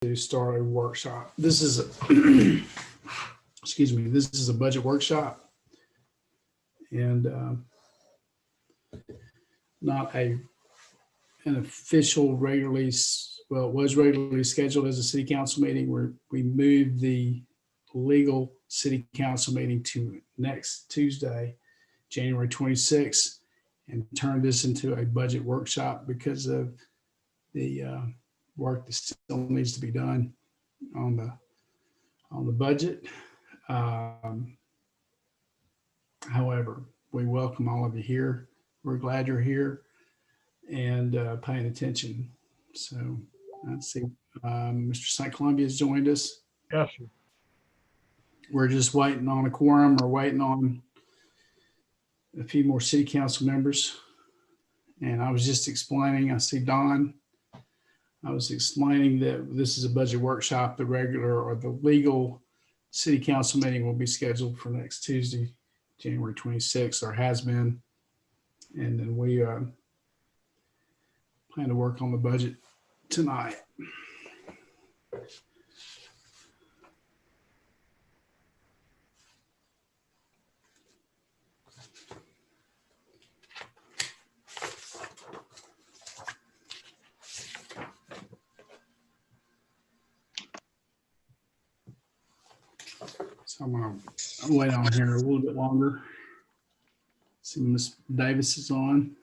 to start a workshop. This is a, excuse me, this is a budget workshop, and not an official regularly, well, it was regularly scheduled as a city council meeting where we moved the legal city council meeting to next Tuesday, January 26th, and turned this into a budget workshop because of the work that still needs to be done on the budget. However, we welcome all of you here. We're glad you're here and paying attention. So let's see, Mr. St. Columbia has joined us. Yes, sir. We're just waiting on a quorum or waiting on a few more city council members. And I was just explaining, I see Don. I was explaining that this is a budget workshop. The regular or the legal city council meeting will be scheduled for next Tuesday, January 26th, or has been. And then we plan to work on the budget tonight. So I'm gonna wait on here a little bit longer. See, Ms. Davis is on.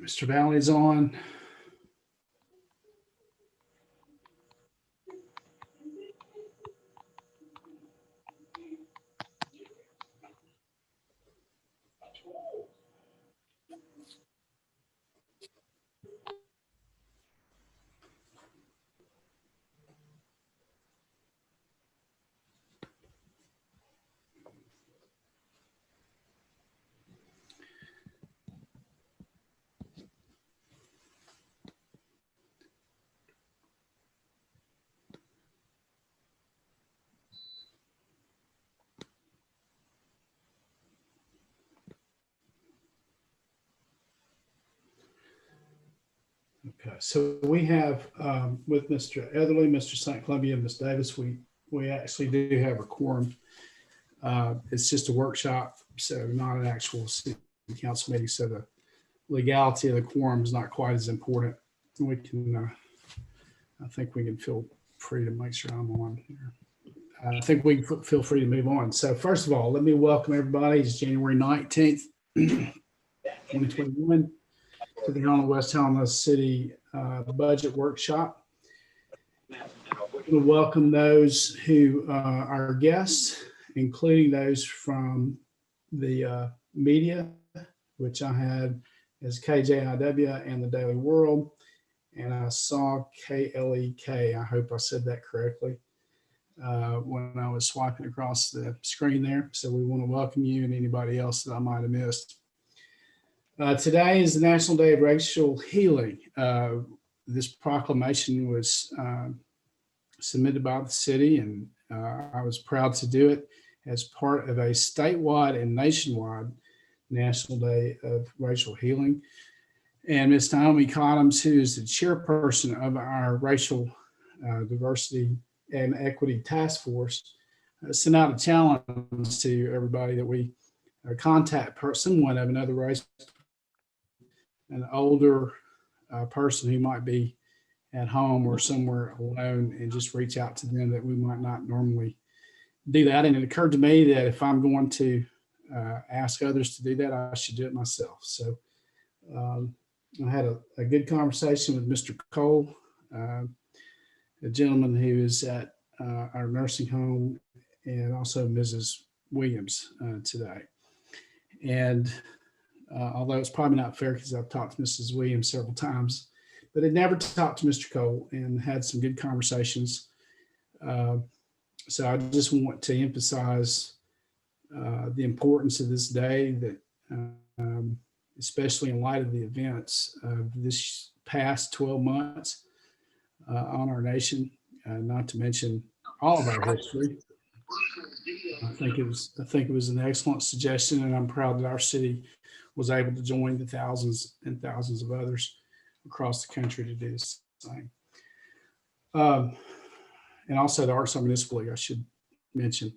Mr. Valley's on. Okay, so we have with Mr. Etherly, Mr. St. Columbia, and Ms. Davis, we actually do have a quorum. It's just a workshop, so not an actual city council meeting. So the legality of the quorum is not quite as important. We can, I think we can feel free to make sure I'm on here. I think we can feel free to move on. So first of all, let me welcome everybody. It's January 19th, 2021. To the Helena-West Helena City budget workshop. We welcome those who are guests, including those from the media, which I had as KJIW and the Daily World, and I saw KLEK. I hope I said that correctly when I was swiping across the screen there. So we want to welcome you and anybody else that I might have missed. Today is the National Day of Racial Healing. This proclamation was submitted by the city, and I was proud to do it as part of a statewide and nationwide National Day of Racial Healing. And Ms. Naomi Cottams, who is the chairperson of our Racial Diversity and Equity Task Force, sent out a challenge to everybody that we contact someone of another race, an older person who might be at home or somewhere alone, and just reach out to them, that we might not normally do that. And it occurred to me that if I'm going to ask others to do that, I should do it myself. So I had a good conversation with Mr. Cole, a gentleman who is at our nursing home, and also Mrs. Williams today. And although it's probably not fair because I've talked to Mrs. Williams several times, but had never talked to Mr. Cole and had some good conversations. So I just want to emphasize the importance of this day, that especially in light of the events of this past 12 months on our nation, not to mention all of our history. I think it was an excellent suggestion, and I'm proud that our city was able to join the thousands and thousands of others across the country to do the same. And also the Arkansas Municipal League, I should mention,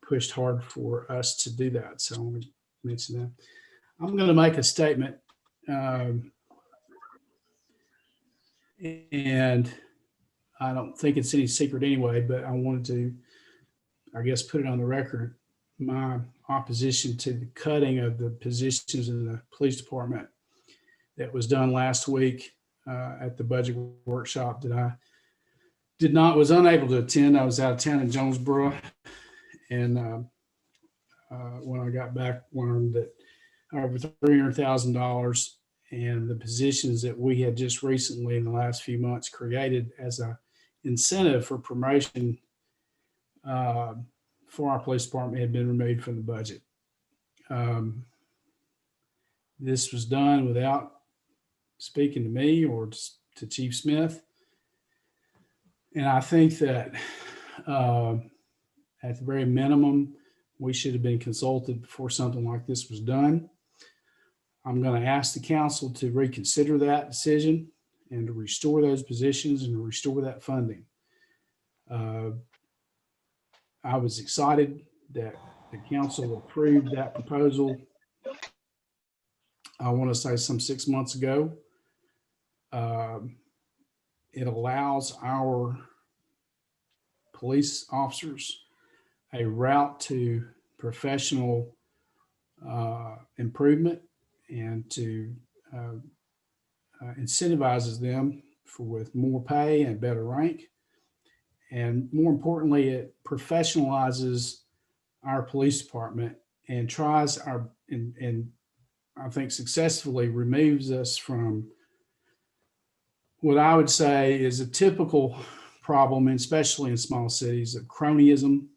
pushed hard for us to do that. So I want to mention that. I'm going to make a statement, and I don't think it's any secret anyway, but I wanted to, I guess, put it on the record, my opposition to the cutting of the positions in the police department that was done last week at the budget workshop that I was unable to attend. I was out of town in Jonesboro, and when I got back, learned that over $300,000 and the positions that we had just recently in the last few months created as a incentive for promotion for our police department had been removed from the budget. This was done without speaking to me or to Chief Smith. And I think that at the very minimum, we should have been consulted before something like this was done. I'm going to ask the council to reconsider that decision and to restore those positions and to restore that funding. I was excited that the council approved that proposal. I want to say some 6 months ago. It allows our police officers a route to professional improvement, and to incentivizes them with more pay and better rank. And more importantly, it professionalizes our police department and tries and I think successfully removes us from what I would say is a typical problem, especially in small cities, of cronyism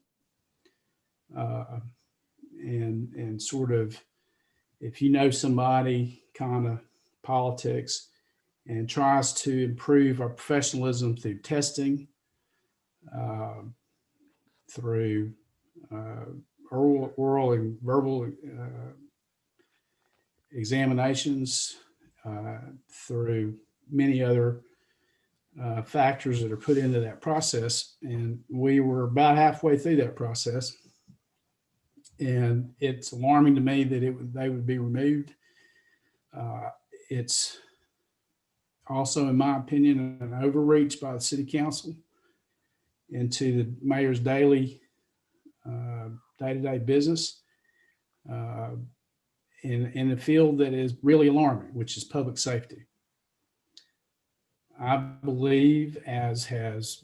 and sort of, if you know somebody, kind of politics, and tries to improve our professionalism through testing, through oral and verbal examinations, through many other factors that are put into that process. And we were about halfway through that process. And it's alarming to me that they would be removed. It's also, in my opinion, an overreach by the city council into the mayor's daily day-to-day business in a field that is really alarming, which is public safety. I believe, as has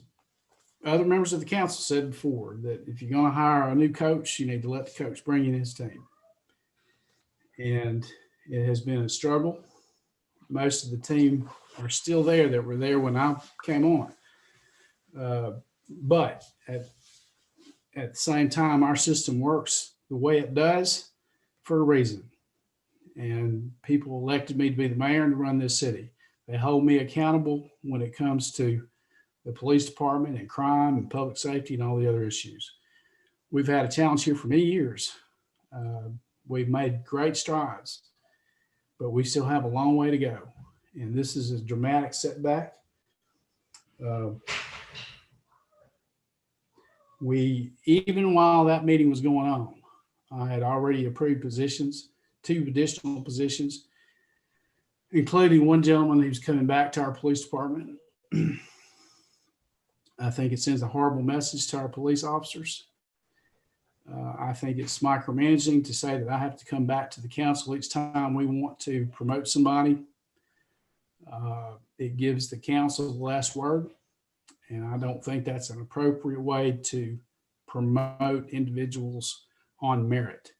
other members of the council said before, that if you're going to hire a new coach, you need to let the coach bring in his team. And it has been a struggle. Most of the team are still there that were there when I came on. But at the same time, our system works the way it does for a reason. And people elected me to be the mayor and to run this city. They hold me accountable when it comes to the police department and crime and public safety and all the other issues. We've had a challenge here for many years. We've made great strides, but we still have a long way to go. And this is a dramatic setback. Even while that meeting was going on, I had already approved positions, 2 additional positions, including one gentleman who's coming back to our police department. I think it sends a horrible message to our police officers. I think it's micromanaging to say that I have to come back to the council each time we want to promote somebody. It gives the council the last word, and I don't think that's an appropriate way to promote individuals on merit.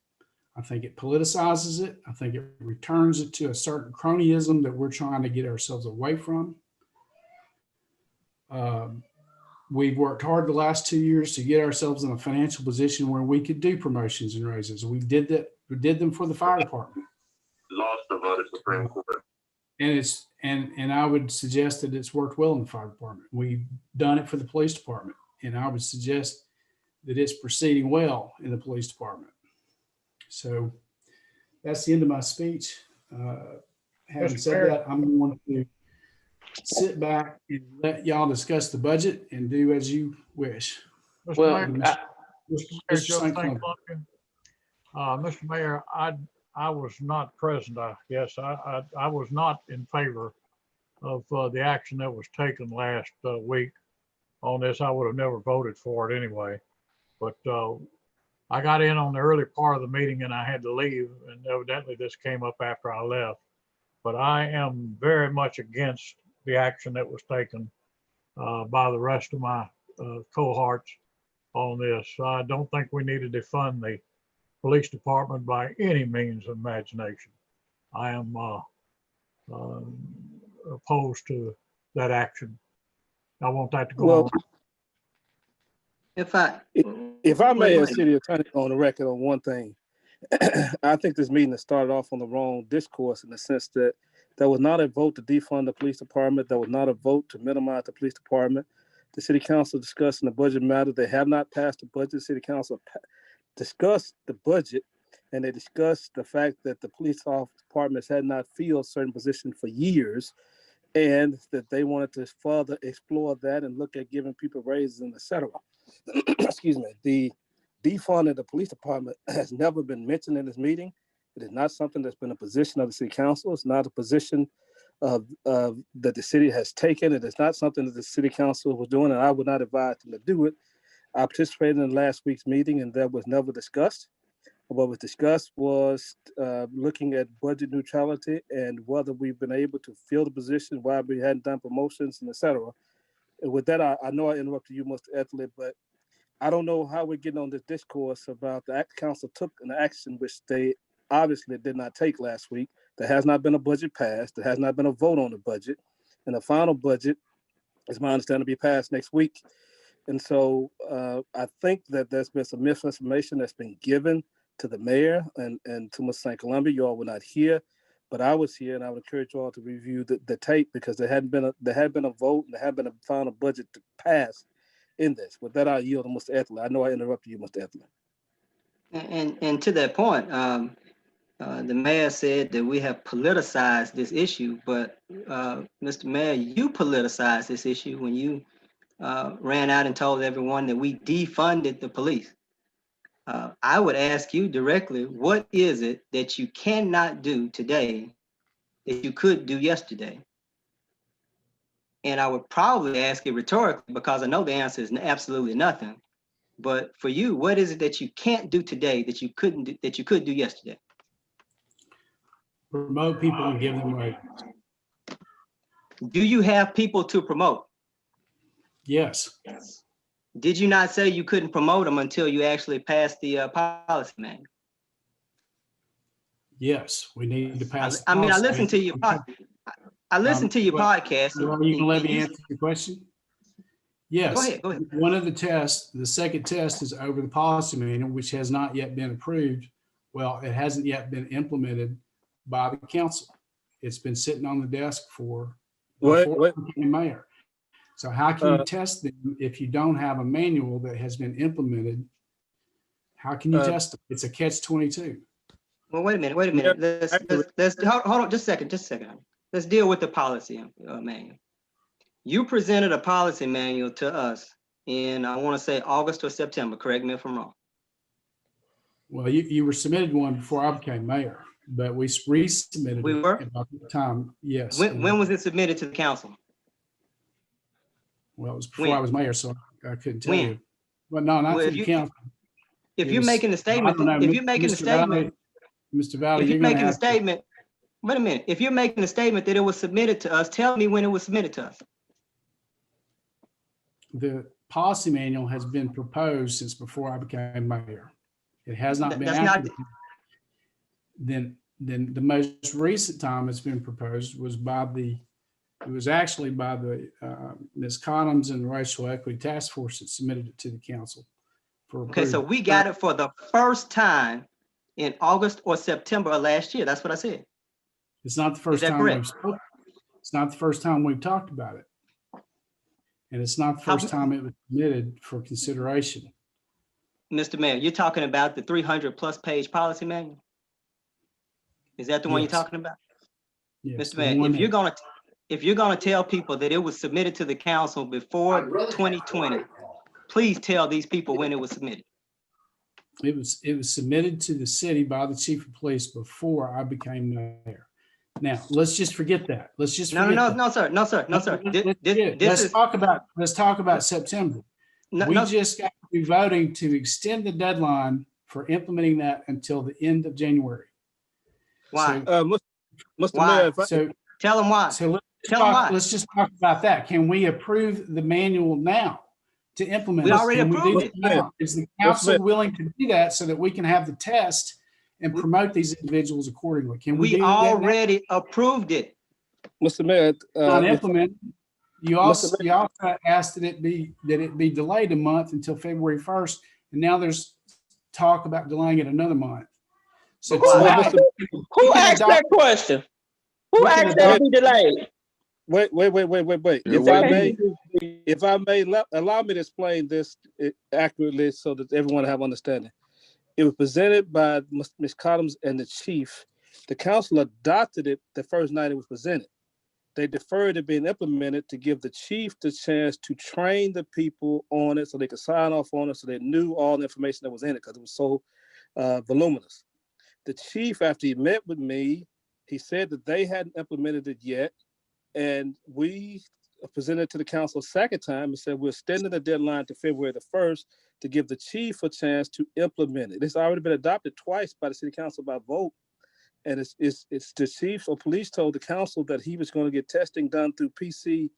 I think it politicizes it. I think it returns it to a certain cronyism that we're trying to get ourselves away from. We've worked hard the last 2 years to get ourselves in a financial position where we could do promotions and raises. We did that. We did them for the fire department. Lost the vote at Supreme Court. And I would suggest that it's worked well in the fire department. We've done it for the police department, and I would suggest that it's proceeding well in the police department. So that's the end of my speech. Having said that, I'm going to sit back and let y'all discuss the budget and do as you wish. Mr. Mayor, I was not present. I guess I was not in favor of the action that was taken last week on this. I would have never voted for it anyway. But I got in on the early part of the meeting and I had to leave, and evidently this came up after I left. But I am very much against the action that was taken by the rest of my cohorts on this. I don't think we need to defund the police department by any means of imagination. I am opposed to that action. I want that to go on. If I may, as city attorney, on the record on one thing, I think this meeting has started off on the wrong discourse in the sense that there was not a vote to defund the police department. There was not a vote to minimize the police department. The city council discussing the budget matter. They have not passed the budget. The city council discussed the budget, and they discussed the fact that the police departments had not filled certain positions for years, and that they wanted to further explore that and look at giving people raises and et cetera. Excuse me. The defunding of the police department has never been mentioned in this meeting. It is not something that's been a position of the city council. It's not a position that the city has taken. It is not something that the city council was doing, and I would not advise them to do it. I participated in last week's meeting, and that was never discussed. What was discussed was looking at budget neutrality and whether we've been able to fill the position, why we hadn't done promotions, and et cetera. And with that, I know I interrupted you, Mr. Etheley, but I don't know how we're getting on this discourse about the council took an action which they obviously did not take last week. There has not been a budget passed. There has not been a vote on the budget. And the final budget, is my understanding, to be passed next week. And so I think that there's been some misinformation that's been given to the mayor and to Ms. St. Columbia. You all were not here, but I was here, and I would encourage you all to review the tape because there had been a vote and there had been a final budget to pass in this. With that, I'll yield to Mr. Etheley. I know I interrupted you, Mr. Etheley. And to that point, the mayor said that we have politicized this issue, but Mr. Mayor, you politicized this issue when you ran out and told everyone that we defunded the police. I would ask you directly, what is it that you cannot do today that you could do yesterday? And I would probably ask it rhetorically because I know the answer is absolutely nothing. But for you, what is it that you can't do today that you couldn't do, that you could do yesterday? Promote people and give them raises. Do you have people to promote? Yes. Did you not say you couldn't promote them until you actually passed the policy manual? Yes, we need to pass. I mean, I listened to your I listened to your podcast. Are you gonna let me answer your question? Yes. Go ahead. One of the tests, the second test, is over the policy manual, which has not yet been approved. Well, it hasn't yet been implemented by the council. It's been sitting on the desk for before I became mayor. So how can you test them if you don't have a manual that has been implemented? How can you test them? It's a catch-22. Well, wait a minute. Let's hold on just a second. Let's deal with the policy manual. You presented a policy manual to us in, I want to say August or September, correct me if I'm wrong. Well, you were submitted one before I became mayor, but we resubmitted it about the time. Yes. When was it submitted to the council? Well, it was before I was mayor, so I couldn't tell you. But no, not to the council. If you're making a statement, Mr. Valley, you're making a statement. Wait a minute. If you're making a statement that it was submitted to us, tell me when it was submitted to us. The policy manual has been proposed since before I became mayor. It has not been active. then the most recent time it's been proposed was it was actually by the Ms. Cottoms and the Racial Equity Task Force that submitted it to the council for Okay, so approval. we got it for the first time in August or September of last year. That's what I said. It's not the first that time correct? we've spoken. It's not the first time we've talked about it. And it's not the How- first time it was submitted for consideration. Mr. Mayor, you're talking about the 300+ page policy manual? Is that the one you're Yes. talking about? Yes, Mr. the Mayor, one if you're gonna tell people that it was submitted to the council before 2020, please tell these people when it was submitted. it was submitted to the city by the chief of police before I became mayor. Now, let's just forget that. Let's just No, forget no, that. no, sir, no, sir, no, sir. Let's talk about September. No, We no, just got to be voting to extend the deadline for implementing that until the end of January. why? So, Mr. Why? Mayor, so, Tell them why. so Tell them why. let's just talk about that. Can we approve the manual now to implement We it? already Can we do approved it it. now? Is the Mayor. council willing to do that so that we can have the test and promote these individuals accordingly? Can we We do that now? already approved it. Mr. Mayor, Not if- implemented. You Mr. also asked that it be delayed a month until February 1st, and now there's talk about delaying it another month. So Who tonight, asked- Who we can asked adopt- that question? Who we can asked that adopt- to be delayed? wait. You're If I may, allow me to explain this accurately so that everyone have understanding. It was presented by Ms. Cottoms and the chief. The council adopted it the first night it was presented. They deferred it being implemented to give the chief the chance to train the people on it so they could sign off on it so they knew all the information that was in it because it was so voluminous. The chief, after he met with me, he said that they hadn't implemented it yet. And we presented to the council a second time and said we're extending the deadline to February the 1st to give the chief a chance to implement it. It's already been adopted twice by the city council by vote. And it's the chief of police told the council that he was going to get testing done through PC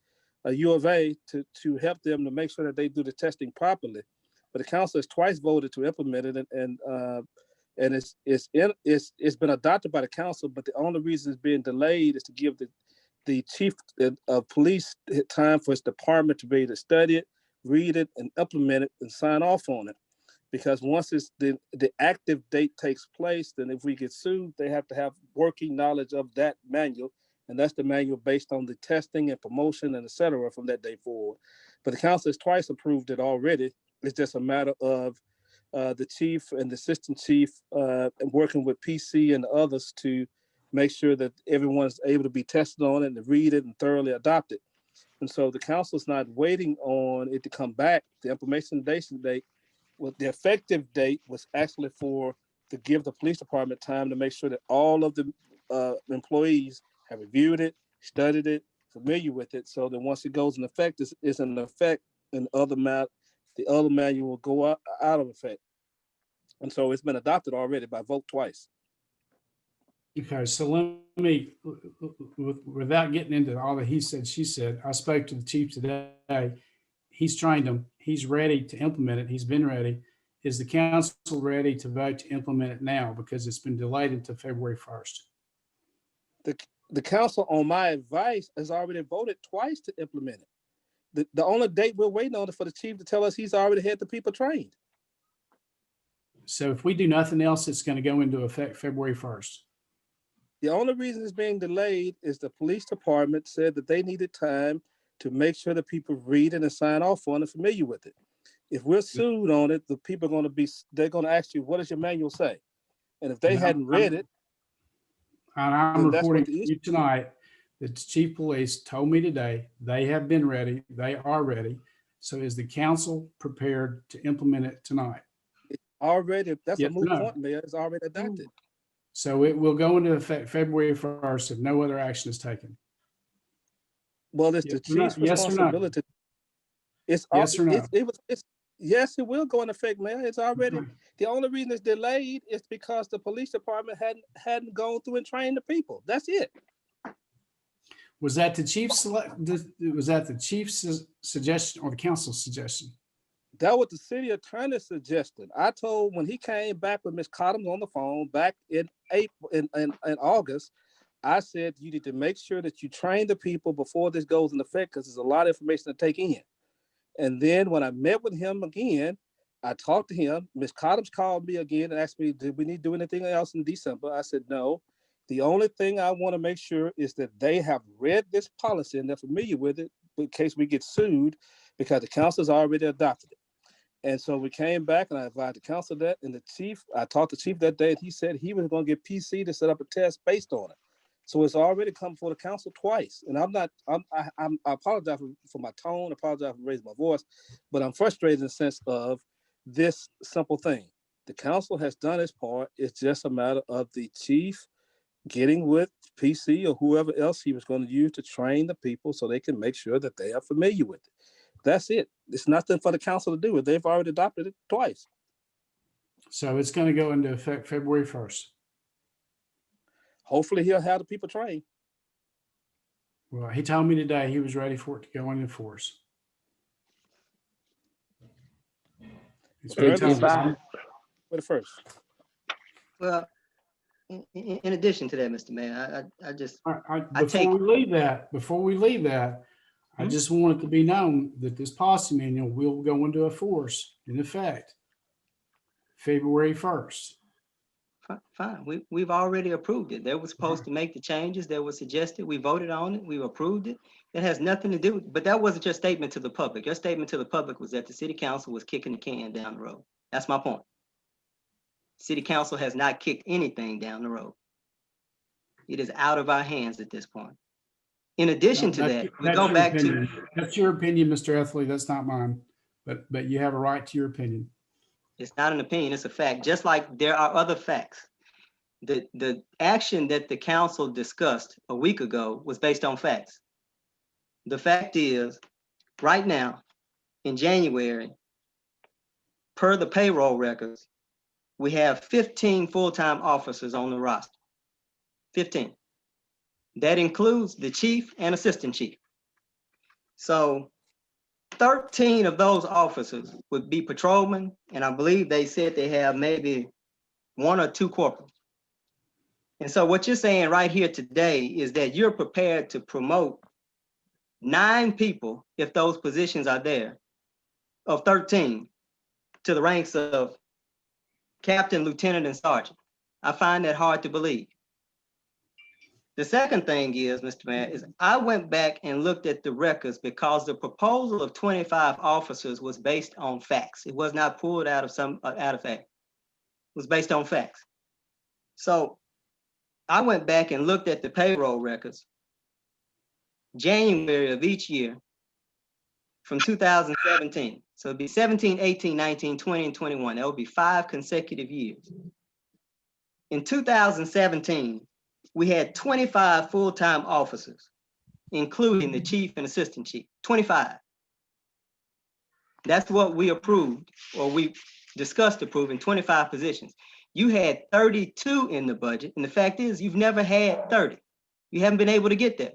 U of A to help them to make sure that they do the testing properly. But the council has twice voted to implement it, and it's been adopted by the council. But the only reason it's being delayed is to give the chief of police time for his department to be able to study it, read it, and implement it and sign off on it. Because once it's the active date takes place, then if we get sued, they have to have working knowledge of that manual. And that's the manual based on the testing and promotion and et cetera from that day forward. But the council has twice approved it already. It's just a matter of the chief and the assistant chief working with PC and others to make sure that everyone's able to be tested on it and to read it and thoroughly adopt it. And so the council's not waiting on it to come back. The implementation date, the effective date was actually to give the police department time to make sure that all of the employees have reviewed it, studied it, familiar with it, so that once it goes in effect, it's in effect, and the other manual will go out of effect. And so it's been adopted already by vote twice. Okay, so let me, without getting into all the he said, she said, I spoke to the chief today. He's trained them. He's ready to implement it. He's been ready. Is the council ready to vote to implement it now because it's been delayed until February 1st? The council, on my advice, has already voted twice to implement it. The only date we're waiting on is for the chief to tell us he's already had the people trained. So if we do nothing else, it's going to go into effect February 1st. The only reason it's being delayed is the police department said that they needed time to make sure that people read it and sign off on it, familiar with it. If we're sued on it, the people are they're going to ask you, what does your manual say? And if they hadn't read it, and I'm then that's what reporting the to issue you tonight that the chief of police told me today, they have been ready. They are ready. So is the council prepared to implement it tonight? already, that's Yes a or moot no? point, Mayor. It's already adopted. So it will go into effect February 1st if no other action is taken. Well, it's Yes the or no? chief's Yes or no? responsibility. Yes or no? Yes, it will go into effect, Mayor. It's already, Okay. the only reason it's delayed is because the police department hadn't gone through and trained the people. That's it. Was that the chief's suggestion or the council's suggestion? That was the city attorney suggested. I told when he came back with Ms. Cottoms on the phone back in April in August, I said you need to make sure that you train the people before this goes into effect because there's a lot of information to take in. And then when I met with him again, I talked to him. Ms. Cottoms called me again and asked me, did we need to do anything else in December? I said, no. The only thing I want to make sure is that they have read this policy and they're familiar with it in case we get sued because the council's already adopted it. And so we came back and I advised the council that, and the chief, I talked to the chief that day and he said he was going to get PC to set up a test based on it. So it's already come before the council twice. And I apologize for my tone, apologize for raising my voice, but I'm frustrated in the sense of this simple thing. The council has done its part. It's just a matter of the chief getting with PC or whoever else he was going to use to train the people so they can make sure that they are familiar with it. That's it. It's nothing for the council to do. They've already adopted it twice. So it's going to go into effect February 1st. Hopefully he'll have the people trained. Well, he told me today he was ready for it to go into force. It's what he told me. For the first. Well, in addition to that, Mr. Mayor, Before we leave that, I just want it to be known that this policy manual will go into force in effect February 1st. Fine. We've already approved it. They were supposed to make the changes that were suggested. We voted on it. We approved it. That has nothing to do with, but that wasn't your statement to the public. Your statement to the public was that the city council was kicking the can down the road. That's my point. City council has not kicked anything down the road. It is out of our hands at this point. In addition to that, we go back to. That's your opinion, Mr. Ethley. That's not mine, but you have a right to your opinion. It's not an opinion, it's a fact. Just like there are other facts. The action that the council discussed a week ago was based on facts. The fact is, right now, in January, per the payroll records, we have 15 full-time officers on the roster. 15. That includes the chief and assistant chief. So 13 of those officers would be patrolmen, and I believe they said they have maybe 1 or 2 corporals. And so what you're saying right here today is that you're prepared to promote 9 people, if those positions are there, of 13 to the ranks of captain, lieutenant, and sergeant. I find that hard to believe. The second thing is, Mr. Mayor, is I went back and looked at the records because the proposal of 25 officers was based on facts. It was not pulled out of fact. It was based on facts. So I went back and looked at the payroll records, January of each year from 2017. So it'd be 17, 18, 19, 20, and 21. That would be 5 consecutive years. In 2017, we had 25 full-time officers, including the chief and assistant chief, 25. That's what we approved, or we discussed approving 25 positions. You had 32 in the budget, and the fact is you've never had 30. You haven't been able to get there.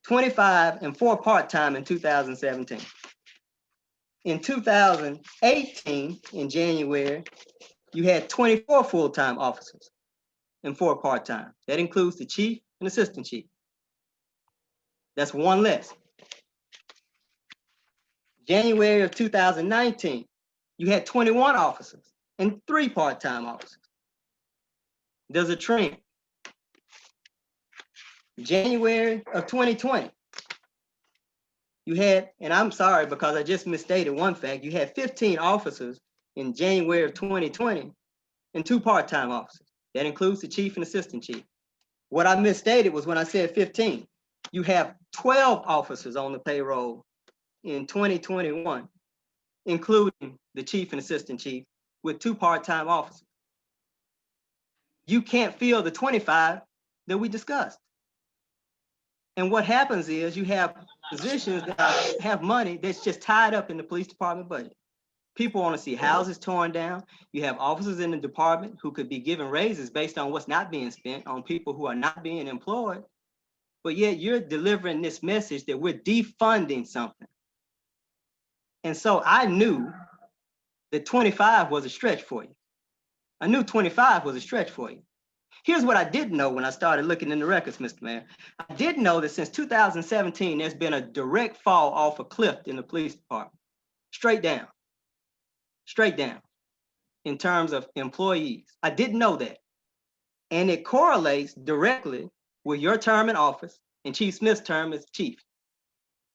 25 and 4 part-time in 2017. In 2018, in January, you had 24 full-time officers and 4 part-time. That includes the chief and assistant chief. That's 1 less. January of 2019, you had 21 officers and 3 part-time officers. There's a trend. January of 2020, you had, and I'm sorry because I just misstated one fact, you had 15 officers in January of 2020 and 2 part-time officers. That includes the chief and assistant chief. What I misstated was when I said 15, you have 12 officers on the payroll in 2021, including the chief and assistant chief with 2 part-time officers. You can't fill the 25 that we discussed. And what happens is you have positions that have money that's just tied up in the police department budget. People want to see houses torn down. You have officers in the department who could be given raises based on what's not being spent on people who are not being employed. But yet you're delivering this message that we're defunding something. And so I knew that 25 was a stretch for you. I knew 25 was a stretch for you. Here's what I didn't know when I started looking in the records, Mr. Mayor. I did know that since 2017, there's been a direct fall off a cliff in the police department. Straight down in terms of employees. I didn't know that. And it correlates directly with your term in office and Chief Smith's term as chief.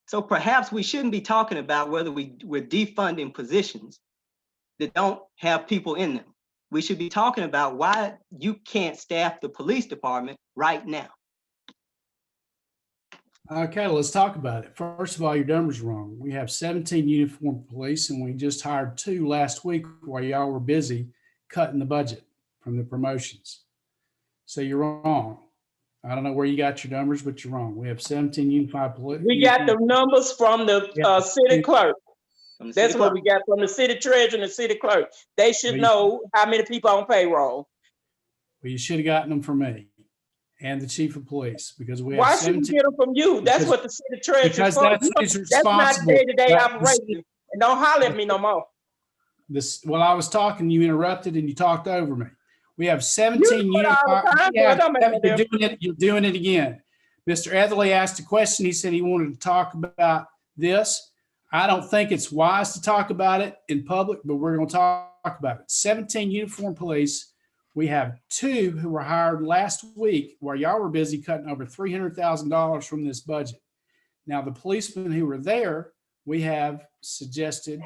So perhaps we shouldn't be talking about whether we're defunding positions that don't have people in them. We should be talking about why you can't staff the police department right now. Okay, let's talk about it. First of all, your numbers are wrong. We have 17 uniformed police, and we just hired 2 last week while y'all were busy cutting the budget from the promotions. So you're wrong. I don't know where you got your numbers, but you're wrong. We have 17 unified police. We got the numbers from the city clerk. That's what we got from the city treasurer and the city clerk. They should know how many people on payroll. Well, you should have gotten them from me and the chief of police, because we have Why should we get them from you? That's what the city treasurer is for. That's not day-to-day operation. And don't holler at me no more. Well, I was talking, you interrupted and you talked over me. We have 17 unified. You're doing it again. Mr. Etherly asked a question. He said he wanted to talk about this. I don't think it's wise to talk about it in public, but we're going to talk about it. 17 uniformed police. We have 2 who were hired last week while y'all were busy cutting over $300,000 from this budget. Now, the policemen who were there, we have suggested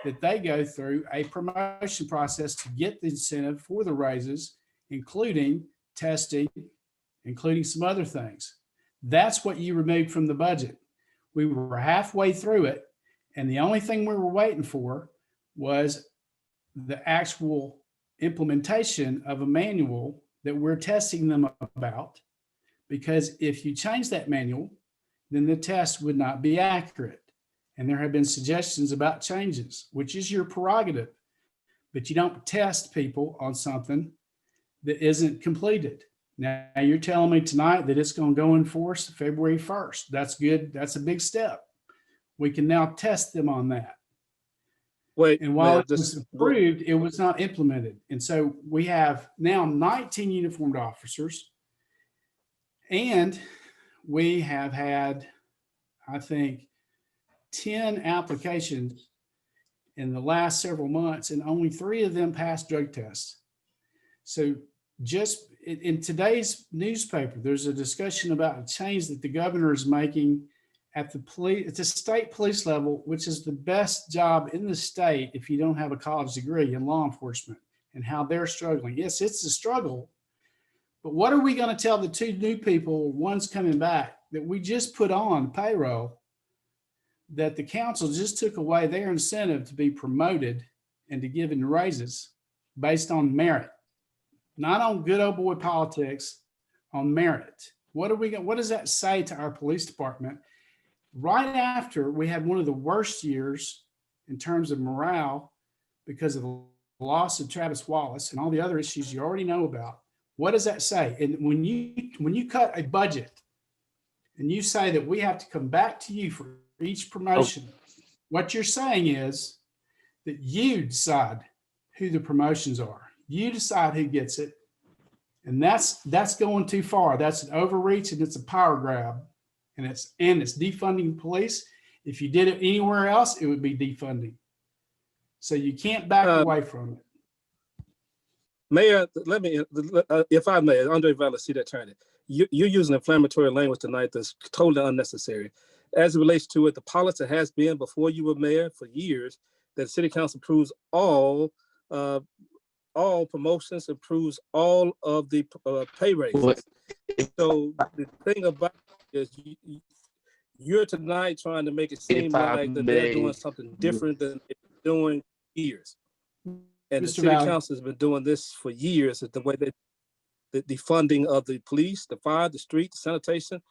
that they go through a promotion process to get the incentive for the raises, including testing, including some other things. That's what you removed from the budget. We were halfway through it, and the only thing we were waiting for was the actual implementation of a manual that we're testing them about, because if you change that manual, then the test would not be accurate. And there have been suggestions about changes, which is your prerogative, but you don't test people on something that isn't completed. Now you're telling me tonight that it's going to go in force February 1st. That's good. That's a big step. We can now test them on that. Wait, and while it was approved, it was not implemented. And so we have now 19 uniformed officers, and we have had, I think, 10 applications in the last several months, and only 3 of them passed drug tests. So just in today's newspaper, there's a discussion about a change that the governor is making at the state police level, which is the best job in the state if you don't have a college degree in law enforcement, and how they're struggling. Yes, it's a struggle, but what are we going to tell the 2 new people, one's coming back, that we just put on payroll, that the council just took away their incentive to be promoted and to give in raises based on merit, not on good old boy politics, on merit? What does that say to our police department right after we had one of the worst years in terms of morale because of the loss of Travis Wallace and all the other issues you already know about? What does that say? And when you cut a budget and you say that we have to come back to you for each promotion, what you're saying is that you decide who the promotions are. You decide who gets it. And that's going too far. That's an overreach, and it's a power grab. And it's defunding police. If you did it anywhere else, it would be defunding. So you can't back away from it. Mayor, let me, if I may, Andre Valles, city attorney, you're using inflammatory language tonight that's totally unnecessary. As it relates to it, the policy has been before you were mayor for years that the city council approves all promotions, approves all of the pay raises. So the thing about it is you're tonight trying to make it seem like that they're doing something different than they're doing years. And the city council has been doing this for years. The way that the funding of the police, the fire, the street, the sanitation,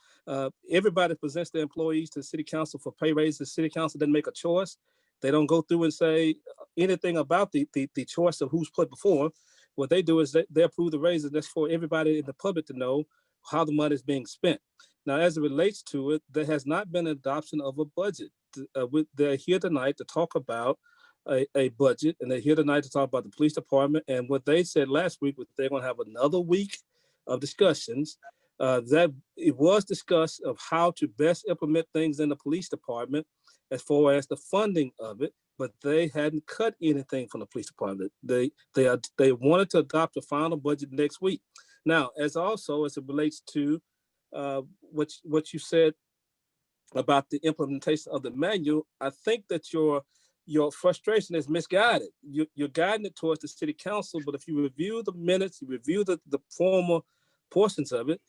everybody presents their employees to the city council for pay raises. The city council doesn't make a choice. They don't go through and say anything about the choice of who's put before them. What they do is they approve the raises. That's for everybody in the public to know how the money is being spent. Now, as it relates to it, there has not been an adoption of a budget. they're here tonight to talk about a budget, and they're here tonight to talk about the police department. And what they said last week was they're going to have another week of discussions. That it was discussed of how to best implement things in the police department as far as the funding of it, but they hadn't cut anything from the police department. They wanted to adopt a final budget next week. Now, as it relates to what you said about the implementation of the manual, I think that your frustration is misguided. You're guiding it towards the city council, but if you review the minutes, you review the former portions of it,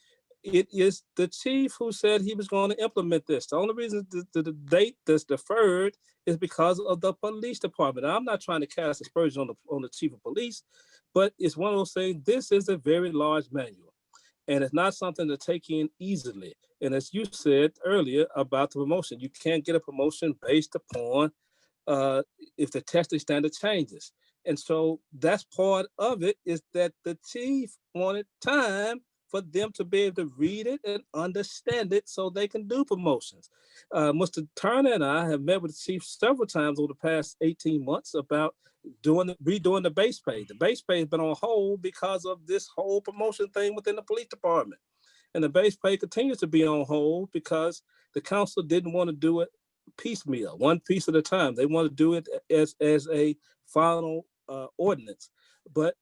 it is the chief who said he was going to implement this. The only reason the date that's deferred is because of the police department. Now, I'm not trying to cast aspersion on the chief of police, but it's one of those things. This is a very large manual, and it's not something to take in easily. And as you said earlier about the promotion, you can't get a promotion based upon if the testing standard changes. And so that's part of it, is that the chief wanted time for them to be able to read it and understand it so they can do promotions. Mr. Turner and I have met with the chief several times over the past 18 months about redoing the base pay. The base pay has been on hold because of this whole promotion thing within the police department. And the base pay continues to be on hold because the council didn't want to do it piecemeal, one piece at a time. They want to do it as a final ordinance. But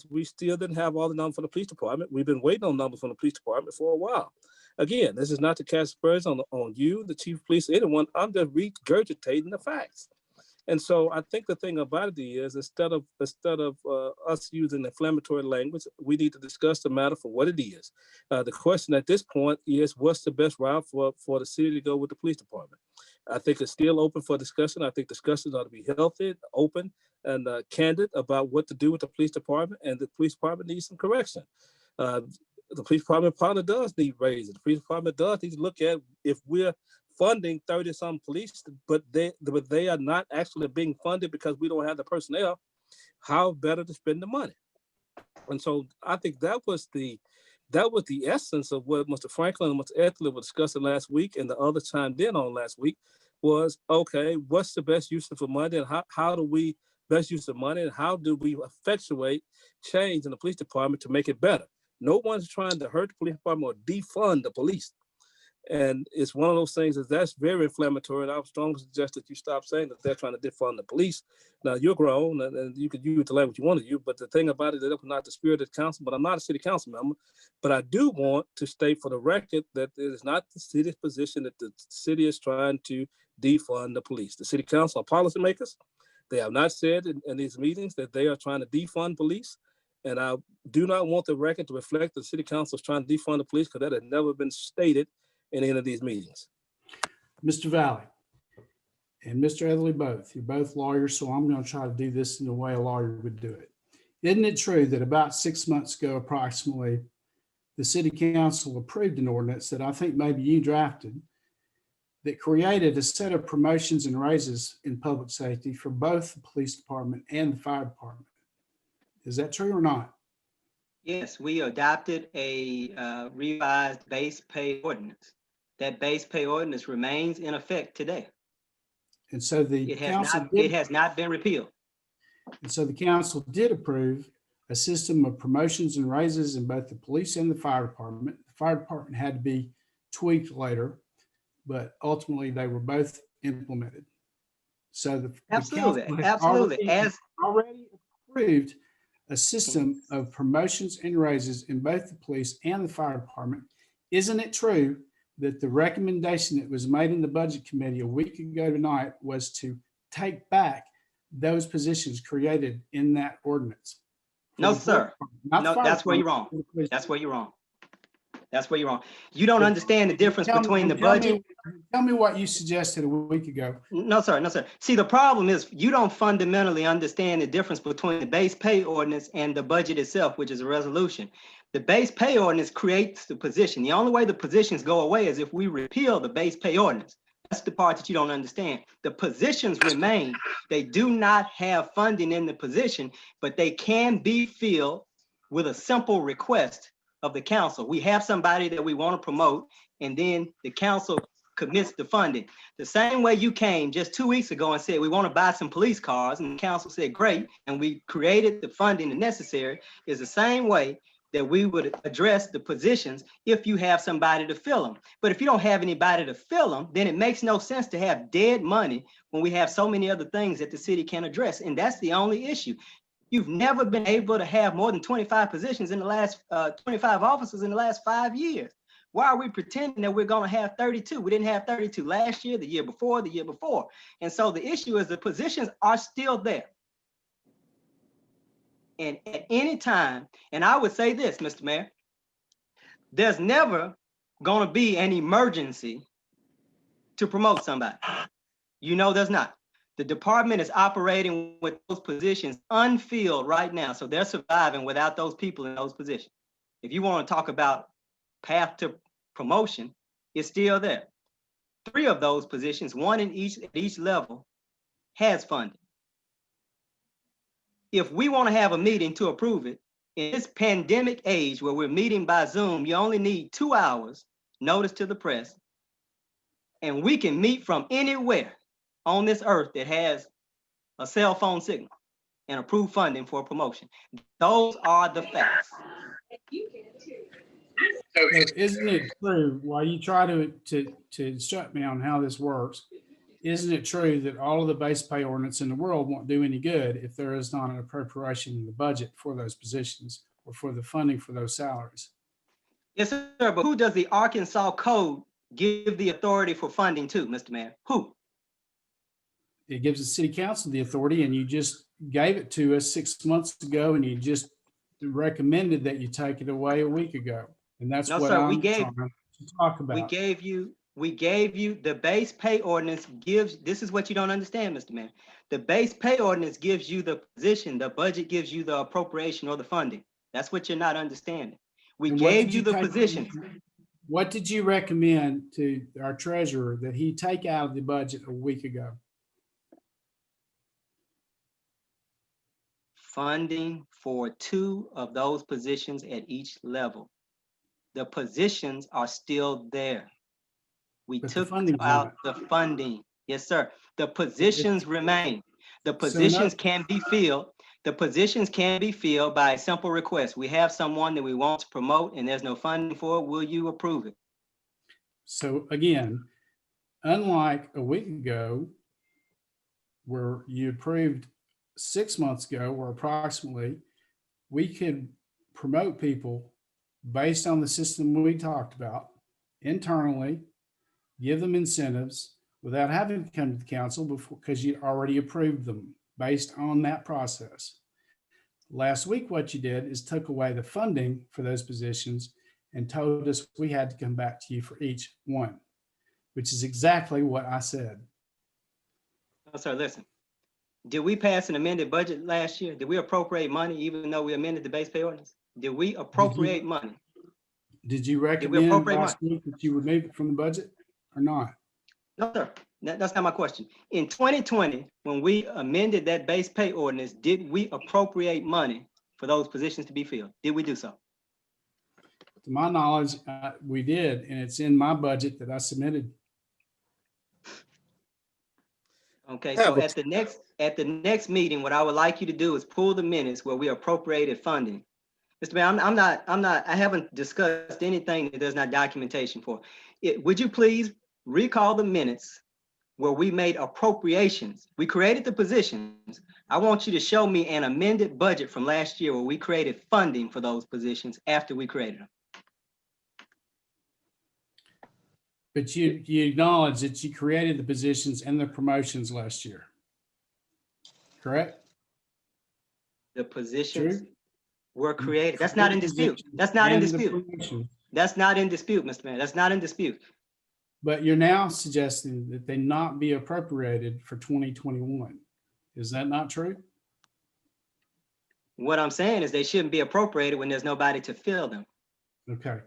we still didn't have all the numbers for the police department. We've been waiting on numbers from the police department for a while. Again, this is not to cast spurs on you, the chief of police, anyone. I'm just regurgitating the facts. And so I think the thing about it is, instead of us using inflammatory language, we need to discuss the matter for what it is. The question at this point is, what's the best route for the city to go with the police department? I think it's still open for discussion. I think discussions ought to be healthy, open, and candid about what to do with the police department, and the police department needs some correction. The police department probably does need raises. The police department does need to look at, if we're funding 30-some police, but they are not actually being funded because we don't have the personnel, how better to spend the money? And so I think that was the essence of what Mr. Franklin and Mr. Etherly were discussing last week, and the other chimed in on last week, was, okay, what's the best use of the money, and how do we best use the money, and how do we effectuate change in the police department to make it better? No one's trying to hurt the police department or defund the police. And it's one of those things that's very inflammatory. And I would strongly suggest that you stop saying that they're trying to defund the police. Now, you're grown and you could use the language you want to use, but the thing about it, that was not the spirit of the council. But I'm not a city council member. But I do want to state for the record that it is not the city's position that the city is trying to defund the police. The city council are policymakers. They have not said in these meetings that they are trying to defund police. And I do not want the record to reflect that the city council is trying to defund the police, because that has never been stated in any of these meetings. Mr. Valley and Mr. Etherly both, you're both lawyers, so I'm going to try to do this in the way a lawyer would do it. Isn't it true that about 6 months ago, approximately, the city council approved an ordinance that I think maybe you drafted that created a set of promotions and raises in public safety for both the police department and the fire department? Is that true or not? Yes, we adopted a revised base pay ordinance. That base pay ordinance remains in effect today. And so it has not been repealed. And so the council did approve a system of promotions and raises in both the police and the fire department. The fire department had to be tweaked later, but ultimately they were both implemented. So the absolutely already approved a system of promotions and raises in both the police and the fire department. Isn't it true that the recommendation that was made in the budget committee a week ago tonight was to take back those positions created in that ordinance? No, sir. No, that's where you're wrong. That's where you're wrong. That's where you're wrong. You don't understand the difference between the budget. Tell me what you suggested a week ago. No, sir. No, sir. See, the problem is you don't fundamentally understand the difference between the base pay ordinance and the budget itself, which is a resolution. The base pay ordinance creates the position. The only way the positions go away is if we repeal the base pay ordinance. That's the part that you don't understand. The positions remain. They do not have funding in the position, but they can be filled with a simple request of the council. We have somebody that we want to promote, and then the council commits the funding. The same way you came just 2 weeks ago and said, we want to buy some police cars, and the council said, great, and we created the funding necessary, is the same way that we would address the positions if you have somebody to fill them. But if you don't have anybody to fill them, then it makes no sense to have dead money when we have so many other things that the city can address. And that's the only issue. You've never been able to have more than 25 positions in the last 25 officers in the last 5 years. Why are we pretending that we're going to have 32? We didn't have 32 last year, the year before, the year before. And so the issue is the positions are still there. And at any time, and I would say this, Mr. Mayor, there's never going to be an emergency to promote somebody. You know there's not. The department is operating with those positions unfilled right now. So they're surviving without those people in those positions. If you want to talk about path to promotion, it's still there. 3 of those positions, one in each level, has funding. If we want to have a meeting to approve it, in this pandemic age where we're meeting by Zoom, you only need 2 hours notice to the press, and we can meet from anywhere on this earth that has a cell phone signal and approve funding for a promotion. Those are the facts. So isn't it true, while you try to instruct me on how this works, isn't it true that all of the base pay ordinance in the world won't do any good if there is not an appropriation in the budget for those positions or for the funding for those salaries? Yes, sir, but who does the Arkansas Code give the authority for funding to, Mr. Mayor? Who? It gives the city council the authority, and you just gave it to us 6 months ago, and you just recommended that you take it away a week ago. And that's No, what sir, I'm trying to talk about. We gave you the base pay ordinance gives, this is what you don't understand, Mr. Mayor. The base pay ordinance gives you the position, the budget gives you the appropriation or the funding. That's what you're not understanding. We gave you the position. What did you recommend to our treasurer that he take out of the budget a week ago? Funding for 2 of those positions at each level. The positions are still there. We took out the funding. Yes, sir. The positions remain. The positions can be filled. The positions can be filled by a simple request. We have someone that we want to promote and there's no funding for it. Will you approve it? So again, unlike a week ago, where you approved 6 months ago, or approximately, we could promote people based on the system we talked about internally, give them incentives without having to come to the council before, because you already approved them based on that process. Last week, what you did is took away the funding for those positions and told us we had to come back to you for each one, which is exactly what I said. No, sir, listen. Did we pass an amended budget last year? Did we appropriate money even though we amended the base pay ordinance? Did we appropriate money? Did you recommend last week that you remove it from the budget or not? No, sir. That's not my question. In 2020, when we amended that base pay ordinance, did we appropriate money for those positions to be filled? Did we do so? To my knowledge, we did, and it's in my budget that I submitted. Okay, so at the next meeting, what I would like you to do is pull the minutes where we appropriated funding. Mr. Mayor, I haven't discussed anything that there's not documentation for. Would you please recall the minutes where we made appropriations? We created the positions. I want you to show me an amended budget from last year where we created funding for those positions after we created them. But you acknowledge that you created the positions and the promotions last year, correct? The positions were created. That's not in dispute. That's not in dispute. That's not in dispute, Mr. Mayor. That's not in dispute. But you're now suggesting that they not be appropriated for 2021. Is that not true? What I'm saying is they shouldn't be appropriated when there's nobody to fill them. Okay.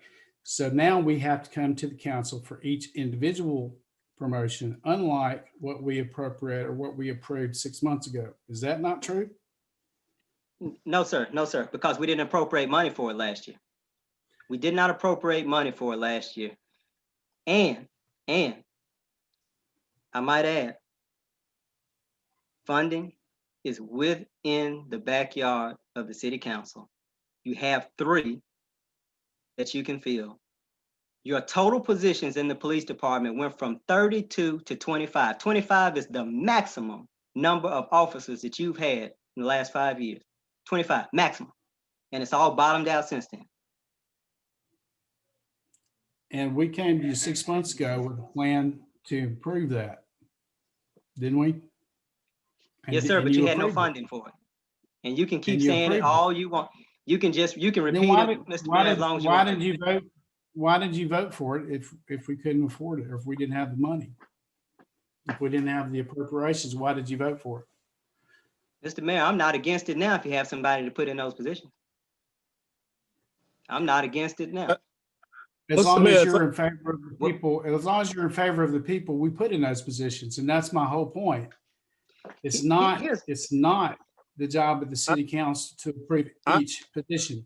So now we have to come to the council for each individual promotion, unlike what we appropriate or what we approved 6 months ago. Is that not true? No, sir. No, sir. Because we didn't appropriate money for it last year. We did not appropriate money for it last year. And I might add, funding is within the backyard of the city council. You have 3 that you can fill. Your total positions in the police department went from 32 to 25. 25 is the maximum number of officers that you've had in the last 5 years. 25, maximum. And it's all bottomed out since then. And we came to you 6 months ago with a plan to improve that, didn't we? Yes, sir, but you had no approved it. funding for it. And you can keep And you saying it approved it. all you want. You can Then repeat it, Mr. Mayor, as long as you why want. did you vote? Why did you vote for it if we couldn't afford it, or if we didn't have the money? If we didn't have the appropriations, why did you vote for it? Mr. Mayor, I'm not against it now if you have somebody to put in those positions. I'm not against it now. As long as you're in favor of the people, as long as you're in favor of the people we put in those positions, and that's my whole point. It's not the job of the city council to approve each petition.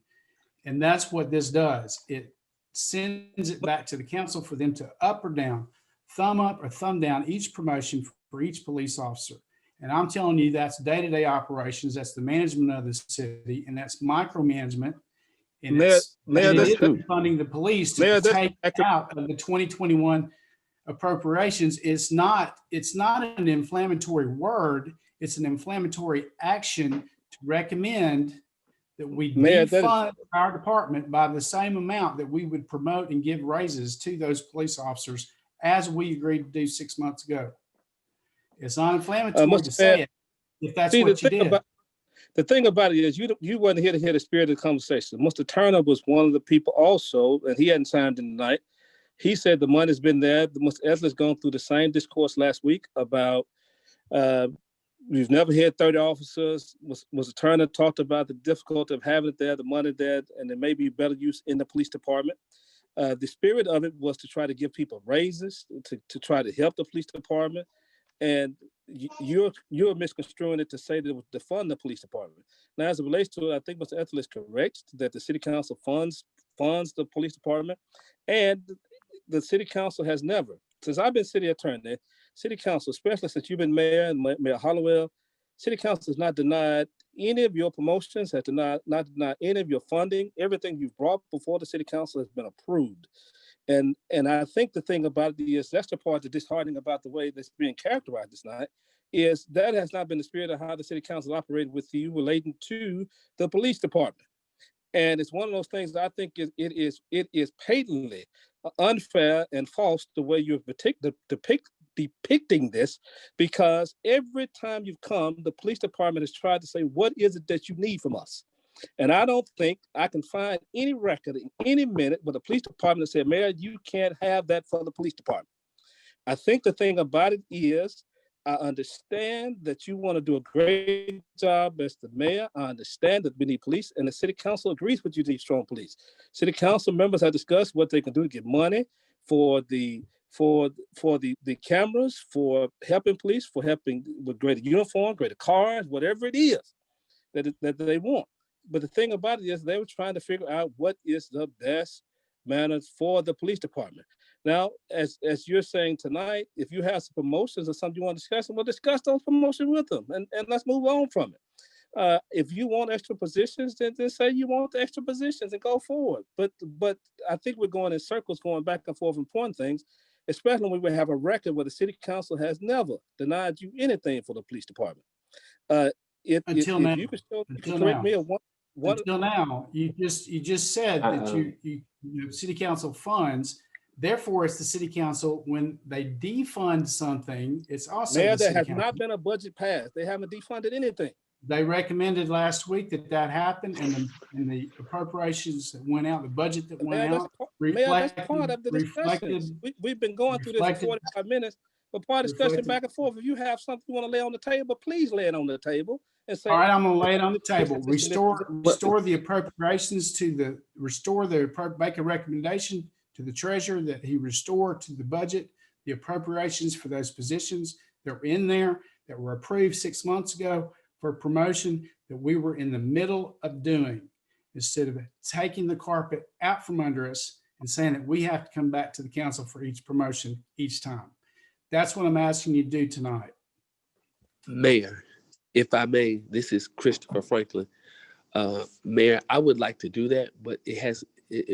And that's what this does. It sends it back to the council for them to up or down, thumb up or thumb down each promotion for each police officer. And I'm telling you, that's day-to-day operations. That's the management of the city, and that's micromanagement. And it's funding the police to take out of the 2021 appropriations. It's not an inflammatory word. It's an inflammatory action to recommend that we defund our department by the same amount that we would promote and give raises to those police officers as we agreed to do 6 months ago. It's not inflammatory to say it if that's what you did. The thing about it is you wasn't here to hear the spirit of the conversation. Mr. Turner was one of the people also, and he hadn't signed in tonight. He said the money's been there. Mr. Esler's gone through the same discourse last week about we've never had 30 officers. Mr. Turner talked about the difficulty of having it there, the money there, and there may be better use in the police department. The spirit of it was to try to give people raises, to try to help the police department. And you're misconstruing it to say that it was to fund the police department. Now, as it relates to it, I think Mr. Ethel is correct that the city council funds the police department, and the city council has never, since I've been city attorney, city council, especially since you've been mayor and Mayor Hollowell, city council has not denied any of your promotions, has not denied any of your funding. Everything you've brought before the city council has been approved. And I think the thing about it is, that's the part that's disheartening about the way that's being characterized this night, is that has not been the spirit of how the city council operated with you relating to the police department. And it's one of those things that I think it is patently unfair and false the way you're depicting this, because every time you've come, the police department has tried to say, what is it that you need from us? And I don't think I can find any record in any minute where the police department said, Mayor, you can't have that for the police department. I think the thing about it is, I understand that you want to do a great job as the mayor. I understand that we need police, and the city council agrees with you need strong police. City council members have discussed what they can do to get money for the cameras, for helping police, for helping with greater uniform, greater cars, whatever it is that they want. But the thing about it is, they were trying to figure out what is the best manner for the police department. Now, as you're saying tonight, if you have some promotions or something you want to discuss, we'll discuss those promotions with them, and let's move on from it. If you want extra positions, then say you want the extra positions and go forward. But I think we're going in circles, going back and forth, important things, especially when we have a record where the city council has never denied you anything for the police department. Until now, you just said that you city council funds. Therefore, it's the city council. When they defund something, it's also Mayor, the city there has council. not been a budget passed. They haven't defunded anything. They recommended last week that happened, and the appropriations that went out, the budget that went out, that's part of the discussion. We've been going through this for 45 minutes, but part of discussion back and forth. If you have something you want to lay on the table, please lay it on the table and say, all right, I'm going to lay it on the table. Restore the appropriations make a recommendation to the treasurer that he restore to the budget the appropriations for those positions that were in there, that were approved 6 months ago for promotion, that we were in the middle of doing, instead of taking the carpet out from under us and saying that we have to come back to the council for each promotion each time. That's what I'm asking you to do tonight. Mayor, if I may, this is Christopher Franklin. Mayor, I would like to do that, but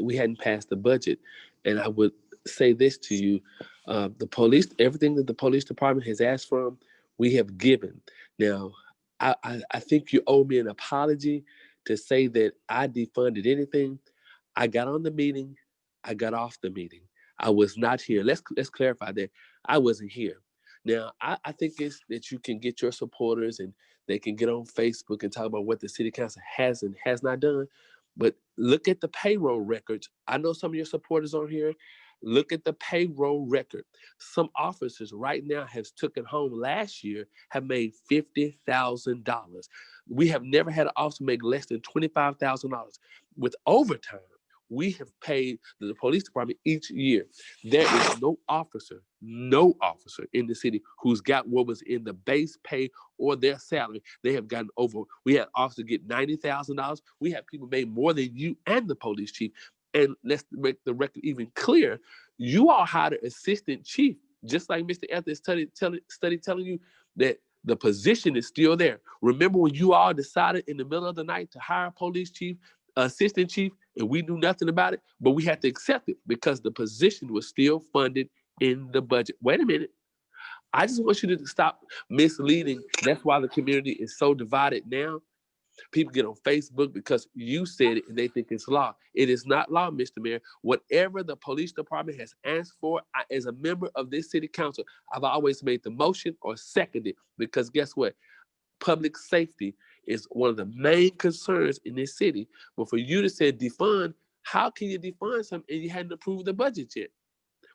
we hadn't passed the budget. And I would say this to you, the police, everything that the police department has asked for, we have given. Now, I think you owe me an apology to say that I defunded anything. I got on the meeting, I got off the meeting. I was not here. Let's clarify that. I wasn't here. Now, I think it's that you can get your supporters and they can get on Facebook and talk about what the city council has and has not done. But look at the payroll records. I know some of your supporters on here. Look at the payroll record. Some officers right now have taken home last year have made $50,000. We have never had an officer make less than $25,000. With overtime, we have paid the police department each year. There is no officer in the city who's got what was in the base pay or their salary. They have gotten over. We had officers get $90,000. We have people made more than you and the police chief. And let's make the record even clear. You all hired an assistant chief, just like Mr. Anthony study telling you that the position is still there. Remember when you all decided in the middle of the night to hire a police chief, assistant chief, and we knew nothing about it, but we had to accept it because the position was still funded in the budget. Wait a minute. I just want you to stop misleading. That's why the community is so divided now. People get on Facebook because you said it and they think it's law. It is not law, Mr. Mayor. Whatever the police department has asked for, as a member of this city council, I've always made the motion or seconded because guess what? Public safety is one of the main concerns in this city. But for you to say defund, how can you defund something and you hadn't approved the budget yet?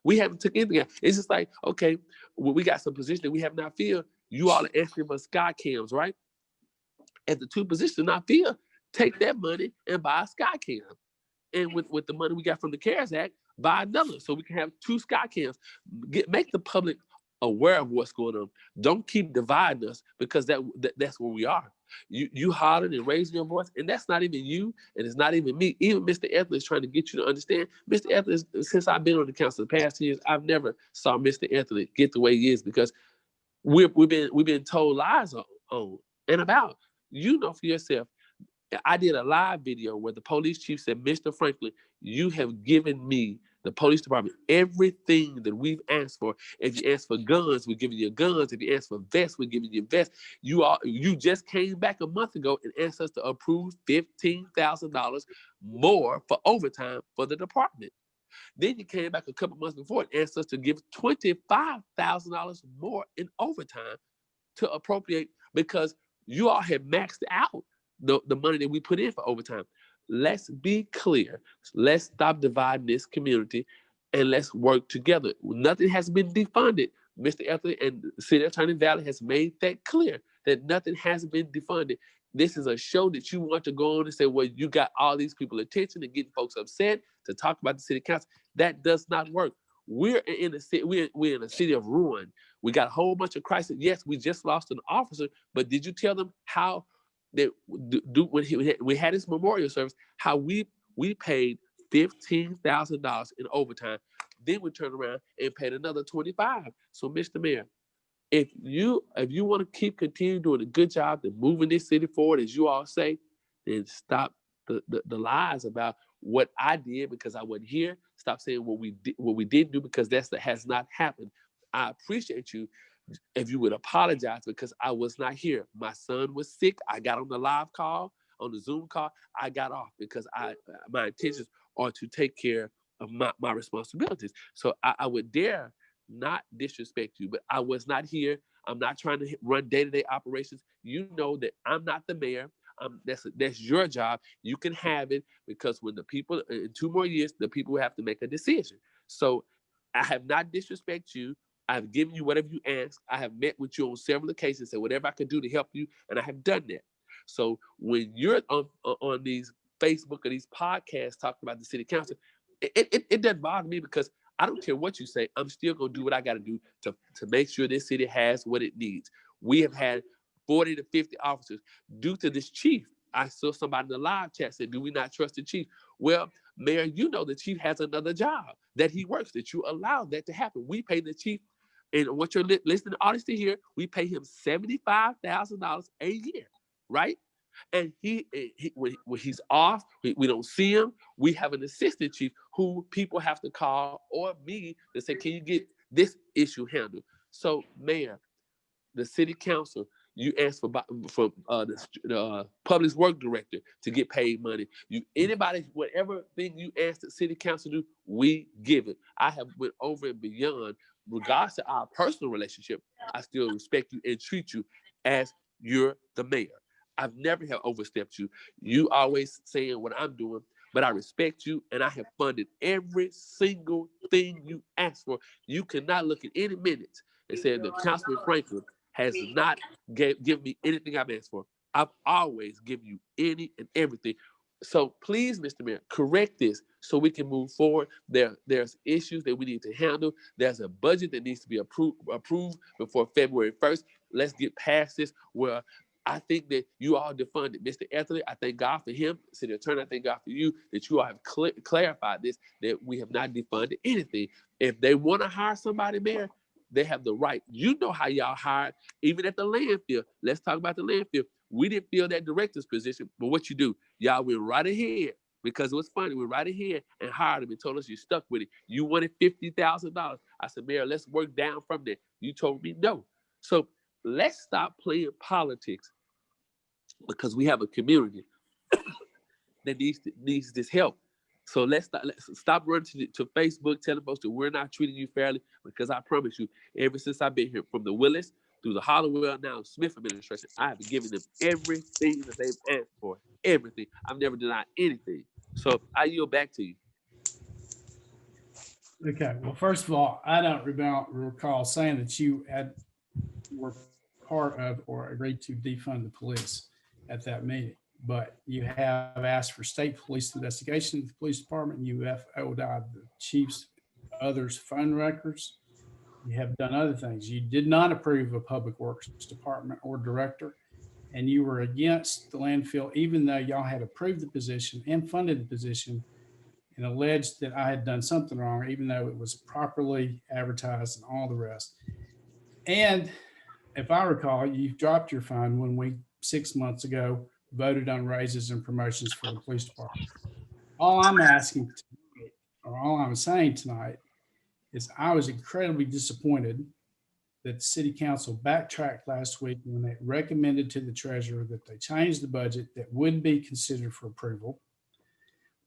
We haven't took anything out. It's just like, okay, well, we got some positions that we have not filled. You all are asking for sky cams, right? At the two positions not filled, take that money and buy a sky cam. And with the money we got from the CARES Act, buy another so we can have two sky cams. Make the public aware of what's going on. Don't keep dividing us because that's where we are. You hollering and raising your voice, and that's not even you, and it's not even me. Even Mr. Anthony is trying to get you to understand. Mr. Anthony, since I've been on the council the past years, I've never saw Mr. Anthony get the way he is because we've been told lies on and about. You know for yourself. I did a live video where the police chief said, Mr. Franklin, you have given me, the police department, everything that we've asked for. If you ask for guns, we're giving you guns. If you ask for vests, we're giving you vests. You just came back a month ago and asked us to approve $15,000 more for overtime for the department. Then you came back a couple months before and asked us to give $25,000 more in overtime to appropriate because you all had maxed out the money that we put in for overtime. Let's be clear. Let's stop dividing this community and let's work together. Nothing has been defunded. Mr. Anthony and City Attorney Valley has made that clear that nothing has been defunded. This is a show that you want to go on and say, well, you got all these people attention and getting folks upset to talk about the city council. That does not work. We're in a city. We're in a city of ruin. We got a whole bunch of crisis. Yes, we just lost an officer, but did you tell them how that when we had this memorial service, how we paid $15,000 in overtime. Then we turned around and paid another $25,000. So, Mr. Mayor, if you want to continue doing a good job and moving this city forward, as you all say, then stop the lies about what I did because I wasn't here. Stop saying what we didn't do because that has not happened. I appreciate you if you would apologize because I was not here. My son was sick. I got on the live call, on the Zoom call. I got off because my intentions are to take care of my responsibilities. So I would dare not disrespect you, but I was not here. I'm not trying to run day-to-day operations. You know that I'm not the mayor. That's your job. You can have it because when the people, in 2 more years, the people will have to make a decision. So I have not disrespected you. I've given you whatever you asked. I have met with you on several occasions, said whatever I could do to help you, and I have done that. So when you're on these Facebook or these podcasts talking about the city council, it doesn't bother me because I don't care what you say. I'm still going to do what I got to do to make sure this city has what it needs. We have had 40 to 50 officers due to this chief. I saw somebody in the live chat said, do we not trust the chief? Well, Mayor, you know the chief has another job that he works, that you allow that to happen. We pay the chief And what you're listening to honesty here, we pay him $75,000 a year, right? And when he's off, we don't see him. We have an assistant chief who people have to call, or me, to say, can you get this issue handled? So, Mayor, the city council, you asked for the public work director to get paid money. Anybody, whatever thing you ask the city council to do, we give it. I have went over and beyond. Regardless of our personal relationship, I still respect you and treat you as you're the mayor. I've never have overstepped you. You always saying what I'm doing, but I respect you, and I have funded every single thing you asked for. You cannot look at any minutes and say that Councilman Franklin has not given me anything I've asked for. I've always given you any and everything. So please, Mr. Mayor, correct this so we can move forward. There's issues that we need to handle. There's a budget that needs to be approved before February 1st. Let's get past this. Where I think that you all defunded Mr. Etherly. I thank God for him. City Attorney, I thank God for you that you all have clarified this, that we have not defunded anything. If they want to hire somebody, Mayor, they have the right. You know how y'all hired, even at the landfill. Let's talk about the landfill. We didn't fill that director's position, but what you do, y'all went right ahead, because it was funny. We went right ahead and hired him and told us you stuck with it. You wanted $50,000. I said, Mayor, let's work down from there. You told me no. So let's stop playing politics, because we have a community that needs this help. So let's stop running to Facebook telling folks that we're not treating you fairly, because I promise you, ever since I've been here, from the Willis through the Hollowell, now Smith administration, I have been giving them everything that they've asked for. Everything. I've never denied anything. So I yield back to you. Okay. Well, first of all, I don't recall saying that you were part of or agreed to defund the police at that meeting. But you have asked for state police investigation of the police department. You have ODI'd the chief's others' phone records. You have done other things. You did not approve a public works department or director, and you were against the landfill, even though y'all had approved the position and funded the position, and alleged that I had done something wrong, even though it was properly advertised and all the rest. And if I recall, you dropped your fund when we 6 months ago voted on raises and promotions for the police department. All I'm asking tonight, or all I'm saying tonight, is I was incredibly disappointed that the city council backtracked last week when they recommended to the treasurer that they change the budget that would be considered for approval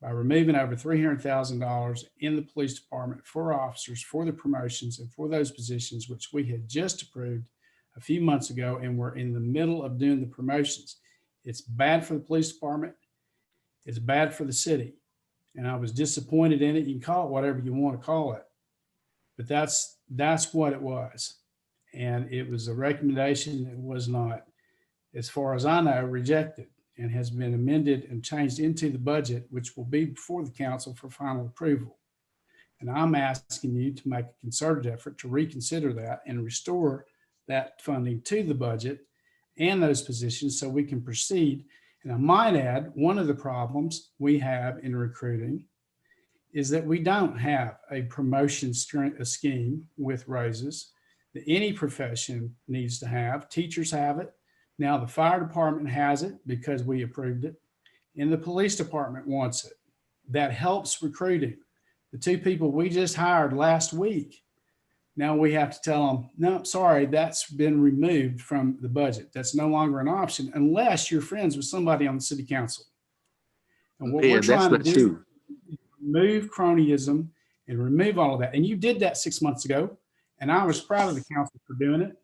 by removing over $300,000 in the police department for officers, for the promotions, and for those positions which we had just approved a few months ago, and we're in the middle of doing the promotions. It's bad for the police department. It's bad for the city. And I was disappointed in it. You can call it whatever you want to call it, but that's what it was. And it was a recommendation that was not, as far as I know, rejected, and has been amended and changed into the budget, which will be before the council for final approval. And I'm asking you to make a concerted effort to reconsider that and restore that funding to the budget and those positions so we can proceed. And I might add, one of the problems we have in recruiting is that we don't have a promotion scheme with raises that any profession needs to have. Teachers have it. Now the fire department has it because we approved it, and the police department wants it. That helps recruiting. The two people we just hired last week, now we have to tell them, no, sorry, that's been removed from the budget. That's no longer an option unless you're friends with somebody on the city council. And what we're trying to do is remove cronyism and remove all of that. And you did that 6 months ago, and I was proud of the council for doing it.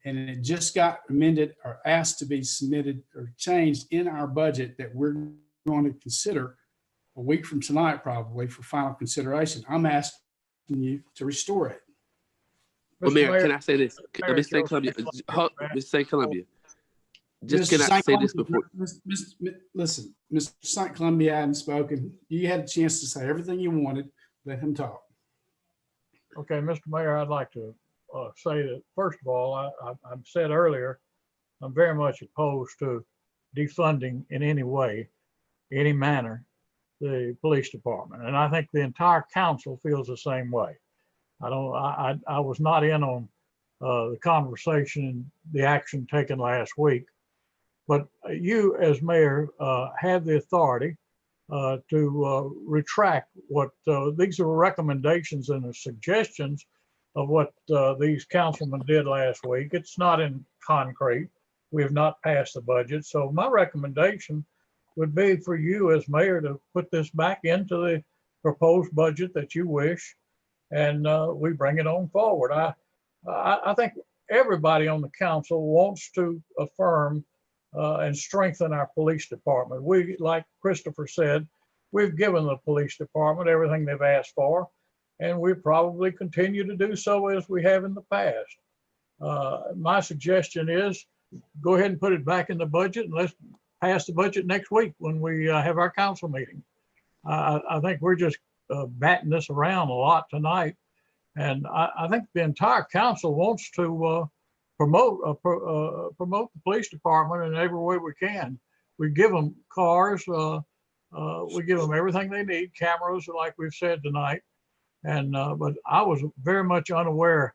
And it just got amended or asked to be submitted or changed in our budget that we're going to consider a week from tonight, probably, for final consideration. I'm asking you to restore it. Well, Mayor, can I say this? Mr. St. Columbia, Mr. St. Columbia, just can I say this before? Listen, Mr. St. Columbia hadn't spoken. You had a chance to say everything you wanted. Let him talk. Okay, Mr. Mayor, I'd like to say that, first of all, I said earlier, I'm very much opposed to defunding in any way, any manner, the police department. And I think the entire council feels the same way. I was not in on the conversation and the action taken last week, but you as mayor have the authority to retract what these are recommendations and the suggestions of what these councilmen did last week. It's not in concrete. We have not passed the budget. So my recommendation would be for you as mayor to put this back into the proposed budget that you wish, and we bring it on forward. I think everybody on the council wants to affirm and strengthen our police department. We, like Christopher said, we've given the police department everything they've asked for, and we probably continue to do so as we have in the past. My suggestion is go ahead and put it back in the budget, and let's pass the budget next week when we have our council meeting. I think we're just batting this around a lot tonight, and I think the entire council wants to promote the police department in every way we can. We give them cars, we give them everything they need, cameras, like we've said tonight. And but I was very much unaware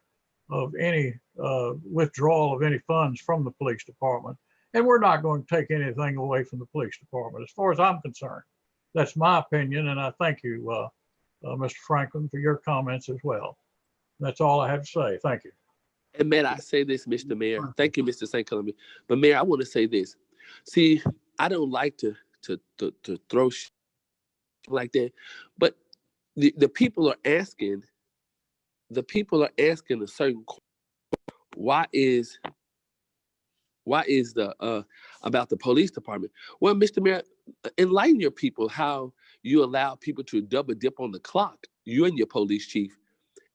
of any withdrawal of any funds from the police department. And we're not going to take anything away from the police department, as far as I'm concerned. That's my opinion, and I thank you, Mr. Franklin, for your comments as well. That's all I have to say. Thank you. And may I say this, Mr. Mayor? Thank you, Mr. St. Columbia. But Mayor, I want to say this. See, I don't like to throw shit like that, but the people are asking a certain question. Why is the about the police department? Well, Mr. Mayor, enlighten your people how you allow people to double dip on the clock, you and your police chief,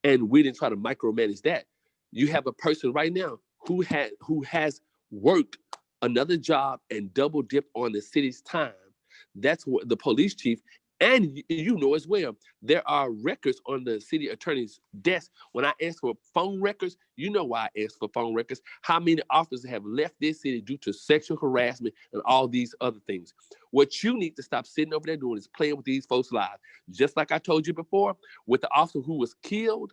and we didn't try to micromanage that. You have a person right now who has worked another job and double dipped on the city's time. That's what the police chief, and you know as well, there are records on the city attorney's desk. When I ask for phone records, you know why I ask for phone records. How many officers have left this city due to sexual harassment and all these other things? What you need to stop sitting over there doing is playing with these folks' lives. Just like I told you before, with the officer who was killed,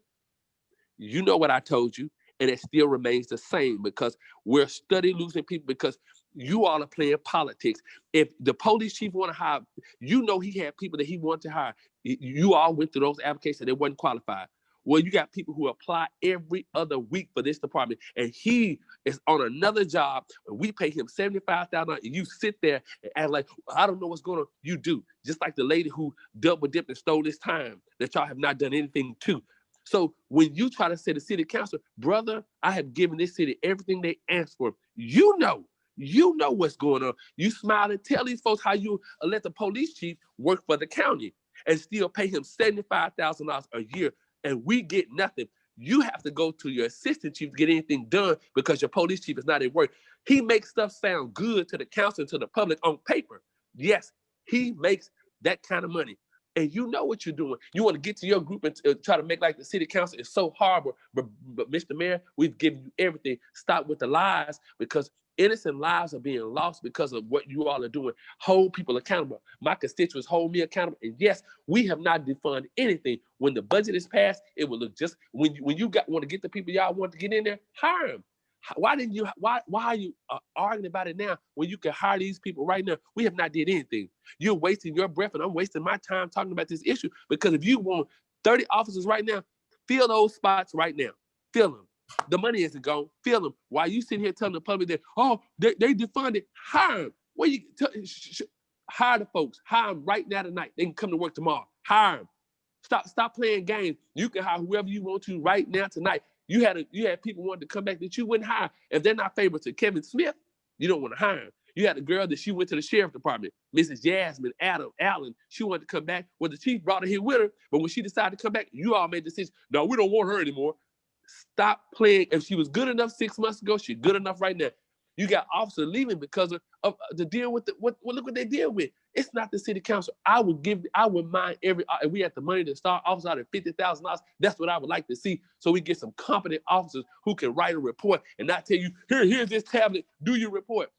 you know what I told you, and it still remains the same because we're studying losing people because you all are playing politics. If the police chief want to hire, you know he had people that he wanted to hire. You all went through those applications, they wasn't qualified. Well, you got people who apply every other week for this department, and he is on another job, and we pay him $75,000, and you sit there and act like, I don't know what's going on. You do. Just like the lady who double dipped and stole this time that y'all have not done anything to. So when you try to say the city council, brother, I have given this city everything they asked for. You know what's going on. You smile and tell these folks how you let the police chief work for the county and still pay him $75,000 a year, and we get nothing. You have to go to your assistant chief to get anything done because your police chief is not at work. He makes stuff sound good to the council and to the public on paper. Yes, he makes that kind of money. And you know what you're doing. You want to get to your group and try to make like the city council is so horrible. But Mr. Mayor, we've given you everything. Stop with the lies because innocent lives are being lost because of what you all are doing. Hold people accountable. My constituents hold me accountable. And yes, we have not defunded anything. When the budget is passed, it will look just when you want to get the people y'all want to get in there, hire them. Why are you arguing about it now when you can hire these people right now? We have not did anything. You're wasting your breath and I'm wasting my time talking about this issue because if you want 30 officers right now, fill those spots right now. Fill them. The money isn't gone. Fill them. While you sitting here telling the public that, they defunded, hire them. Hire the folks. Hire them right now tonight. They can come to work tomorrow. Hire them. Stop playing games. You can hire whoever you want to right now tonight. You had people wanting to come back that you wouldn't hire. If they're not favorable to Kevin Smith, you don't want to hire him. You had a girl that she went to the sheriff department, Mrs. Jasmine Allen. She wanted to come back. Well, the chief brought her here with her, but when she decided to come back, you all made the decision. No, we don't want her anymore. Stop playing. If she was good enough 6 months ago, she's good enough right now. You got officers leaving because of the deal with look what they deal with. It's not the city council. I would mind if we had the money to start officers out at $50,000. That's what I would like to see. So we get some competent officers who can write a report and not tell you, here's this tablet, do your report.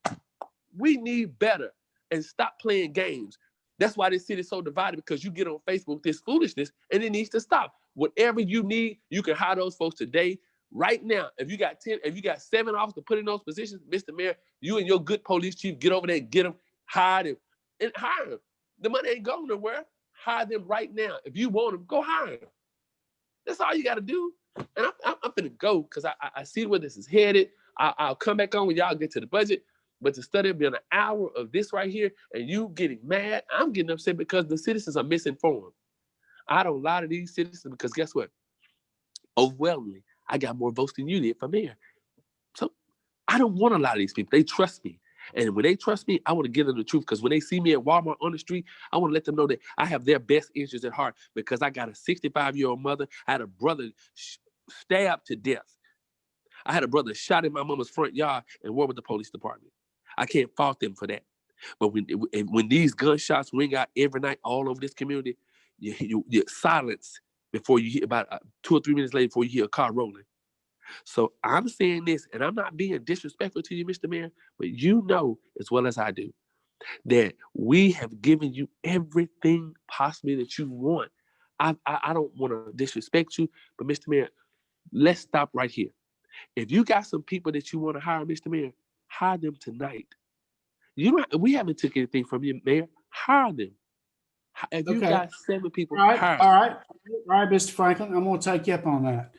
We need better and stop playing games. That's why this city is so divided because you get on Facebook with this foolishness and it needs to stop. Whatever you need, you can hire those folks today, right now. If you got 7 officers to put in those positions, Mr. Mayor, you and your good police chief get over there and get them, hire them, and hire them. The money ain't going nowhere. Hire them right now. If you want them, go hire them. That's all you got to do. And I'm finna go because I see where this is headed. I'll come back on when y'all get to the budget. But to study being an hour of this right here and you getting mad, I'm getting upset because the citizens are misinformed. I don't lie to these citizens because guess what? Overwhelmingly, I got more votes than you did for mayor. So I don't want a lot of these people. They trust me. And when they trust me, I want to give them the truth because when they see me at Walmart on the street, I want to let them know that I have their best interests at heart because I got a 65-year-old mother. I had a brother stabbed to death. I had a brother shot in my mama's front yard and worked with the police department. I can't fault them for that. But when these gunshots ring out every night all over this community, you silence before you hear about 2 or 3 minutes later before you hear a car rolling. So I'm saying this, and I'm not being disrespectful to you, Mr. Mayor, but you know as well as I do that we have given you everything possibly that you want. I don't want to disrespect you, but Mr. Mayor, let's stop right here. If you got some people that you want to hire, Mr. Mayor, hire them tonight. We haven't took anything from you, Mayor. Hire them. If you got 7 people, all right, hire all them. right, Mr. Franklin, I'm going to take you up on that.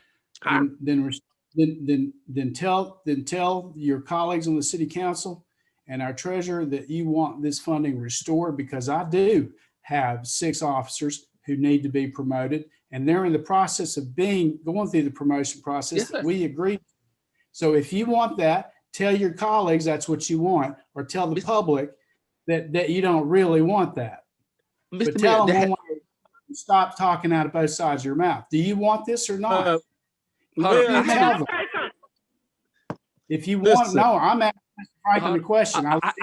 Then tell your colleagues on the city council and our treasurer that you want this funding restored because I do have 6 officers who need to be promoted, and they're in the process of going through the promotion process that we agreed. So if you want that, tell your colleagues that's what you want, or tell the public that you don't really want that. Mr. But tell Mayor, them one way, stop talking out of both sides of your mouth. Do you want this or not? Mayor, Tell them. If you want, no, I'm asking Mr. Franklin the question. Franklin,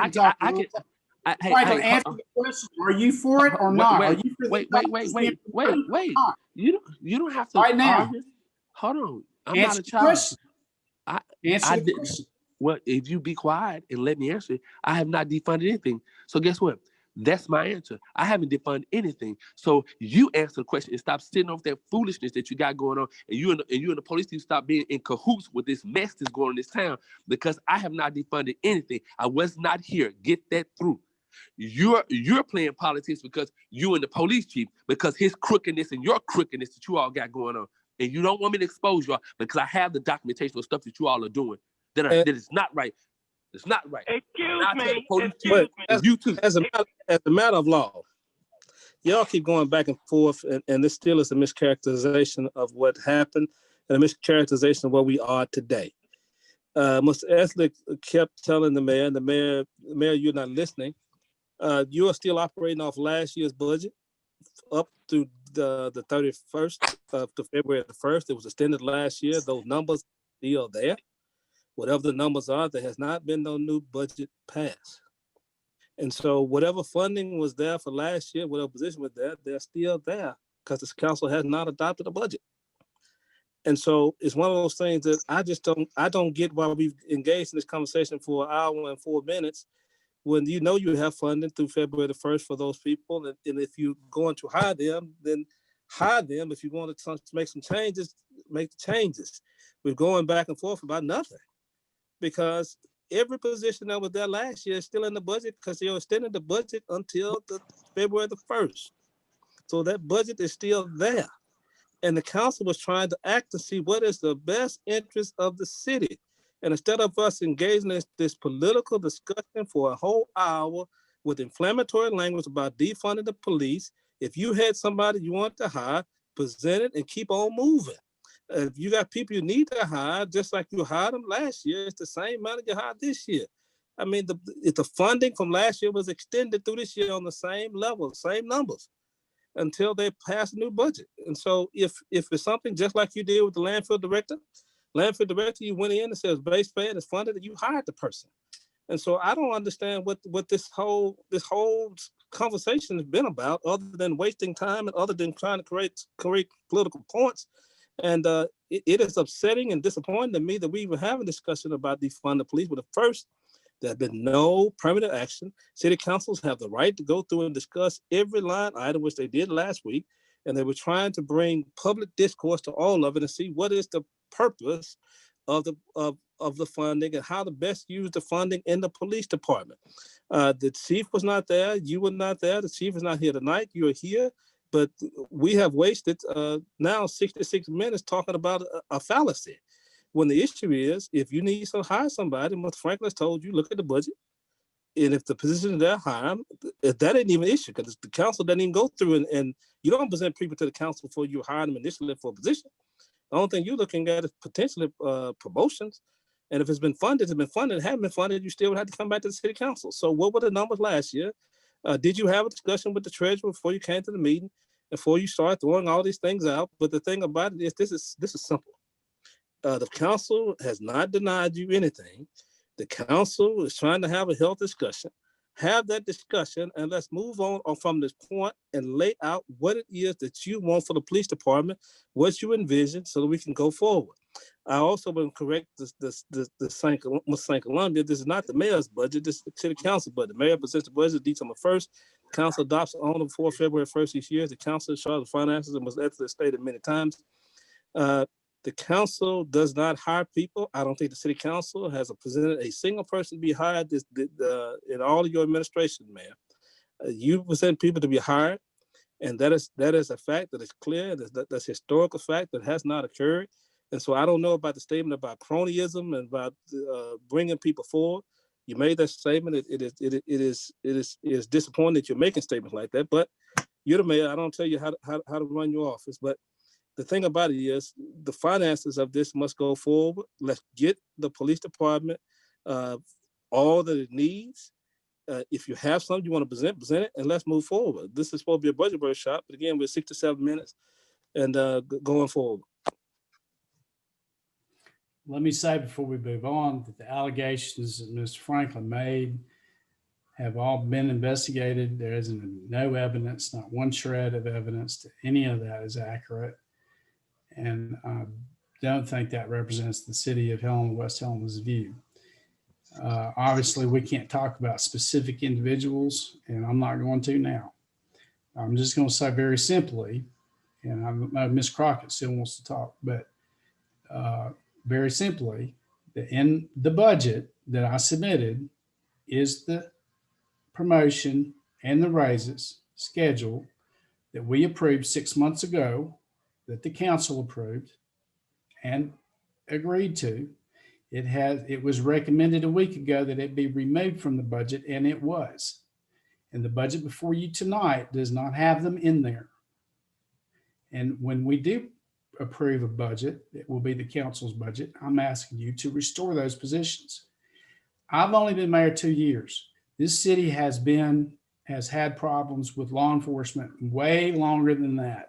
answer the question. Are you for it or not? Are you for wait. You don't have to right now. argue. Hold on. I'm Answer not a child. Answer the question. Well, if you be quiet and let me answer it, I have not defunded anything. So guess what? That's my answer. I haven't defunded anything. So you answer the question and stop sitting off that foolishness that you got going on, and you and the police team stop being in cahoots with this mess that's going on in this town because I have not defunded anything. I was not here. Get that through. You're playing politics because you and the police chief, because his crookedness and your crookedness that you all got going on. And you don't want me to expose y'all because I have the documentation of stuff that you all are doing that is not right. It's not right. Excuse me. You too. As a matter of law, y'all keep going back and forth, and this still is a mischaracterization of what happened and a mischaracterization of where we are today. Mr. Eslick kept telling the mayor, you're not listening. You are still operating off last year's budget up to the 31st to February the 1st. It was extended last year. Those numbers are still there. Whatever the numbers are, there has not been no new budget passed. And so whatever funding was there for last year, whatever position was there, they're still there because this council has not adopted a budget. And so it's one of those things that I don't get why we've engaged in this conversation for an hour and 4 minutes when you know you have funding through February the 1st for those people. And if you're going to hire them, then hire them. If you want to make some changes, make the changes. We're going back and forth about nothing because every position that was there last year is still in the budget because they extended the budget until February the 1st. So that budget is still there. And the council was trying to act to see what is the best interest of the city. And instead of us engaging in this political discussion for a whole hour with inflammatory language about defunding the police, if you had somebody you want to hire, present it and keep on moving. If you got people you need to hire, just like you hired them last year, it's the same amount you hired this year. I mean, if the funding from last year was extended through this year on the same level, same numbers, until they pass a new budget. And so if it's something just like you did with the landfill director, you went in and says base pay is funded and you hired the person. And so I don't understand what this whole conversation has been about other than wasting time and other than trying to create political points. And it is upsetting and disappointing to me that we even have a discussion about defund the police. But at first, there has been no permanent action. City councils have the right to go through and discuss every line item, which they did last week. and they were trying to bring public discourse to all of it and see what is the purpose of the funding and how to best use the funding in the police department. The chief was not there. You were not there. The chief is not here tonight. You're here, but we have wasted now 66 minutes talking about a fallacy. When the issue is, if you need to hire somebody, Mr. Franklin has told you, look at the budget. And if the position they're hiring, that ain't even an issue because the council doesn't even go through and you don't present people to the council before you hire them initially for a position. The only thing you're looking at is potentially promotions. And if it's been funded, it's been funded. If it hasn't been funded, you still would have to come back to the city council. So what were the numbers last year? Did you have a discussion with the treasurer before you came to the meeting, before you start throwing all these things out? But the thing about it is this is simple. The council has not denied you anything. The council is trying to have a health discussion. Have that discussion and let's move on from this point and lay out what it is that you want for the police department, what you envision so that we can go forward. I also want to correct the St. Columbia. This is not the mayor's budget. This is the city council budget. The mayor presents the budget December 1st. The council adopts on before February 1st each year. The council is charged of finances and was actually stated many times. The council does not hire people. I don't think the city council has presented a single person to be hired in all of your administration, Mayor. You present people to be hired, and that is a fact that is clear. That's historical fact that has not occurred. And so I don't know about the statement about cronyism and about bringing people forward. You made that statement. It is disappointing that you're making statements like that. But you're the mayor. I don't tell you how to run your office, but the thing about it is the finances of this must go forward. Let's get the police department all that it needs. If you have something you want to present it, and let's move forward. This is supposed to be a budget workshop, but again, we're 6 to 7 minutes and going forward. Let me say before we move on that the allegations that Mr. Franklin made have all been investigated. There isn't no evidence, not one shred of evidence that any of that is accurate. And I don't think that represents the city of Helena-West Helena's view. Obviously, we can't talk about specific individuals, and I'm not going to now. I'm just going to say very simply, and I know Ms. Crockett still wants to talk, but very simply, in the budget that I submitted is the promotion and the raises schedule that we approved 6 months ago, that the council approved and agreed to. It was recommended a week ago that it be removed from the budget, and it was. And the budget before you tonight does not have them in there. And when we do approve a budget, it will be the council's budget. I'm asking you to restore those positions. I've only been mayor 2 years. This city has had problems with law enforcement way longer than that.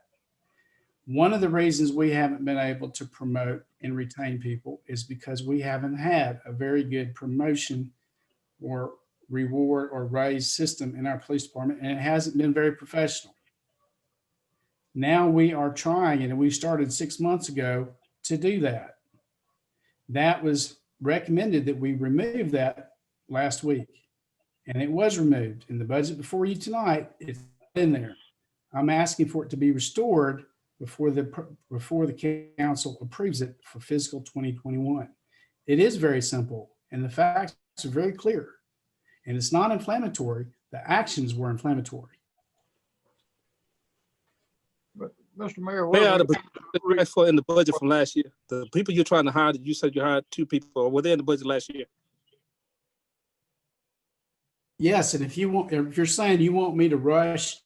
One of the reasons we haven't been able to promote and retain people is because we haven't had a very good promotion or reward or raise system in our police department, and it hasn't been very professional. Now we are trying, and we started 6 months ago to do that. That was recommended that we remove that last week, and it was removed in the budget before you tonight. It's in there. I'm asking for it to be restored before the council approves it for fiscal 2021. It is very simple, and the facts are very clear, and it's not inflammatory. The actions were inflammatory. But Mr. Mayor, in the budget from last year, the people you're trying to hire, you said you hired 2 people, were they in the budget last year? Yes, and if you're saying you want me to rush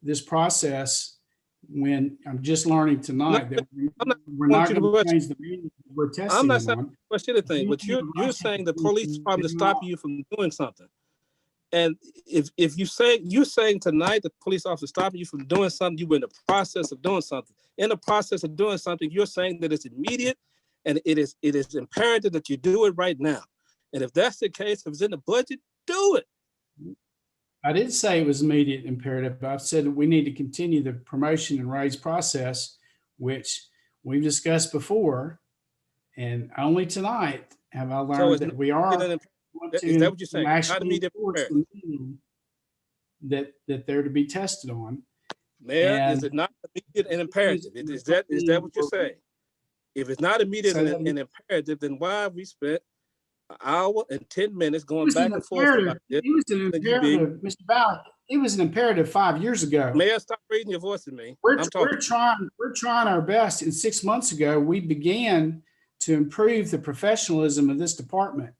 this process when I'm just learning tonight that we're not going to change the meeting we're testing. I'm not saying to rush anything, but you're saying the police department is stopping you from doing something. And if you're saying tonight the police officer stopping you from doing something, you were in the process of doing something. In the process of doing something, you're saying that it's immediate and it is imperative that you do it right now. And if that's the case, if it's in the budget, do it. I did say it was immediate imperative, but I've said that we need to continue the promotion and raise process, which we've discussed before. And only tonight have I learned that we are. Is that what you're saying? Actually that they're to be tested on. Mayor, is And it not immediate and imperative? Is that what you're saying? If it's not immediate Say that and imperative, then why have we spent an hour and 10 minutes it going was an back and forth about imperative. this? It was an And you being, imperative, Mr. Ballard. It was an imperative 5 years ago. Mayor, stop raising your voice at me. We're I'm talking. trying our best. And 6 months ago, we began to improve the professionalism of this department.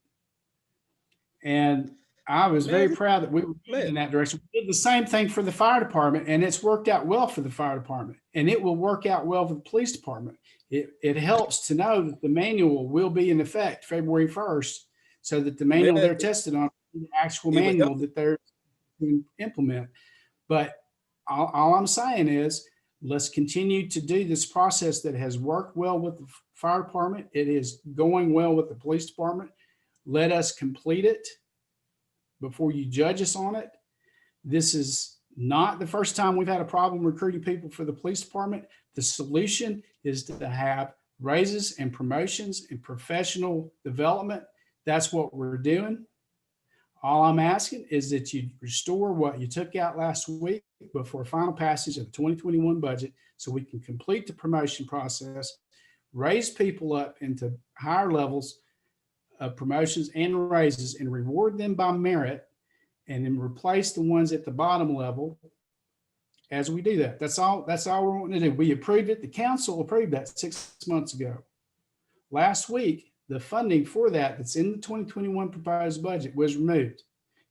And I was very proud that we were moving in that direction. We did the same thing for the fire department, and it's worked out well for the fire department, and it will work out well for the police department. It helps to know that the manual will be in effect February 1st, so that the manual they're tested on is the actual manual that they're going to implement. But all I'm saying is, let's continue to do this process that has worked well with the fire department. It is going well with the police department. Let us complete it before you judge us on it. This is not the first time we've had a problem recruiting people for the police department. The solution is to have raises and promotions and professional development. That's what we're doing. All I'm asking is that you restore what you took out last week before final passage of the 2021 budget, so we can complete the promotion process, raise people up into higher levels of promotions and raises, and reward them by merit, and then replace the ones at the bottom level as we do that. That's all we're wanting to do. We approved it. The council approved that 6 months ago. Last week, the funding for that's in the 2021 proposed budget was removed.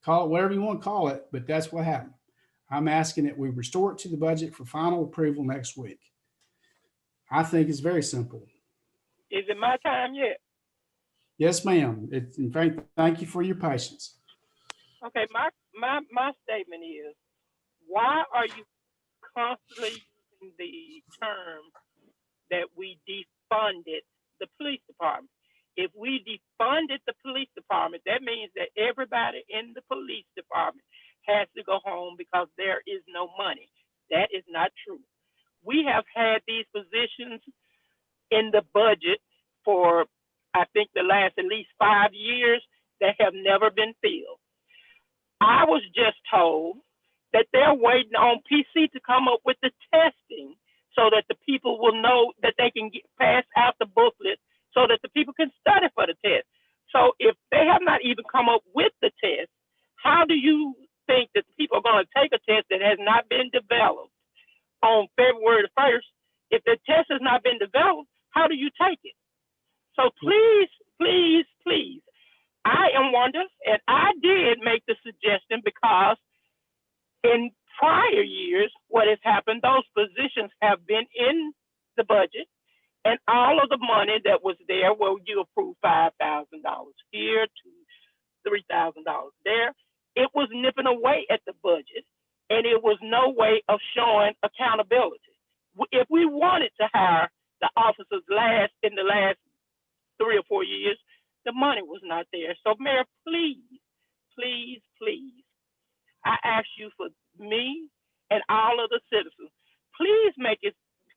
Call it whatever you want to call it, but that's what happened. I'm asking that we restore it to the budget for final approval next week. I think it's very simple. Is it my time yet? Yes, ma'am. In fact, thank you for your patience. Okay, my statement is, why are you constantly using the term that we defunded the police department? If we defunded the police department, that means that everybody in the police department has to go home because there is no money. That is not true. We have had these positions in the budget for, I think, the last at least 5 years that have never been filled. I was just told that they're waiting on PC to come up with the testing so that the people will know that they can pass out the booklet so that the people can study for the test. So if they have not even come up with the test, how do you think that people are going to take a test that has not been developed on February the 1st? If the test has not been developed, how do you take it? So please, please, please, I am wondering, and I did make the suggestion because in prior years, what has happened, those positions have been in the budget, and all of the money that was there, well, you approved $5,000 here to $3,000 there, it was nipping away at the budget, and it was no way of showing accountability. If we wanted to hire the officers in the last 3 or 4 years, the money was not there. So, Mayor, please, please, please, I ask you for me and all of the citizens, please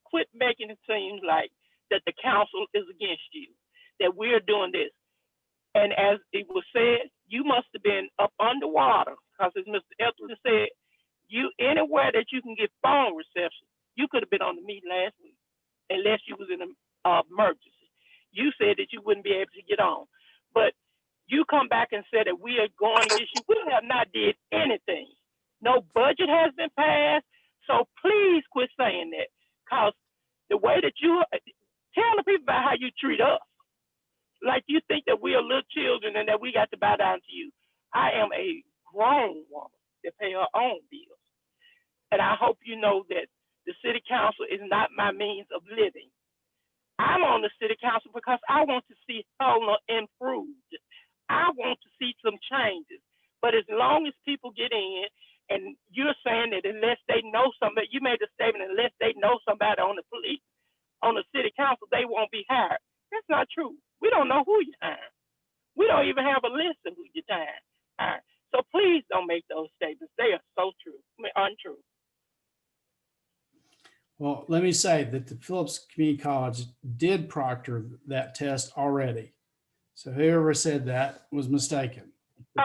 quit making it seem like that the council is against you, that we're doing this. And as it was said, you must have been up underwater, because as Mr. Elton said, anywhere that you can get phone reception, you could have been on the meeting last week, unless you was in an emergency. You said that you wouldn't be able to get on, but you come back and said that we are going against you. We have not did anything. No budget has been passed. So please quit saying that, because the way that you tell the people about how you treat us, like you think that we are little children and that we got to bow down to you. I am a grown woman that pay her own bills. And I hope you know that the city council is not my means of living. I'm on the city council because I want to see Helena improved. I want to see some changes. But as long as people get in, and you're saying that unless they know somebody, you made the statement, unless they know somebody on the police, on the city council, they won't be hired. That's not true. We don't know who you hire. We don't even have a list of who you hire. So please don't make those statements. They are so true, untrue. Well, let me say that the Phillips Community College did proctor that test already. So whoever said that was mistaken.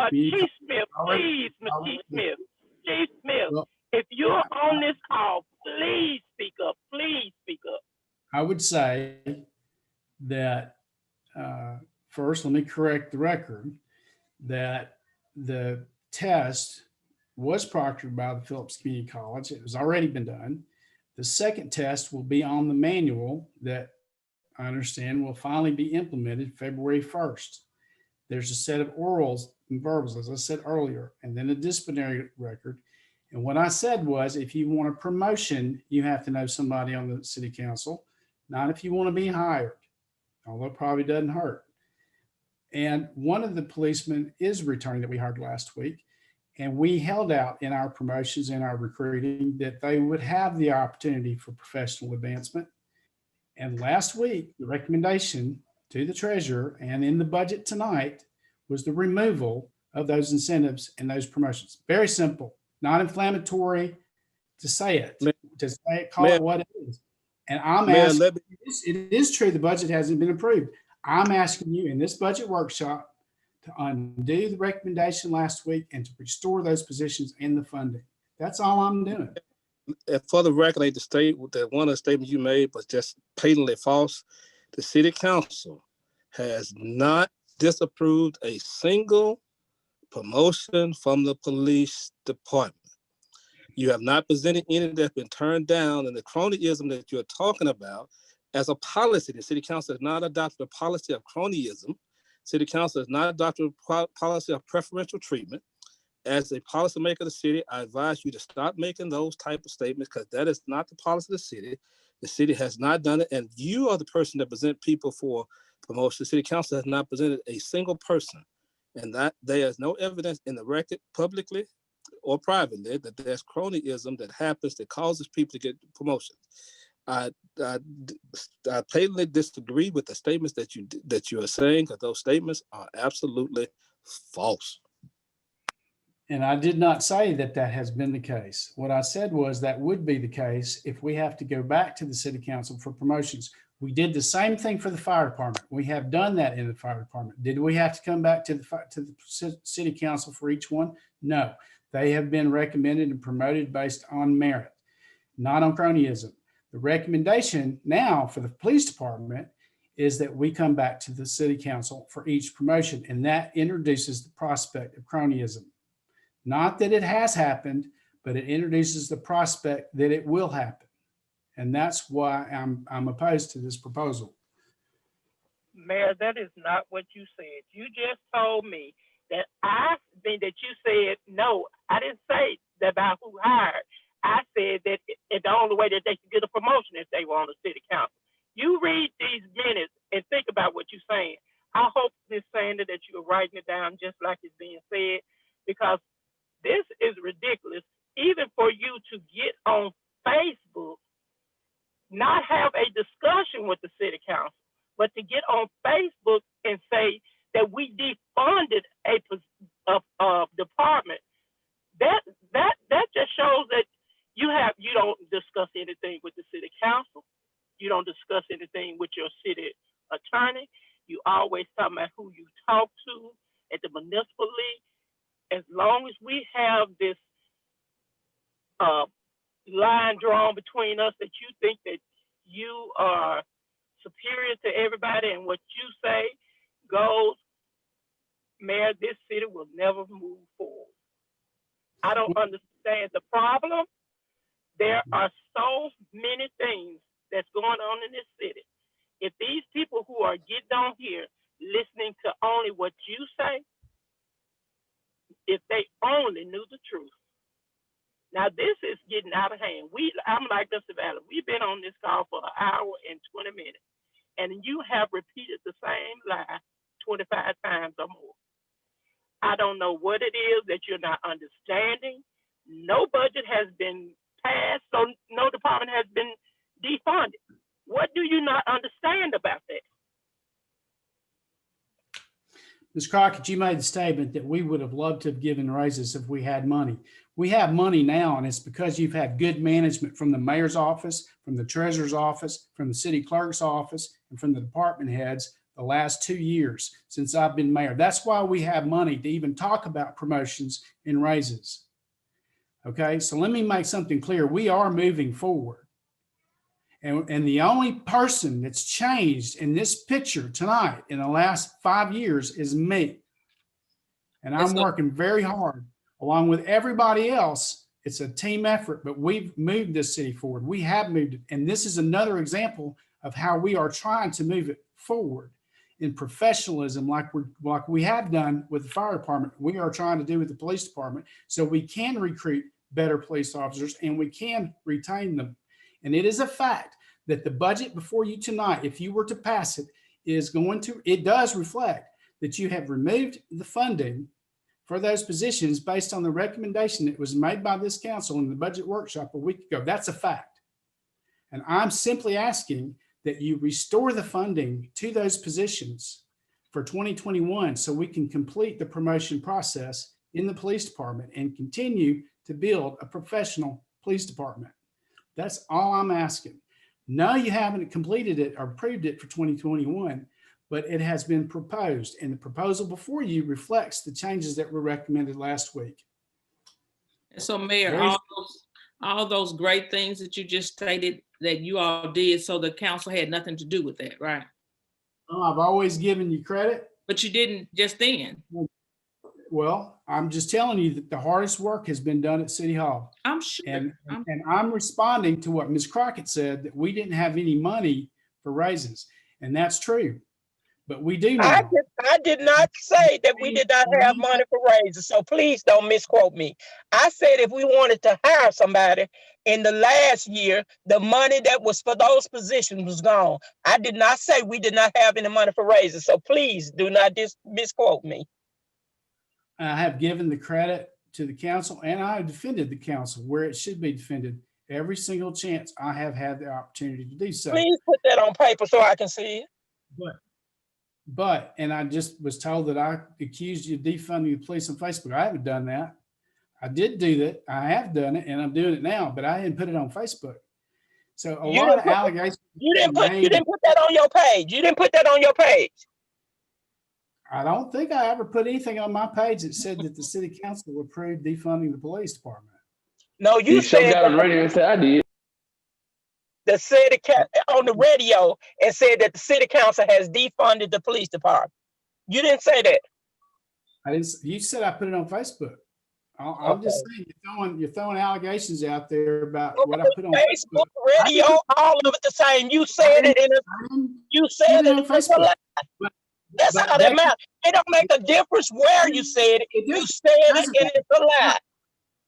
Chief Smith, please, Chief Smith, Chief Smith, if you're on this call, please speak up. Please speak up. I would say that, first, let me correct the record, that the test was proctored by the Phillips Community College. It has already been done. The second test will be on the manual that I understand will finally be implemented February 1st. There's a set of orals and verbals, as I said earlier, and then a disciplinary record. And what I said was, if you want a promotion, you have to know somebody on the city council, not if you want to be hired, although it probably doesn't hurt. And one of the policemen is returning that we hired last week. And we held out in our promotions and our recruiting that they would have the opportunity for professional advancement. And last week, the recommendation to the treasurer and in the budget tonight was the removal of those incentives and those promotions. Very simple, not inflammatory, to say it, call it what it is. And I'm asking, it is true the budget hasn't been approved. I'm asking you in this budget workshop to undo the recommendation last week and to restore those positions and the funding. That's all I'm doing. And for the record, I hate to state that one of the statements you made was just patently false. The city council has not disapproved a single promotion from the police department. You have not presented any that's been turned down, and the cronyism that you're talking about as a policy. The city council has not adopted a policy of cronyism. City council has not adopted a policy of preferential treatment. As a policymaker of the city, I advise you to stop making those type of statements because that is not the policy of the city. The city has not done it, and you are the person that present people for promotion. The city council has not presented a single person, and that there is no evidence in the record publicly or privately that there's cronyism that happens that causes people to get promotions. I patently disagree with the statements that you are saying, because those statements are absolutely false. And I did not say that that has been the case. What I said was that would be the case if we have to go back to the city council for promotions. We did the same thing for the fire department. We have done that in the fire department. Did we have to come back to the city council for each one? No. They have been recommended and promoted based on merit, not on cronyism. The recommendation now for the police department is that we come back to the city council for each promotion, and that introduces the prospect of cronyism. Not that it has happened, but it introduces the prospect that it will happen. And that's why I'm opposed to this proposal. Mayor, that is not what you said. You just told me that that you said, no, I didn't say that about who hired. I said that it's the only way that they can get a promotion if they were on the city council. You read these minutes and think about what you're saying. I hope this saying that you're writing it down just like it's being said, because this is ridiculous. Even for you to get on Facebook, not have a discussion with the city council, but to get on Facebook and say that we defunded a department, that just shows that you don't discuss anything with the city council. You don't discuss anything with your city attorney. You always talk about who you talk to at the municipal league. As long as we have this line drawn between us that you think that you are superior to everybody and what you say goes, Mayor, this city will never move forward. I don't understand the problem. There are so many things that's going on in this city. If these people who are getting on here listening to only what you say, if they only knew the truth. Now, this is getting out of hand. I'm like Mr. Valley. We've been on this call for an hour and 20 minutes, and you have repeated the same lie 25 times or more. I don't know what it is that you're not understanding. No budget has been passed, so no department has been defunded. What do you not understand about that? Ms. Crockett, you made the statement that we would have loved to have given raises if we had money. We have money now, and it's because you've had good management from the mayor's office, from the treasurer's office, from the city clerk's office, and from the department heads the last 2 years since I've been mayor. That's why we have money to even talk about promotions and raises. Okay, so let me make something clear. We are moving forward. And the only person that's changed in this picture tonight in the last 5 years is me. And I'm working very hard along with everybody else. It's a team effort, but we've moved this city forward. We have moved it. And this is another example of how we are trying to move it forward in professionalism, like we have done with the fire department. We are trying to do with the police department, so we can recruit better police officers and we can retain them. And it is a fact that the budget before you tonight, if you were to pass it, it does reflect that you have removed the funding for those positions based on the recommendation that was made by this council in the budget workshop a week ago. That's a fact. And I'm simply asking that you restore the funding to those positions for 2021 so we can complete the promotion process in the police department and continue to build a professional police department. That's all I'm asking. No, you haven't completed it or approved it for 2021, but it has been proposed, and the proposal before you reflects the changes that were recommended last week. So Mayor, all those great things that you just stated that you all did, so the council had nothing to do with that, right? Oh, I've always given you credit. But you didn't just then. Well, I'm just telling you that the hardest work has been done at City Hall. I'm sure. And I'm responding to what Ms. Crockett said, that we didn't have any money for raises. And that's true. But we do now. I did not say that we did not have money for raises, so please don't misquote me. I said if we wanted to hire somebody in the last year, the money that was for those positions was gone. I did not say we did not have any money for raises, so please do not misquote me. I have given the credit to the council, and I have defended the council where it should be defended every single chance I have had the opportunity to do so. Please put that on paper so I can see it. But, and I just was told that I accused you of defunding the police on Facebook. I haven't done that. I did do that. I have done it, and I'm doing it now, but I didn't put it on Facebook. So a lot of allegations. You didn't put that on your page. You didn't put that on your page. I don't think I ever put anything on my page that said that the city council approved defunding the police department. No, you said got on the radio and said I did. The city on the radio and said that the city council has defunded the police department. You didn't say that. I didn't. You said I put it on Facebook. I'm just saying you're throwing allegations out there about what I put on Facebook, radio, all of it the same. You said it you said it on Facebook. That's how that matters. It don't make a difference where you said it. You said it and it's a lie.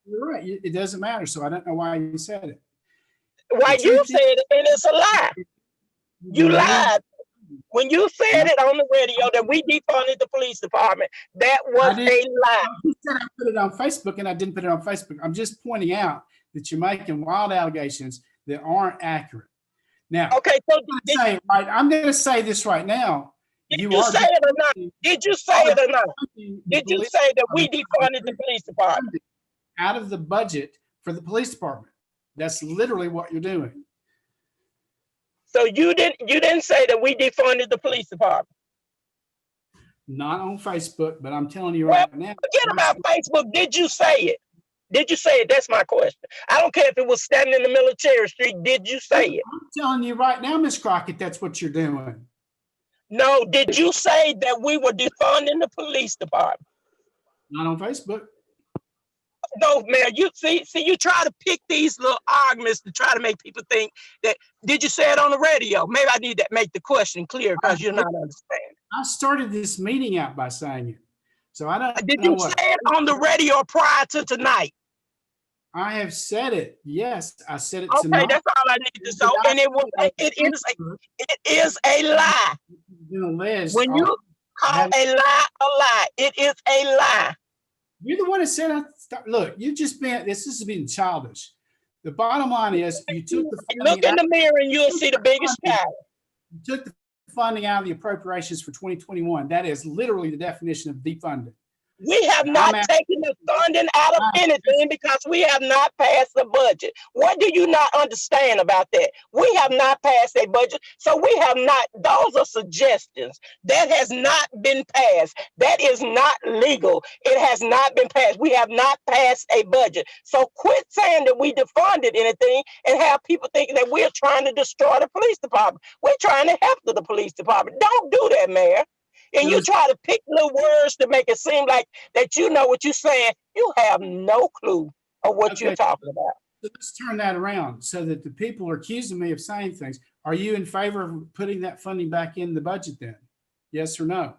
You're right. It doesn't matter. So I don't know why you said it. Why you said it and it's a lie. You lied. When you said it on the radio that we defunded the police department, that was a lie. You said I put it on Facebook and I didn't put it on Facebook. I'm just pointing out that you're making wild allegations that aren't accurate. Now, okay, so I'm going to say this right now. Did you say it or not? Did you say it or not? Did you say that we defunded the police department? Out of the budget for the police department. That's literally what you're doing. So you didn't say that we defunded the police department? Not on Facebook, but I'm telling you right now. Forget about Facebook. Did you say it? Did you say it? That's my question. I don't care if it was standing in the middle of Cherry Street. Did you say it? I'm telling you right now, Ms. Crockett, that's what you're doing. No, did you say that we were defunding the police department? Not on Facebook. No, Mayor, you see, you try to pick these little arguments to try to make people think that, did you say it on the radio? Maybe I need to make the question clear because you're not understanding. I started this meeting out by saying it. So I don't Did you say it on the radio prior to tonight? I have said it. Yes, I said it tonight. Okay, that's all I need to know. And it is a lie. When you call a lie, it is a lie. You're the one that said, look, this has been childish. The bottom line is you took the look in the mirror and you'll see the biggest child. You took the funding out of the appropriations for 2021. That is literally the definition of defunding. We have not taken the funding out of anything because we have not passed the budget. What do you not understand about that? We have not passed a budget, so we have not, those are suggestions. That has not been passed. That is not legal. It has not been passed. We have not passed a budget. So quit saying that we defunded anything and have people thinking that we're trying to destroy the police department. We're trying to help the police department. Don't do that, Mayor. And you try to pick little words to make it seem like that you know what you're saying. You have no clue of what you're talking about. Let's turn that around so that the people are accusing me of saying things. Are you in favor of putting that funding back in the budget then? Yes or no?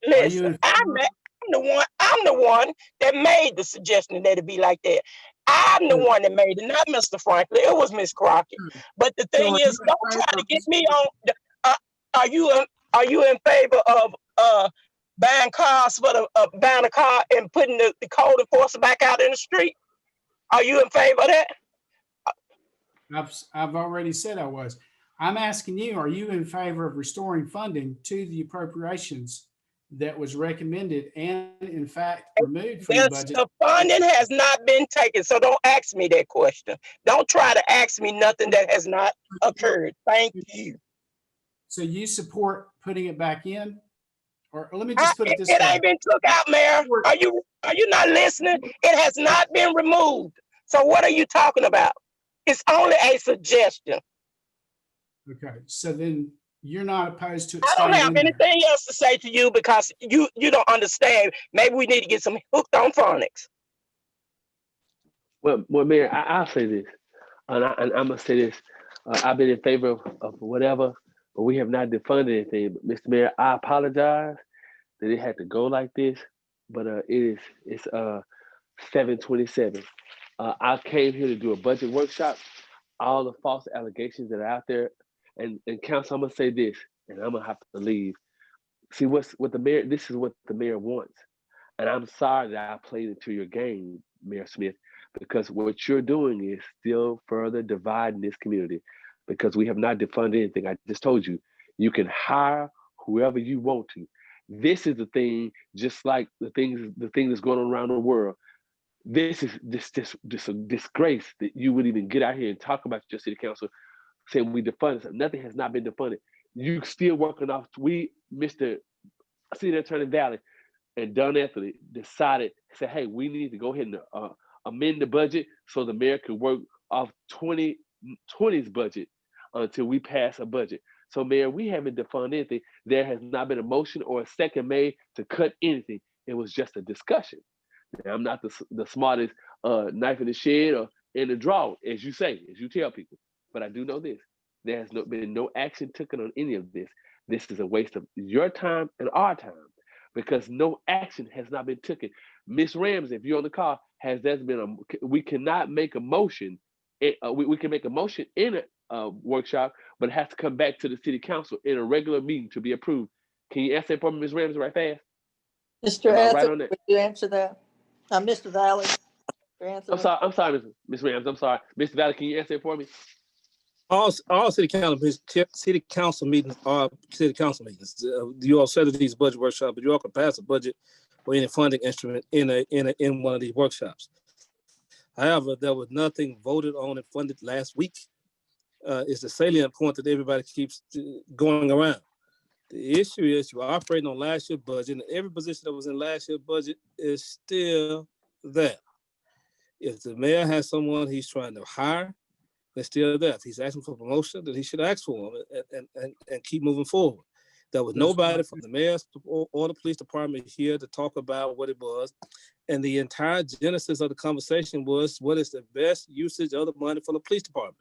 Listen, I'm the one that made the suggestion that it be like that. I'm the one that made it, not Mr. Franklin. It was Miss Crockett. But the thing is, don't try to get me on. Are you in favor of buying cars for the buying a car and putting the code enforcement back out in the street? Are you in favor of that? I've already said I was. I'm asking you, are you in favor of restoring funding to the appropriations that was recommended and in fact removed from the budget? The funding has not been taken, so don't ask me that question. Don't try to ask me nothing that has not occurred. Thank you. So you support putting it back in? Or let me just put it this way. It ain't been took out, Mayor. Are you not listening? It has not been removed. So what are you talking about? It's only a suggestion. Okay, so then you're not opposed to it. I don't have anything else to say to you because you don't understand. Maybe we need to get some hooked on phonics. Well, Mayor, I'll say this, and I'm gonna say this. I've been in favor of whatever, but we have not defunded anything. But Mr. Mayor, I apologize that it had to go like this, but it's 7:27. I came here to do a budget workshop. All the false allegations that are out there, and council, I'm gonna say this, and I'm gonna have to leave. See what the mayor. This is what the mayor wants, and I'm sorry that I played into your game, Mayor Smith, because what you're doing is still further dividing this community. Because we have not defunded anything. I just told you, you can hire whoever you want to. This is the thing, just like the thing that's going on around the world. This is this a disgrace that you would even get out here and talk about your city council saying we defunded something. Nothing has not been defunded. You still working off. Mr. City Attorney Valley and Don Anthony decided, say, hey, we need to go ahead and amend the budget so the mayor could work off 2020's budget until we pass a budget. So, Mayor, we haven't defunded anything. There has not been a motion or a second made to cut anything. It was just a discussion. Now, I'm not the smartest knife in the shed or in the drawer, as you say, as you tell people. But I do know this. There has been no action taken on any of this. This is a waste of your time and our time because no action has not been taken. Ms. Ramsey, if you're on the call, we cannot make a motion. We can make a motion in a workshop, but it has to come back to the city council in a regular meeting to be approved. Can you answer that for me, Ms. Ramsey, right fast? Mr. Ether, would you answer that? Mr. Valley, I'm sorry, Ms. Rams. I'm sorry. Mr. Valley, can you answer it for me? All city council meetings are city council meetings. You all said that these budget workshops, but you all can pass a budget or any funding instrument in one of these workshops. However, there was nothing voted on and funded last week. It's the salient point that everybody keeps going around. The issue is you're operating on last year's budget, and every position that was in last year's budget is still there. If the mayor has someone he's trying to hire, they're still there. If he's asking for promotion, then he should ask for them and keep moving forward. There was nobody from the mayor or the police department here to talk about what it was. And the entire genesis of the conversation was, what is the best usage of the money for the police department?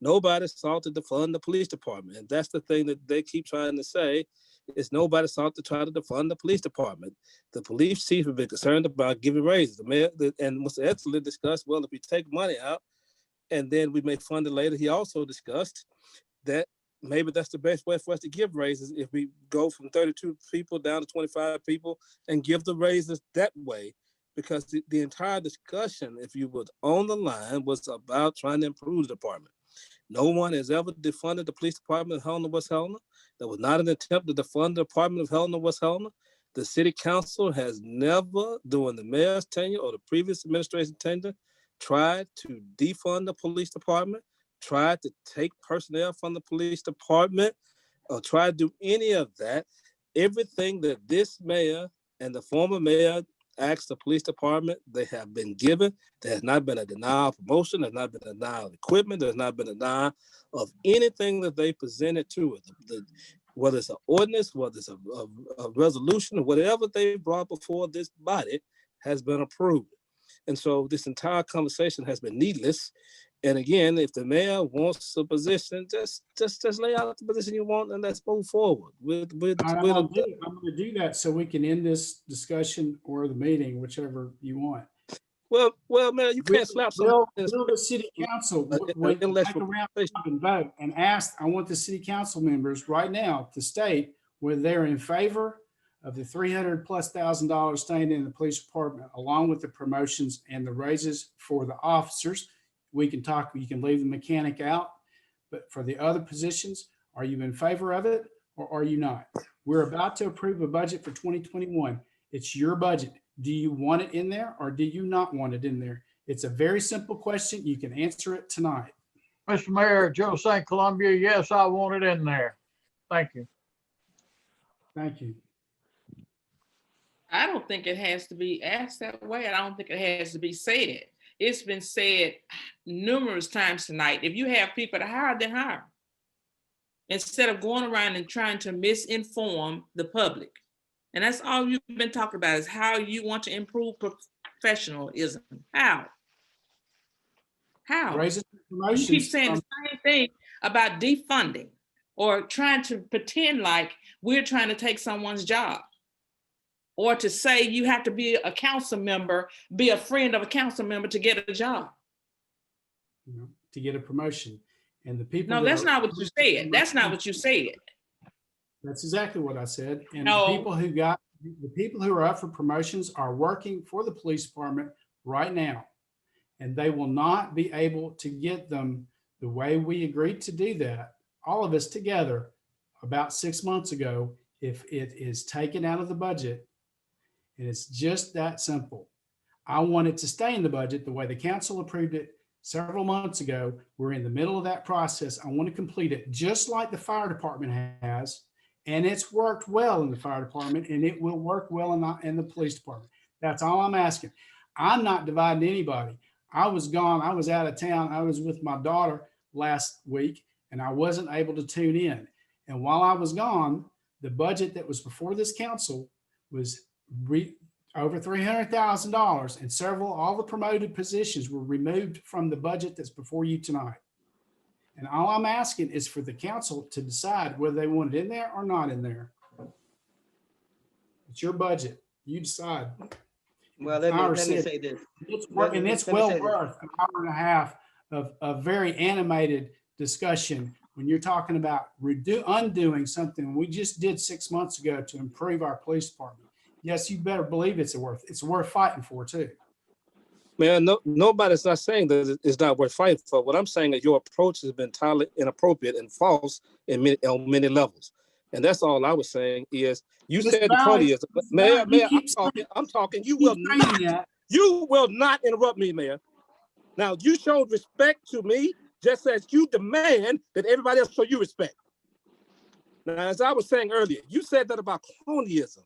Nobody sought to defund the police department. And that's the thing that they keep trying to say, is nobody sought to try to defund the police department. The police chief have been concerned about giving raises. The mayor and Mr. Etzler discussed, well, if we take money out and then we may fund it later, he also discussed that maybe that's the best way for us to give raises if we go from 32 people down to 25 people and give the raises that way. Because the entire discussion, if you would, on the line was about trying to improve the department. No one has ever defunded the police department of Helena-West Helena. There was not an attempt to defund the department of Helena-West Helena. The city council has never, during the mayor's tenure or the previous administration tenure, tried to defund the police department, tried to take personnel from the police department, or tried to do any of that. Everything that this mayor and the former mayor asked the police department, they have been given. There has not been a denial of promotion, there's not been a denial of equipment, there's not been a denial of anything that they presented to it. Whether it's an ordinance, whether it's a resolution, or whatever they brought before this body has been approved. And so this entire conversation has been needless. And again, if the mayor wants a position, just lay out the position you want and let's move forward. I'm going to do that so we can end this discussion or the meeting, whichever you want. Well, man, you can't slap Will the city council take a round and vote and ask? I want the city council members right now to state whether they're in favor of the $300,000+ staying in the police department, along with the promotions and the raises for the officers. We can talk. You can leave the mechanic out, but for the other positions, are you in favor of it or are you not? We're about to approve a budget for 2021. It's your budget. Do you want it in there or do you not want it in there? It's a very simple question. You can answer it tonight. Mr. Mayor, Joe St. Columbia, yes, I want it in there. Thank you. Thank you. I don't think it has to be asked that way. I don't think it has to be said. It's been said numerous times tonight. If you have people to hire, then hire. Instead of going around and trying to misinform the public. And that's all you've been talking about is how you want to improve professionalism. How? Raising promotions. You keep saying the same thing about defunding or trying to pretend like we're trying to take someone's job. Or to say you have to be a council member, be a friend of a council member to get a job. To get a promotion. And the people. No, that's not what you said. That's not what you said. That's exactly what I said. And no. the people who are up for promotions are working for the police department right now. And they will not be able to get them the way we agreed to do that, all of us together, about 6 months ago, if it is taken out of the budget. And it's just that simple. I want it to stay in the budget the way the council approved it several months ago. We're in the middle of that process. I want to complete it just like the fire department has. And it's worked well in the fire department and it will work well in the police department. That's all I'm asking. I'm not dividing anybody. I was gone. I was out of town. I was with my daughter last week and I wasn't able to tune in. And while I was gone, the budget that was before this council was over $300,000 and all the promoted positions were removed from the budget that's before you tonight. And all I'm asking is for the council to decide whether they want it in there or not in there. It's your budget. You decide. Well, let me say this. It's well worth an hour and a half of very animated discussion when you're talking about undoing something we just did 6 months ago to improve our police department. Yes, you better believe it's worth fighting for too. Man, nobody's not saying that it's not worth fighting for. What I'm saying is your approach has been entirely inappropriate and false on many levels. And that's all I was saying is you said the cronyism. Mayor, I'm talking. You will not interrupt me, Mayor. Now, you showed respect to me just as you demand that everybody else show you respect. Now, as I was saying earlier, you said that about cronyism.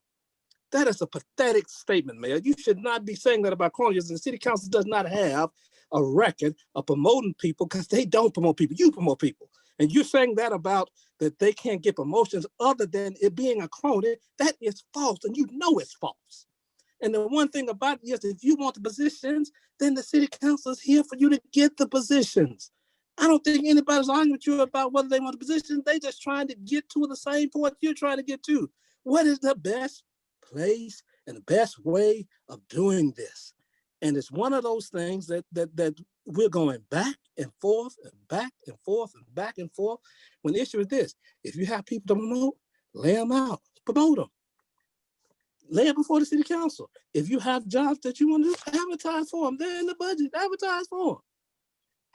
That is a pathetic statement, Mayor. You should not be saying that about cronyism. The city council does not have a record of promoting people because they don't promote people. You promote people. And you're saying that about that they can't get promotions other than it being a crony. That is false, and you know it's false. And the one thing about it is if you want the positions, then the city council is here for you to get the positions. I don't think anybody's arguing with you about whether they want the positions. They just trying to get to the same point you're trying to get to. What is the best place and the best way of doing this? And it's one of those things that we're going back and forth and back and forth and back and forth. When the issue is this, if you have people to promote, lay them out, promote them. Lay it before the city council. If you have jobs that you want to do, advertise for them. They're in the budget, advertise for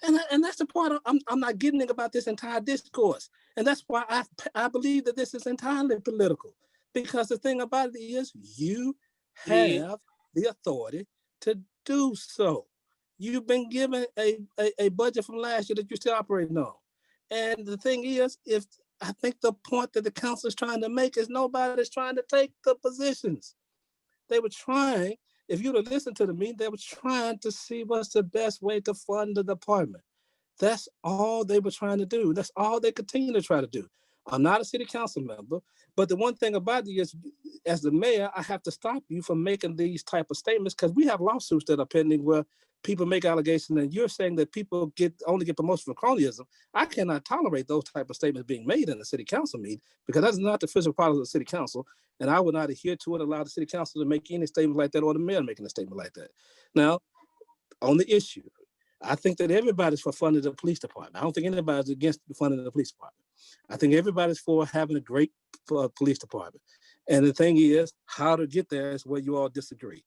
them. And that's the part I'm not getting about this entire discourse. And that's why I believe that this is entirely political. Because the thing about it is you Yeah. have the authority to do so. You've been given a budget from last year that you're still operating on. And the thing is, if I think the point that the council is trying to make is nobody's trying to take the positions. They were trying, if you'd have listened to the meeting, they were trying to see what's the best way to fund the department. That's all they were trying to do. That's all they continue to try to do. I'm not a city council member, but the one thing about it is, as the mayor, I have to stop you from making these type of statements because we have lawsuits that are pending where people make allegations and you're saying that people only get promotion for cronyism. I cannot tolerate those type of statements being made in the city council meeting because that's not the official policy of the city council. And I would not adhere to it, allow the city council to make any statement like that or the mayor making a statement like that. Now, on the issue, I think that everybody's for funding the police department. I don't think anybody's against funding the police department. I think everybody's for having a great police department. And the thing is, how to get there is where you all disagree.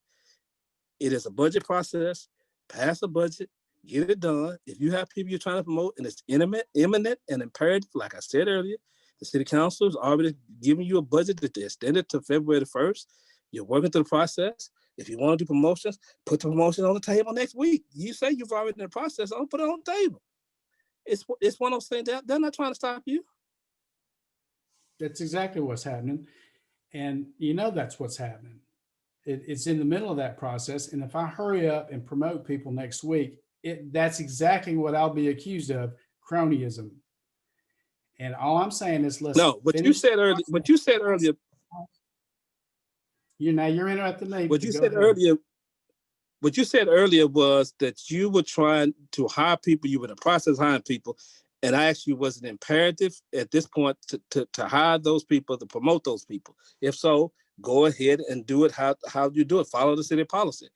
It is a budget process, pass a budget, get it done. If you have people you're trying to promote and it's imminent and imperative, like I said earlier, the city council is already giving you a budget that they extended to February the 1st. You're working through the process. If you want to do promotions, put the promotion on the table next week. You say you've already in the process, I'll put it on the table. It's one of those things that they're not trying to stop you. That's exactly what's happening. And you know that's what's happening. It's in the middle of that process. And if I hurry up and promote people next week, that's exactly what I'll be accused of, cronyism. And all I'm saying is, listen. No, what you said earlier, you're interrupting me. What you said earlier was that you were trying to hire people, you were in the process of hiring people, and I asked you, was it imperative at this point to hire those people, to promote those people? If so, go ahead and do it how you do it. Follow the city policy.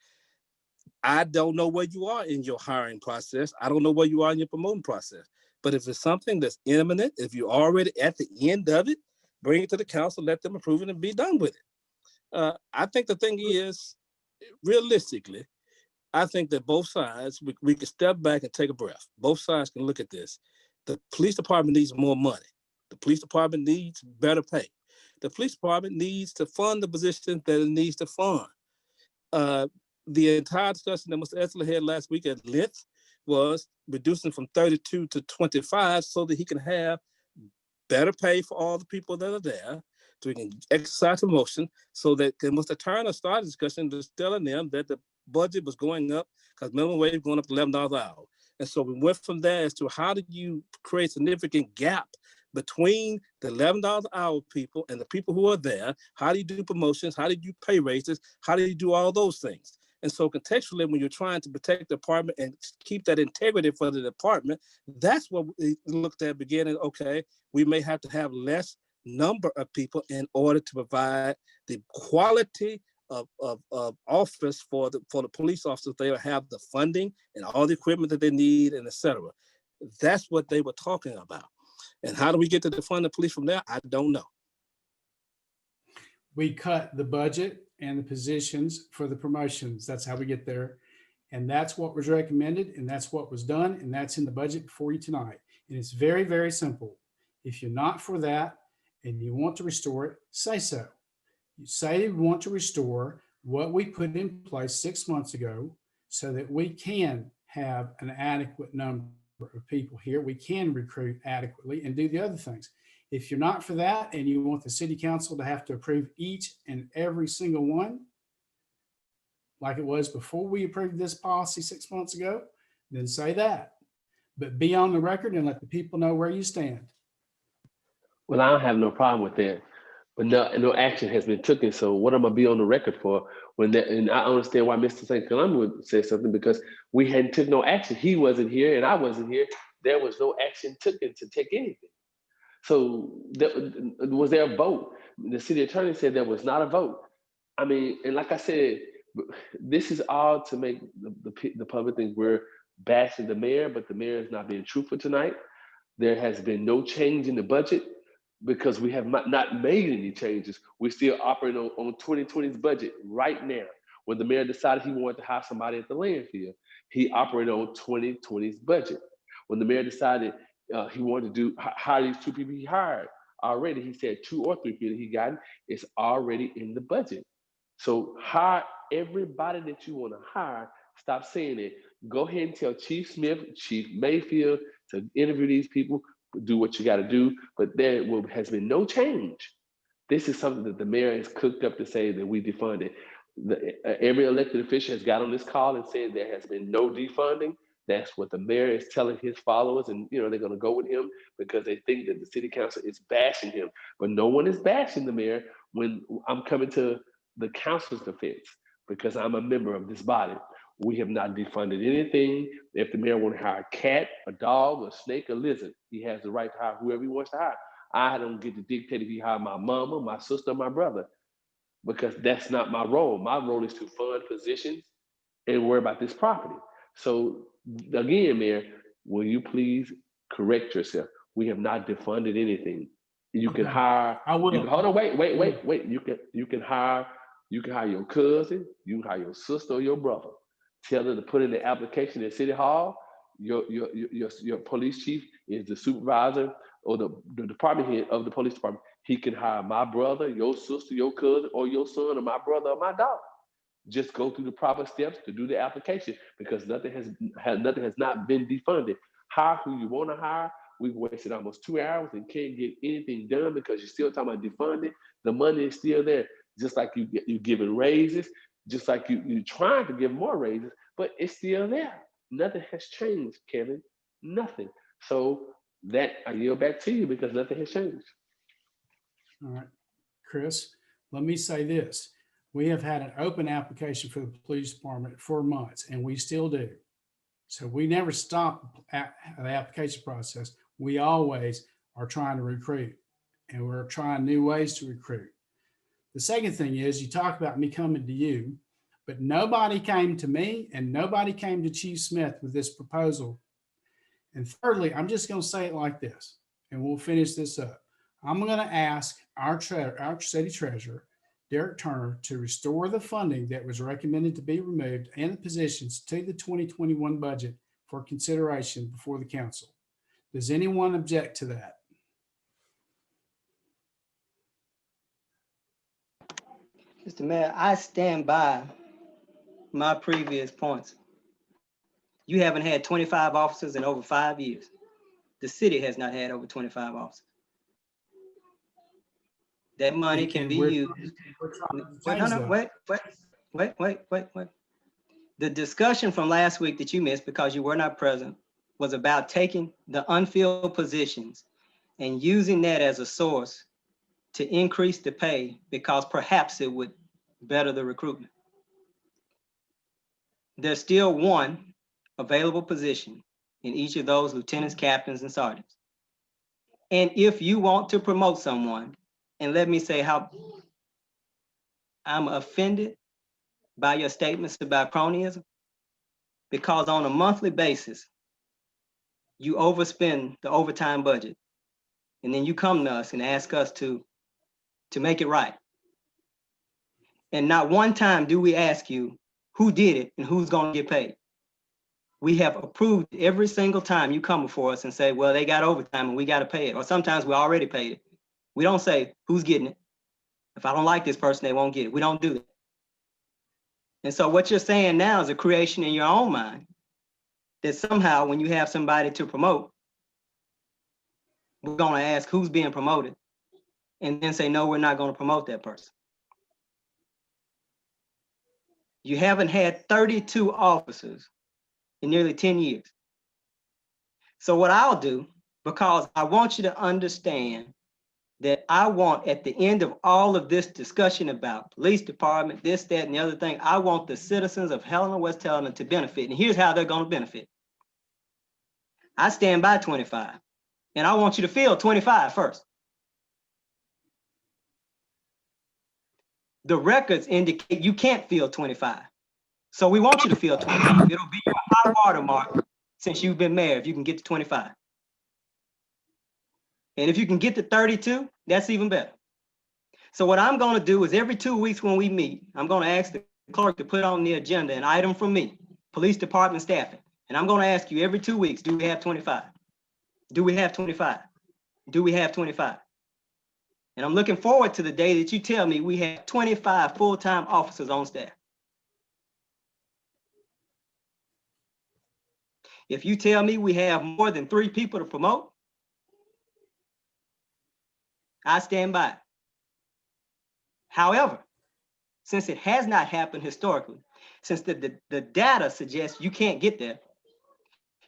I don't know where you are in your hiring process. I don't know where you are in your promoting process. But if it's something that's imminent, if you're already at the end of it, bring it to the council, let them approve it and be done with it. I think the thing is, realistically, I think that both sides, we can step back and take a breath. Both sides can look at this. The police department needs more money. The police department needs better pay. The police department needs to fund the positions that it needs to fund. The entire discussion that Mr. Etzler had last week at length was reducing from 32 to 25 so that he can have better pay for all the people that are there, so we can exercise promotion, so that Mr. Turner started discussion just telling them that the budget was going up because minimum wage was going up to $11 an hour. And so we went from there as to how do you create significant gap between the $11 an hour people and the people who are there? How do you do promotions? How do you pay raises? How do you do all those things? And so contextually, when you're trying to protect the department and keep that integrity for the department, that's what we looked at beginning. Okay, we may have to have less number of people in order to provide the quality of office for the police officers. They will have the funding and all the equipment that they need, and et cetera. That's what they were talking about. And how do we get to defund the police from there? I don't know. We cut the budget and the positions for the promotions. That's how we get there. And that's what was recommended, and that's what was done, and that's in the budget before you tonight. And it's very, very simple. If you're not for that and you want to restore it, say so. You say you want to restore what we put in place 6 months ago so that we can have an adequate number of people here. We can recruit adequately and do the other things. If you're not for that and you want the city council to have to approve each and every single one, like it was before we approved this policy 6 months ago, then say that. But be on the record and let the people know where you stand. Well, I don't have no problem with that, but no action has been taken. So what am I be on the record for when that? And I understand why Mr. St. Columbia would say something, because we hadn't took no action. He wasn't here and I wasn't here. There was no action taken to take anything. So was there a vote? The city attorney said there was not a vote. I mean, and like I said, this is all to make the public think we're bashing the mayor, but the mayor is not being truthful tonight. There has been no change in the budget because we have not made any changes. We're still operating on 2020's budget right now. When the mayor decided he wanted to hire somebody at the landfill, he operated on 2020's budget. When the mayor decided he wanted to hire these two people he hired, already. He said 2 or 3 people he gotten. It's already in the budget. So hire everybody that you want to hire. Stop saying it. Go ahead and tell Chief Smith, Chief Mayfield to interview these people, do what you got to do. But there has been no change. This is something that the mayor has cooked up to say that we defunded. Every elected official has got on this call and said there has been no defunding. That's what the mayor is telling his followers, and they're going to go with him because they think that the city council is bashing him. But no one is bashing the mayor when I'm coming to the council's defense because I'm a member of this body. We have not defunded anything. If the mayor wants to hire a cat, a dog, a snake, a lizard, he has the right to hire whoever he wants to hire. I don't get to dictate if he hire my mama, my sister, my brother, because that's not my role. My role is to fund positions and worry about this property. So again, Mayor, will you please correct yourself? We have not defunded anything. You can hire. I will. Hold on, wait. You can hire your cousin, you can hire your sister or your brother. Tell them to put in the application at City Hall. Your police chief is the supervisor or the department head of the police department. He can hire my brother, your sister, your cousin, or your son, or my brother, or my daughter. Just go through the proper steps to do the application because nothing has not been defunded. Hire who you want to hire. We've wasted almost 2 hours and can't get anything done because you're still talking about defunding. The money is still there. Just like you're giving raises, just like you're trying to give more raises, but it's still there. Nothing has changed, Kevin. Nothing. So that I yield back to you because nothing has changed. All right, Chris, let me say this. We have had an open application for the police department for months, and we still do. So we never stop the application process. We always are trying to recruit, and we're trying new ways to recruit. The second thing is you talk about me coming to you, but nobody came to me and nobody came to Chief Smith with this proposal. And thirdly, I'm just going to say it like this, and we'll finish this up. I'm going to ask our city treasurer, Derek Turner, to restore the funding that was recommended to be removed and the positions to the 2021 budget for consideration before the council. Does anyone object to that? Mr. Mayor, I stand by my previous points. You haven't had 25 officers in over 5 years. The city has not had over 25 officers. That money can be used. Wait. The discussion from last week that you missed because you were not present was about taking the unfilled positions and using that as a source to increase the pay because perhaps it would better the recruitment. There's still one available position in each of those lieutenants, captains, and sergeants. And if you want to promote someone, and let me say how I'm offended by your statements about cronyism, because on a monthly basis, you overspend the overtime budget, and then you come to us and ask us to make it right. And not one time do we ask you who did it and who's going to get paid. We have approved every single time you come before us and say, well, they got overtime and we got to pay it. Or sometimes we already paid it. We don't say who's getting it. If I don't like this person, they won't get it. We don't do that. And so what you're saying now is a creation in your own mind that somehow when you have somebody to promote, we're going to ask who's being promoted and then say, no, we're not going to promote that person. You haven't had 32 officers in nearly 10 years. So what I'll do, because I want you to understand that I want at the end of all of this discussion about police department, this, that, and the other thing, I want the citizens of Helena-West Helena to benefit. And here's how they're going to benefit. I stand by 25, and I want you to feel 25 first. The records indicate you can't feel 25. So we want you to feel 25. It'll be your high water mark since you've been mayor if you can get to 25. And if you can get to 32, that's even better. So what I'm going to do is every 2 weeks when we meet, I'm going to ask the clerk to put on the agenda an item from me, police department staffing. And I'm going to ask you every 2 weeks, do we have 25? Do we have 25? Do we have 25? And I'm looking forward to the day that you tell me we have 25 full-time officers on staff. If you tell me we have more than 3 people to promote, I stand by it. However, since it has not happened historically, since the data suggests you can't get there,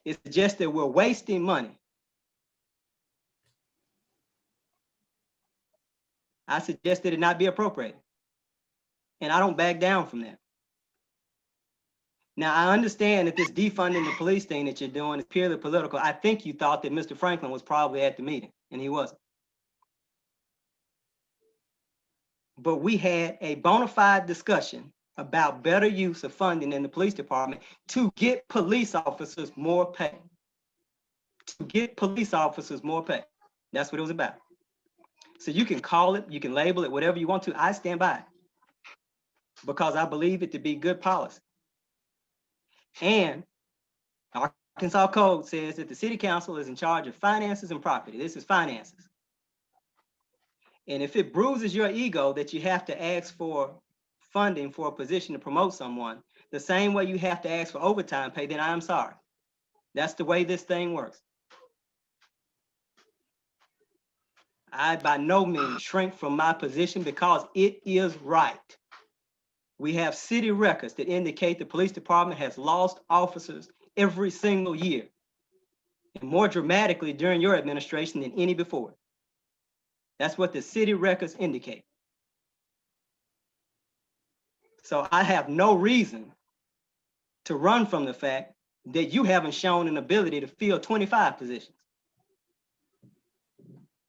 it suggests that we're wasting money. I suggest that it not be appropriated. And I don't back down from that. Now, I understand that this defunding the police thing that you're doing is purely political. I think you thought that Mr. Franklin was probably at the meeting, and he wasn't. But we had a bona fide discussion about better use of funding in the police department to get police officers more pay. To get police officers more pay. That's what it was about. So you can call it, you can label it, whatever you want to. I stand by it because I believe it to be good policy. And our Arkansas Code says that the city council is in charge of finances and property. This is finances. And if it bruises your ego that you have to ask for funding for a position to promote someone, the same way you have to ask for overtime pay, then I'm sorry. That's the way this thing works. I by no means shrink from my position because it is right. We have city records that indicate the police department has lost officers every single year, and more dramatically during your administration than any before. That's what the city records indicate. So I have no reason to run from the fact that you haven't shown an ability to fill 25 positions.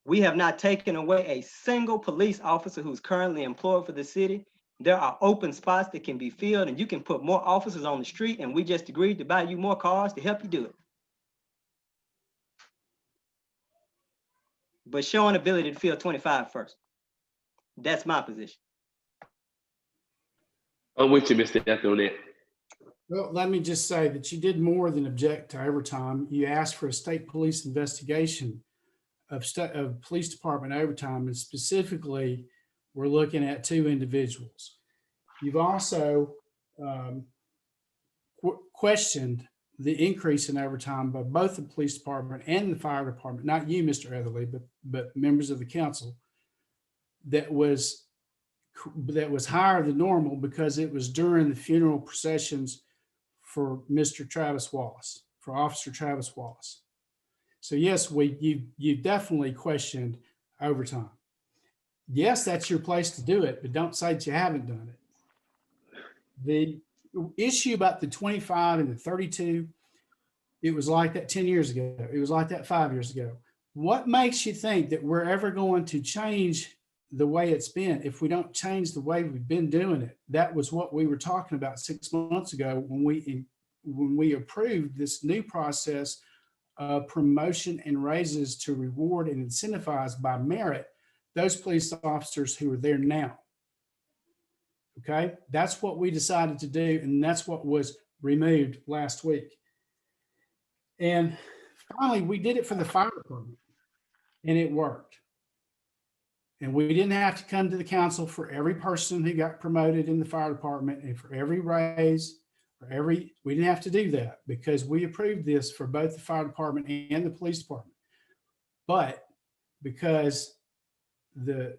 We have not taken away a single police officer who's currently employed for the city. There are open spots that can be filled, and you can put more officers on the street, and we just agreed to buy you more cars to help you do it. But show an ability to fill 25 first. That's my position. I'm with you, Mr. Duffy, on that. Well, let me just say that you did more than object to overtime. You asked for a state police investigation of police department overtime, and specifically, we're looking at 2 individuals. You've also questioned the increase in overtime by both the police department and the fire department, not you, Mr. Etherly, but members of the council, that was higher than normal because it was during the funeral processions for Mr. Travis Wallace, for Officer Travis Wallace. So yes, you definitely questioned overtime. Yes, that's your place to do it, but don't say that you haven't done it. The issue about the 25 and the 32, it was like that 10 years ago. It was like that 5 years ago. What makes you think that we're ever going to change the way it's been if we don't change the way we've been doing it? That was what we were talking about 6 months ago when we approved this new process of promotion and raises to reward and incentivize by merit those police officers who are there now. Okay, that's what we decided to do, and that's what was removed last week. And finally, we did it for the fire department, and it worked. And we didn't have to come to the council for every person who got promoted in the fire department and for every raise, we didn't have to do that because we approved this for both the fire department and the police department. But because the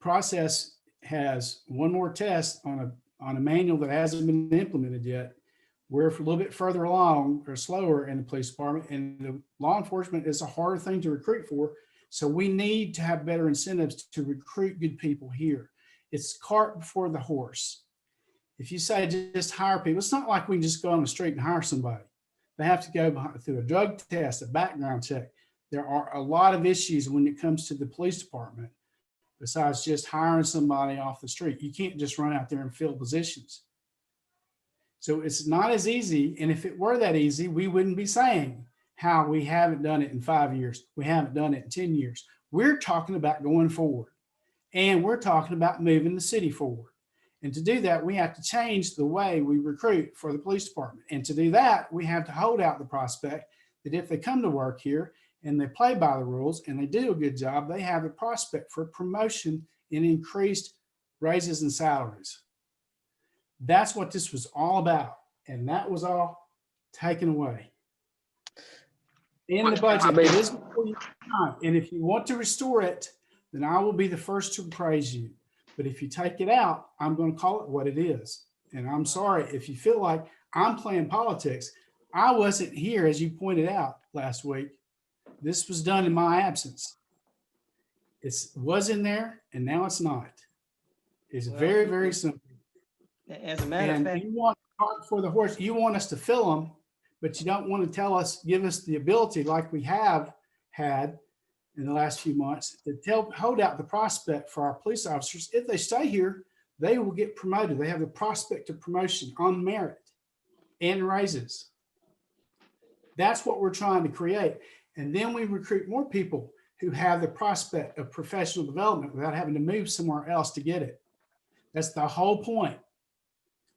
process has one more test on a manual that hasn't been implemented yet, we're a little bit further along or slower in the police department, and the law enforcement is a harder thing to recruit for. So we need to have better incentives to recruit good people here. It's cart before the horse. If you say just hire people, it's not like we can just go on the street and hire somebody. They have to go through a drug test, a background check. There are a lot of issues when it comes to the police department, besides just hiring somebody off the street. You can't just run out there and fill positions. So it's not as easy. And if it were that easy, we wouldn't be saying how we haven't done it in 5 years. We haven't done it in 10 years. We're talking about going forward, and we're talking about moving the city forward. And to do that, we have to change the way we recruit for the police department. And to do that, we have to hold out the prospect that if they come to work here and they play by the rules and they do a good job, they have a prospect for promotion and increased raises and salaries. That's what this was all about. And that was all taken away. In the budget, it is before you time. And if you want to restore it, then I will be the first to praise you. But if you take it out, I'm going to call it what it is. And I'm sorry if you feel like I'm playing politics. I wasn't here, as you pointed out last week. This was done in my absence. It was in there, and now it's not. It's very, very simple. As a matter of fact, you want to cart before the horse. You want us to fill them, but you don't want to give us the ability, like we have had in the last few months, to hold out the prospect for our police officers. If they stay here, they will get promoted. They have the prospect of promotion on merit and raises. That's what we're trying to create. And then we recruit more people who have the prospect of professional development without having to move somewhere else to get it. That's the whole point.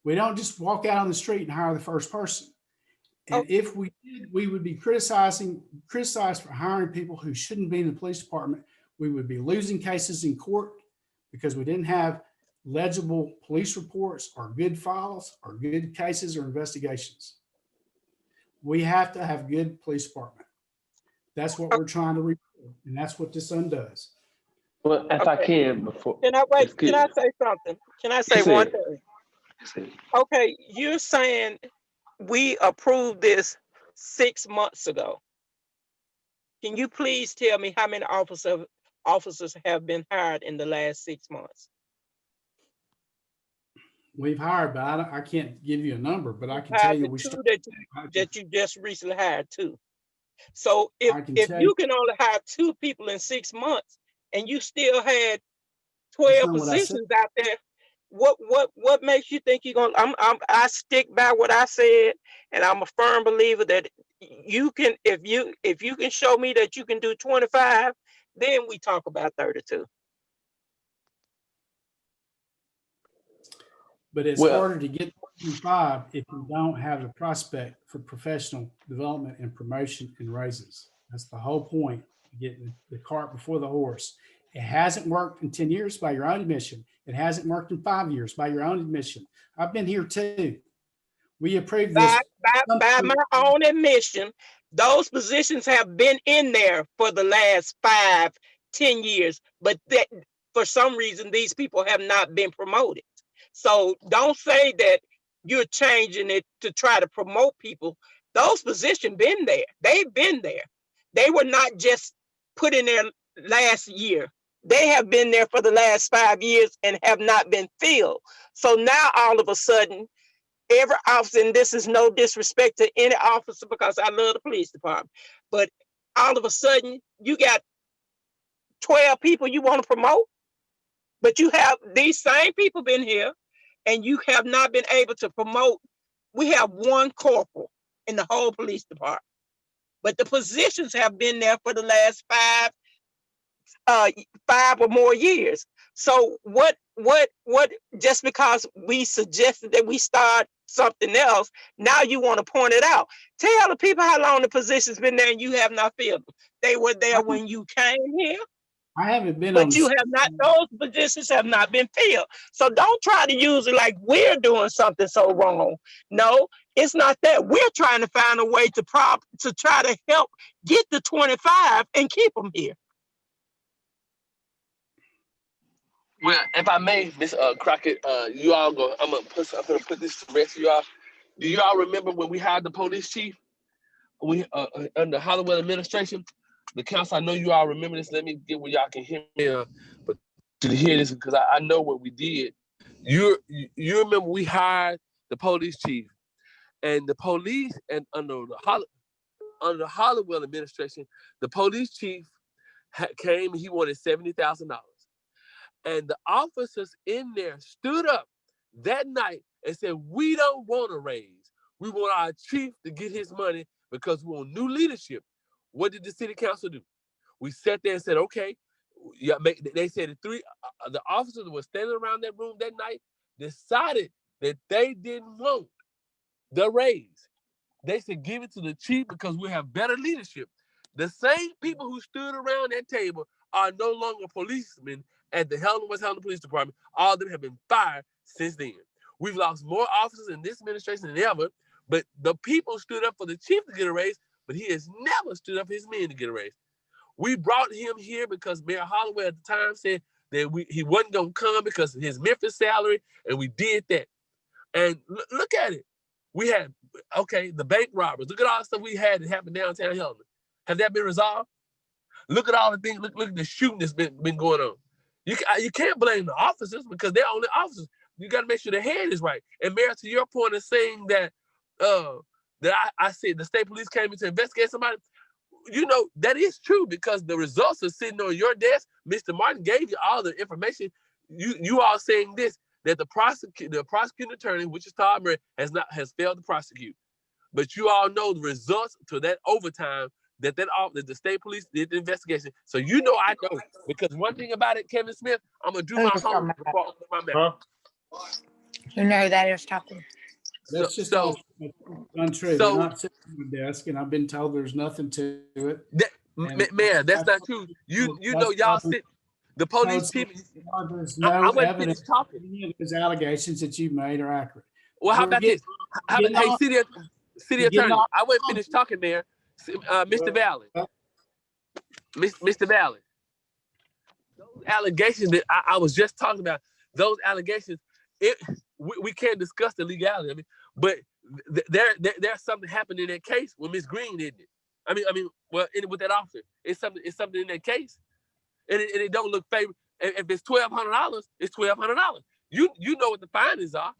We don't just walk out on the street and hire the first person. And if we did, we would be criticized for hiring people who shouldn't be in the police department. We would be losing cases in court because we didn't have legible police reports or good files or good cases or investigations. We have to have good police department. That's what we're trying to reach, and that's what this undoes. Well, if I can, before Can I wait? Can I say something? Can I say one thing? Okay, you're saying we approved this 6 months ago. Can you please tell me how many officers have been hired in the last 6 months? We've hired, but I can't give you a number, but I can tell you we started that you just recently hired 2. So if you can only hire 2 people in 6 months and you still had 12 positions out there, what makes you think you're gonna? I stick by what I said, and I'm a firm believer that you can, if you can show me that you can do 25, then we talk about 32. But it's harder to get 25 if you don't have the prospect for professional development and promotion and raises. That's the whole point, getting the cart before the horse. It hasn't worked in 10 years by your own admission. It hasn't worked in 5 years by your own admission. I've been here too. We approved this. By my own admission, those positions have been in there for the last 5, 10 years, but that for some reason, these people have not been promoted. So don't say that you're changing it to try to promote people. Those positions been there. They've been there. They were not just put in there last year. They have been there for the last 5 years and have not been filled. So now all of a sudden, every officer, and this is no disrespect to any officer because I love the police department, but all of a sudden you got 12 people you want to promote, but you have these same people been here and you have not been able to promote. We have 1 corporal in the whole police department, but the positions have been there for the last 5 or more years. So what just because we suggested that we start something else, now you want to point it out. Tell the people how long the position's been there and you have not filled them. They were there when you came here. I haven't been, but you have not, those positions have not been filled. So don't try to use it like we're doing something so wrong. No, it's not that. We're trying to find a way to try to help get the 25 and keep them here. Well, if I may, Miss Crockett, you all go. I'm gonna put this to rest. You all, do you all remember when we hired the police chief? We under Hollywood administration, the council. I know you all remember this. Let me get where y'all can hear me. But to hear this because I know what we did. You remember we hired the police chief, and the police and under the Hollywood administration, the police chief came and he wanted $70,000. And the officers in there stood up that night and said, we don't want a raise. We want our chief to get his money because we want new leadership. What did the city council do? We sat there and said, okay. Yeah, they said the officers that were standing around that room that night decided that they didn't want the raise. They said, give it to the chief because we have better leadership. The same people who stood around that table are no longer policemen at the Helena-West Police Department. All of them have been fired since then. We've lost more officers in this administration than ever, but the people stood up for the chief to get a raise, but he has never stood up for his men to get a raise. We brought him here because Mayor Holloway at the time said that he wasn't going to come because of his Memphis salary, and we did that. And look at it. We had, okay, the bank robbers. Look at all the stuff we had that happened downtown Helena. Has that been resolved? Look at all the things. Look at the shooting that's been going on. You can't blame the officers because they're only officers. You got to make sure the head is right. And Mayor, to your point of saying that I said the state police came in to investigate somebody, you know, that is true because the results are sitting on your desk. Mr. Martin gave you all the information. You all saying this, that the prosecuting attorney, which is Todd Murray, has failed to prosecute. But you all know the results to that overtime that the state police did the investigation. So you know I know. Because one thing about it, Kevin Smith, I'm going to do my homework before I open my mouth. You know who that is talking. That's just untrue. They're not sitting at my desk, and I've been told there's nothing to it. Man, that's not true. You know y'all sit. The police chief. There's no evidence talking. Any of those allegations that you made are accurate. Well, how about this? Hey, city attorney, I wasn't finished talking there. Mr. Valley. Mr. Valley. Those allegations that I was just talking about, those allegations, we can't discuss the legality of it, but there's something happened in that case with Miss Green, isn't it? I mean, well, with that officer, it's something in that case, and it don't look favorable. If it's $1,200, it's $1,200. You know what the findings are.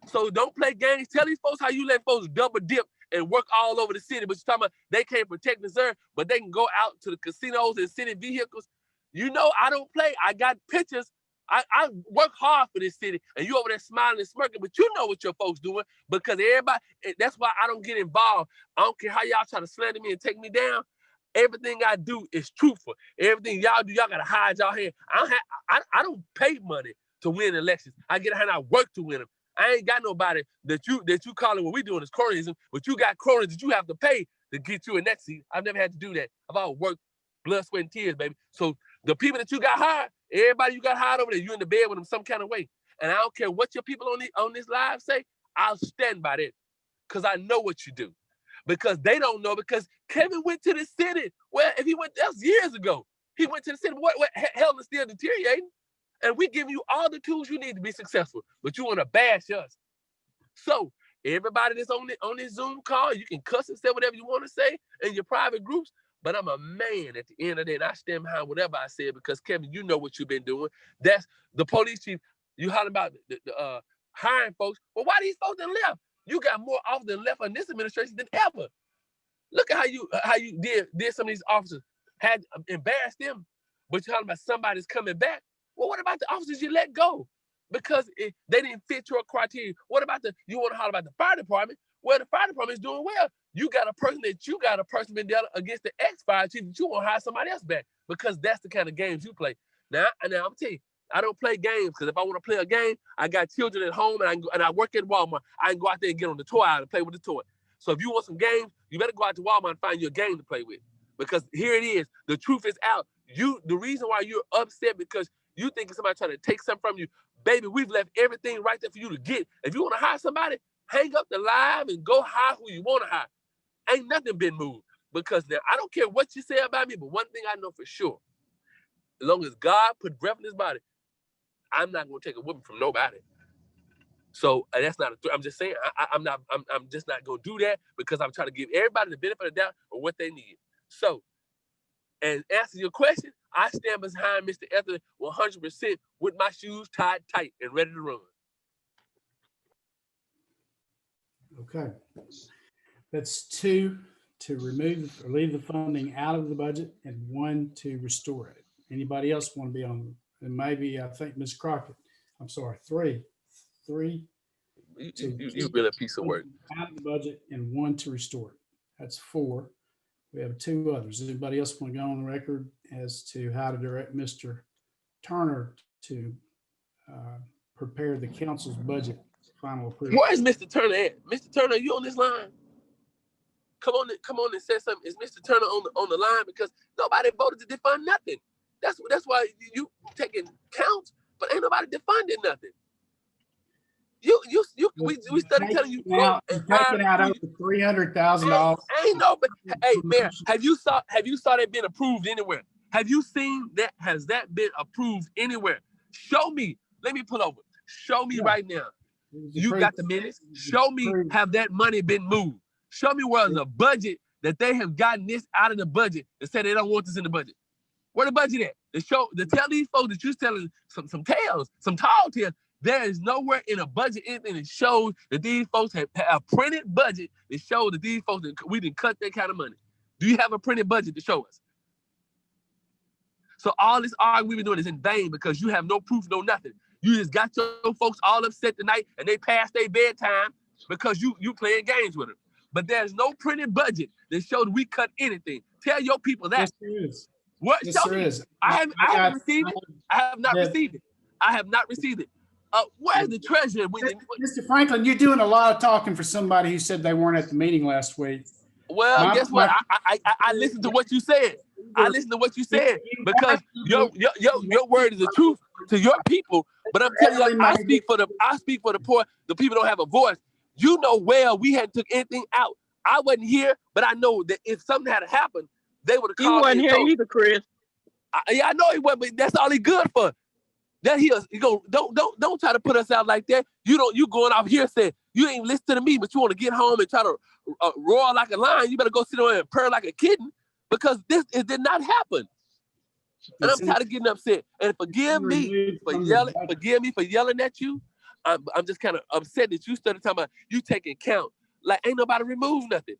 So don't play games. Tell these folks how you let folks double dip and work all over the city. But you're talking about they can't protect the reserve, but they can go out to the casinos and city vehicles. You know I don't play. I got pictures. I work hard for this city, and you over there smiling and smirking, but you know what your folks doing because everybody, that's why I don't get involved. I don't care how y'all try to slander me and take me down. Everything I do is truthful. Everything y'all do, y'all got to hide y'all hand. I don't pay money to win elections. I get a hand, I work to win them. I ain't got nobody that you calling what we doing is cronyism, but you got cronies that you have to pay to get you in that seat. I've never had to do that. I've always worked blood, sweat, and tears, baby. So the people that you got hired, everybody you got hired over there, you in the bed with them some kind of way. And I don't care what your people on this live say, I'll stand by that because I know what you do. Because they don't know because Kevin went to the city. Well, if he went, that was years ago. He went to the city. What hell is still deteriorating? And we give you all the tools you need to be successful, but you want to bash us. So everybody that's on this Zoom call, you can cuss and say whatever you want to say in your private groups, but I'm a man at the end of the day, and I stand behind whatever I said because, Kevin, you know what you've been doing. That's the police chief. You holler about the hiring folks. Well, why these folks done left? You got more officers left in this administration than ever. Look at how you did some of these officers, had embarrassed them, but you're talking about somebody's coming back. Well, what about the officers you let go? Because they didn't fit your criteria. What about you want to holler about the fire department? Well, the fire department is doing well. You got a person been there against the ex-fire chief that you want to hire somebody else back because that's the kind of games you play. Now I'm telling you, I don't play games because if I want to play a game, I got children at home and I work at Walmart. I can go out there and get on the toy aisle and play with the toy. So if you want some games, you better go out to Walmart and find you a game to play with because here it is. The truth is out. The reason why you're upset because you think somebody trying to take something from you. Baby, we've left everything right there for you to get. If you want to hire somebody, hang up the live and go hire who you want to hire. Ain't nothing been moved. Because now, I don't care what you say about me, but one thing I know for sure, as long as God put breath in his body, I'm not going to take a whipping from nobody. So that's not a threat. I'm just saying, I'm just not going to do that because I'm trying to give everybody the benefit of the doubt of what they need. So, and answer your question, I stand behind Mr. Ether 100% with my shoes tied tight and ready to run. Okay. That's 2 to remove or leave the funding out of the budget and 1 to restore it. Anybody else want to be on? And maybe I think Ms. Crockett. I'm sorry, 3. You really a piece of work. Out of the budget and 1 to restore it. That's 4. We have 2 others. Anybody else want to go on the record as to how to direct Mr. Turner to prepare the council's budget final approval? Where is Mr. Turner at? Mr. Turner, are you on this line? come on and say something. Is Mr. Turner on the line? Because nobody voted to defund nothing. That's why you taking counts, but ain't nobody defunding nothing. We started telling you go and taking out over $300,000. Ain't no, but hey, Mayor, have you saw that been approved anywhere? Have you seen that? Has that been approved anywhere? Show me. Let me pull over. Show me right now. You got the minutes. Show me have that money been moved. Show me where the budget that they have gotten this out of the budget and said they don't want this in the budget. Where the budget at? To tell these folks that you're telling some tales, some tall tales. There is nowhere in a budget anything that shows that these folks have a printed budget that shows that these folks we didn't cut that kind of money. Do you have a printed budget to show us? So all this arguing we've been doing is in vain because you have no proof, no nothing. You just got your folks all upset tonight and they passed their bedtime because you playing games with them. But there's no printed budget that shows we cut anything. Tell your people that. Yes, there is. What? Yes, Show there me. is. I haven't received it. I have not received it. I have not received it. Where's the treasurer? Mr. Franklin, you're doing a lot of talking for somebody who said they weren't at the meeting last week. Well, guess what? I listened to what you said. I listened to what you said because your word is the truth to your people. But I'm telling you, I speak for the poor. The people don't have a voice. You know well we hadn't took anything out. I wasn't here, but I know that if something had happened, they would have called me. You wasn't here either, Chris. I know he wasn't, but that's all he good for. That don't try to put us out like that. You going off here saying you ain't listen to me, but you want to get home and try to roar like a lion. You better go sit there and purr like a kitten because it did not happen. And I'm tired of getting upset. And forgive me for yelling at you. I'm just kind of upset that you started talking about you taking count. Like ain't nobody removed nothing.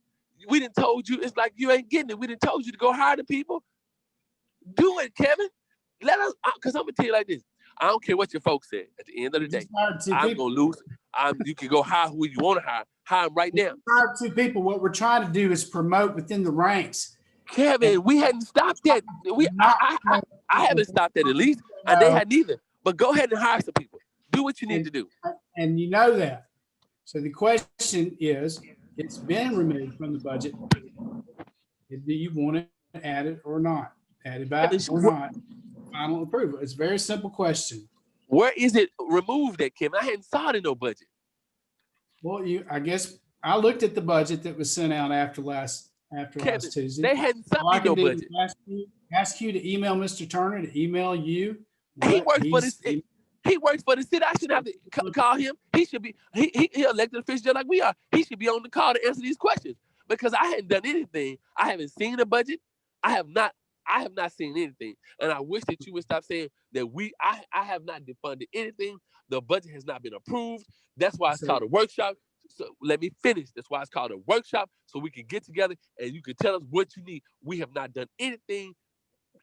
We didn't told you. It's like you ain't getting it. We didn't told you to go hire the people. Do it, Kevin. Let us, because I'm gonna tell you like this. I don't care what your folks said. At the end of the day, I'm gonna lose. You can go hire who you want to hire. Hire them right now. Hire two people. What we're trying to do is promote within the ranks. Kevin, we hadn't stopped that. I haven't stopped that at least, and they hadn't either. But go ahead and hire some people. Do what you need to do. And you know that. So the question is, it's been removed from the budget. Do you want it added or not? Added back or not? Final approval. It's a very simple question. Where is it removed at, Kim? I hadn't saw it in no budget. Well, I guess I looked at the budget that was sent out after last Tuesday. They hadn't saw no budget. Ask you to email Mr. Turner to email you. He works for the city. He works for the city. I shouldn't have to call him. He should be he elected official just like we are. He should be on the call to answer these questions because I hadn't done anything. I haven't seen the budget. I have not seen anything. And I wish that you would stop saying that I have not defunded anything. The budget has not been approved. That's why it's called a workshop. So let me finish. That's why it's called a workshop. So we can get together and you can tell us what you need. We have not done anything.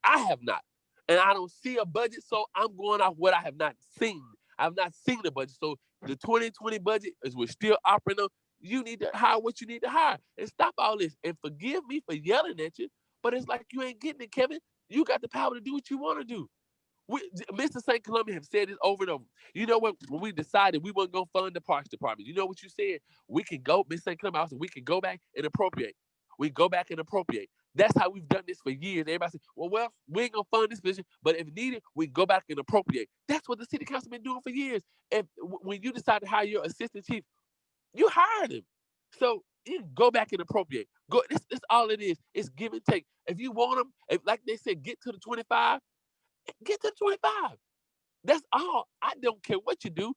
I have not. And I don't see a budget. So I'm going off what I have not seen. I have not seen the budget. So the 2020 budget is we're still operating on. You need to hire what you need to hire and stop all this. And forgive me for yelling at you. But it's like you ain't getting it, Kevin. You got the power to do what you want to do. Mr. St. Columbia have said this over and over. You know what? When we decided we weren't going to fund the Parks Department, you know what you said? We can go, Mr. St. Columbia, we can go back and appropriate. We go back and appropriate. That's how we've done this for years. Everybody says, well, we ain't going to fund this position, but if needed, we can go back and appropriate. That's what the city council been doing for years. And when you decide to hire your assistant chief, you hired him. So you go back and appropriate. Go. This all it is. It's give and take. If you want them, like they said, get to the 25. Get to the 25. That's all. I don't care what you do.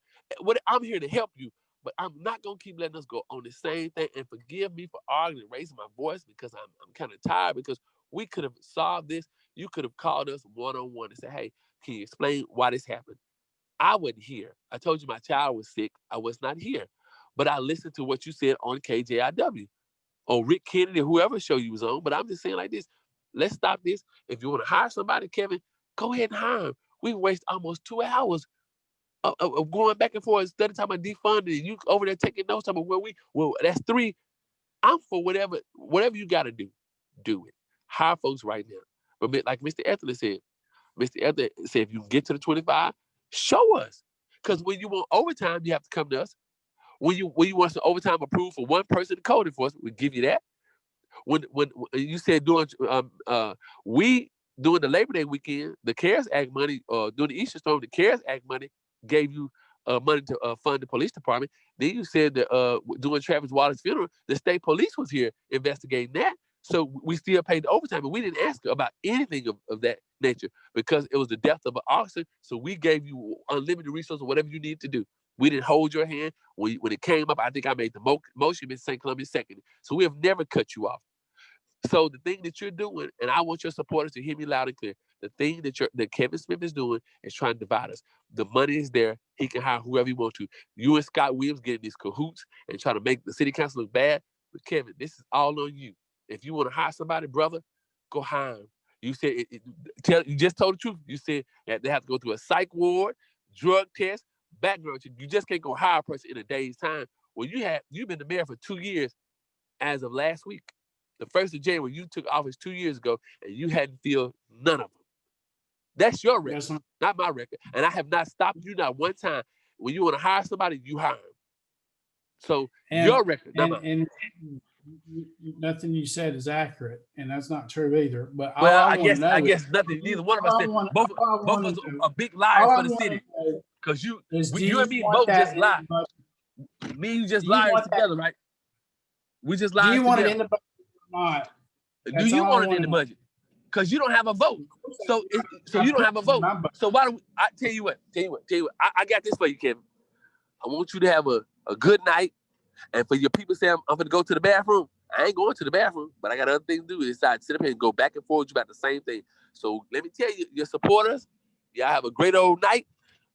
I'm here to help you, but I'm not gonna keep letting us go on the same thing. And forgive me for arguing and raising my voice because I'm kind of tired because we could have solved this. You could have called us one-on-one and said, "Hey, can you explain why this happened?" I wasn't here. I told you my child was sick. I was not here. But I listened to what you said on KJIW or Rick Kennedy, whoever show you was on. But I'm just saying like this, let's stop this. If you want to hire somebody, Kevin, go ahead and hire him. We waste almost 2 hours of going back and forth, studying talking about defunding. You over there taking notes about that's 3. I'm for whatever you got to do it. Hire folks right now. But like Mr. Etherly said, if you get to the 25, show us. Because when you want overtime, you have to come to us. When you want some overtime approved for one person to code enforcement, we give you that. when you said doing we during the Labor Day weekend, the CARES Act money, during the Easter storm, the CARES Act money gave you money to fund the police department. Then you said that doing Travis Wallace's funeral, the state police was here investigating that. So we still paid the overtime, but we didn't ask about anything of that nature because it was the death of an officer. So we gave you unlimited resources, whatever you need to do. We didn't hold your hand. When it came up, I think I made the motion, Ms. St. Columbia seconded. So we have never cut you off. So the thing that you're doing, and I want your supporters to hear me loud and clear, the thing that Kevin Smith is doing is trying to divide us. The money is there. He can hire whoever he wants to. You and Scott Williams getting these cahoots and trying to make the city council look bad. But Kevin, this is all on you. If you want to hire somebody, brother, go hire him. You said you just told the truth. You said that they have to go through a psych ward, drug test, background check. You just can't go hire a person in a day's time. Well, you've been the mayor for 2 years as of last week. The 1st of January, you took office 2 years ago, and you hadn't filled none of them. That's your record, not my record. And I have not stopped you not one time. When you want to hire somebody, you hire them. So your record, not mine. And nothing you said is accurate, and that's not true either. But well, I guess nothing. Neither one of us said. Both of us are big liars for the city. Because you and me both just lied. Me and you just lied together, right? We just lied together. Do you want it in the budget or not? Do you want it in the budget? Because you don't have a vote. So you don't have a vote. So why don't I tell you what? I got this for you, Kevin. I want you to have a good night. And for your people say I'm going to go to the bathroom. I ain't going to the bathroom, but I got other things to do. It's like sit up here and go back and forth with you about the same thing. So let me tell you, your supporters, y'all have a great old night.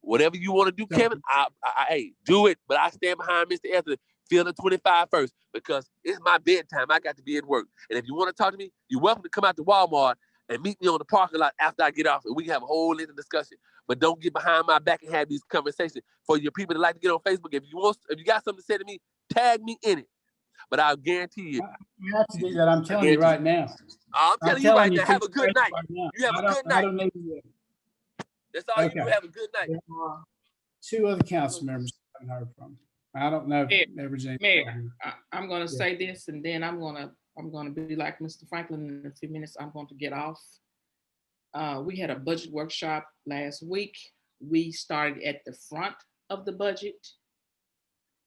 Whatever you want to do, Kevin, I do it. But I stand behind Mr. Anthony. Fill the 25 first because it's my bedtime. I got to be at work. And if you want to talk to me, you're welcome to come out to Walmart and meet me on the parking lot after I get off, and we can have a whole little discussion. But don't get behind my back and have these conversations. For your people that like to get on Facebook, if you got something to say to me, tag me in it. But I'll guarantee you. You have to do that. I'm telling you right now. I'm telling you right now. Have a good night. You have a good night. That's all you do. Have a good night. There are 2 other council members I haven't heard from. I don't know if Mayor, I'm going to say this, and then I'm going to be like Mr. Franklin in a few minutes. I'm going to get off. We had a budget workshop last week. We started at the front of the budget.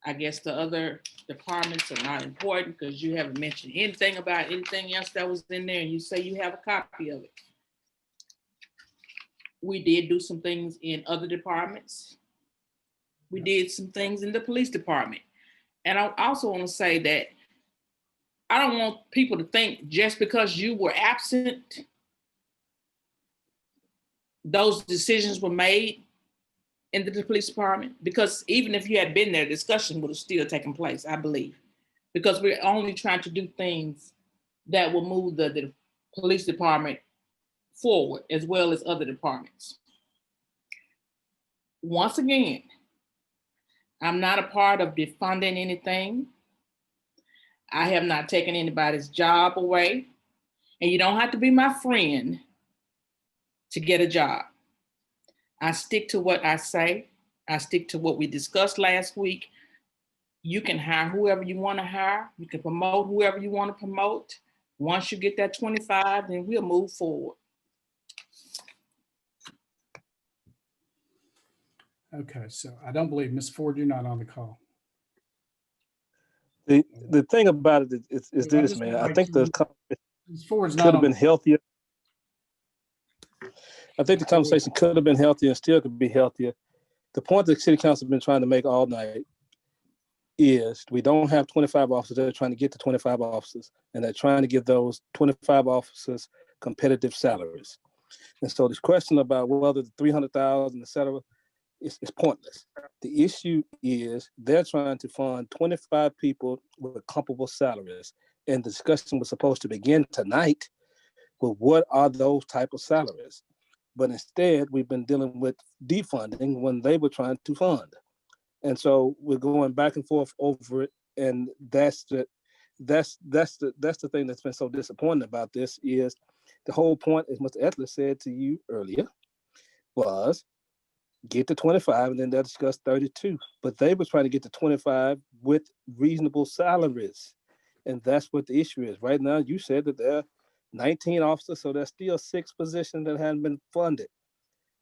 I guess the other departments are not important because you haven't mentioned anything about anything else that was in there, and you say you have a copy of it. We did do some things in other departments. We did some things in the police department. And I also want to say that I don't want people to think just because you were absent, those decisions were made in the police department. Because even if you had been there, discussion would have still taken place, I believe. Because we're only trying to do things that will move the police department forward as well as other departments. Once again, I'm not a part of defunding anything. I have not taken anybody's job away. And you don't have to be my friend to get a job. I stick to what I say. I stick to what we discussed last week. You can hire whoever you want to hire. You can promote whoever you want to promote. Once you get that 25, then we'll move forward. Okay, so I don't believe Ms. Ford, you're not on the call. The thing about it is this, man. I think the conversation could have been healthier. I think the conversation could have been healthier and still could be healthier. The point that the city council has been trying to make all night is we don't have 25 officers. They're trying to get to 25 officers, and they're trying to give those 25 officers competitive salaries. And so this question about whether the 300,000, et cetera, is pointless. The issue is they're trying to fund 25 people with comparable salaries. And the discussion was supposed to begin tonight with what are those type of salaries. But instead, we've been dealing with defunding when they were trying to fund. And so we're going back and forth over it. And that's the thing that's been so disappointing about this is the whole point, as Mr. Etler said to you earlier, was get to 25 and then they'll discuss 32. But they were trying to get to 25 with reasonable salaries. And that's what the issue is. Right now, you said that there are 19 officers, so there's still 6 positions that haven't been funded.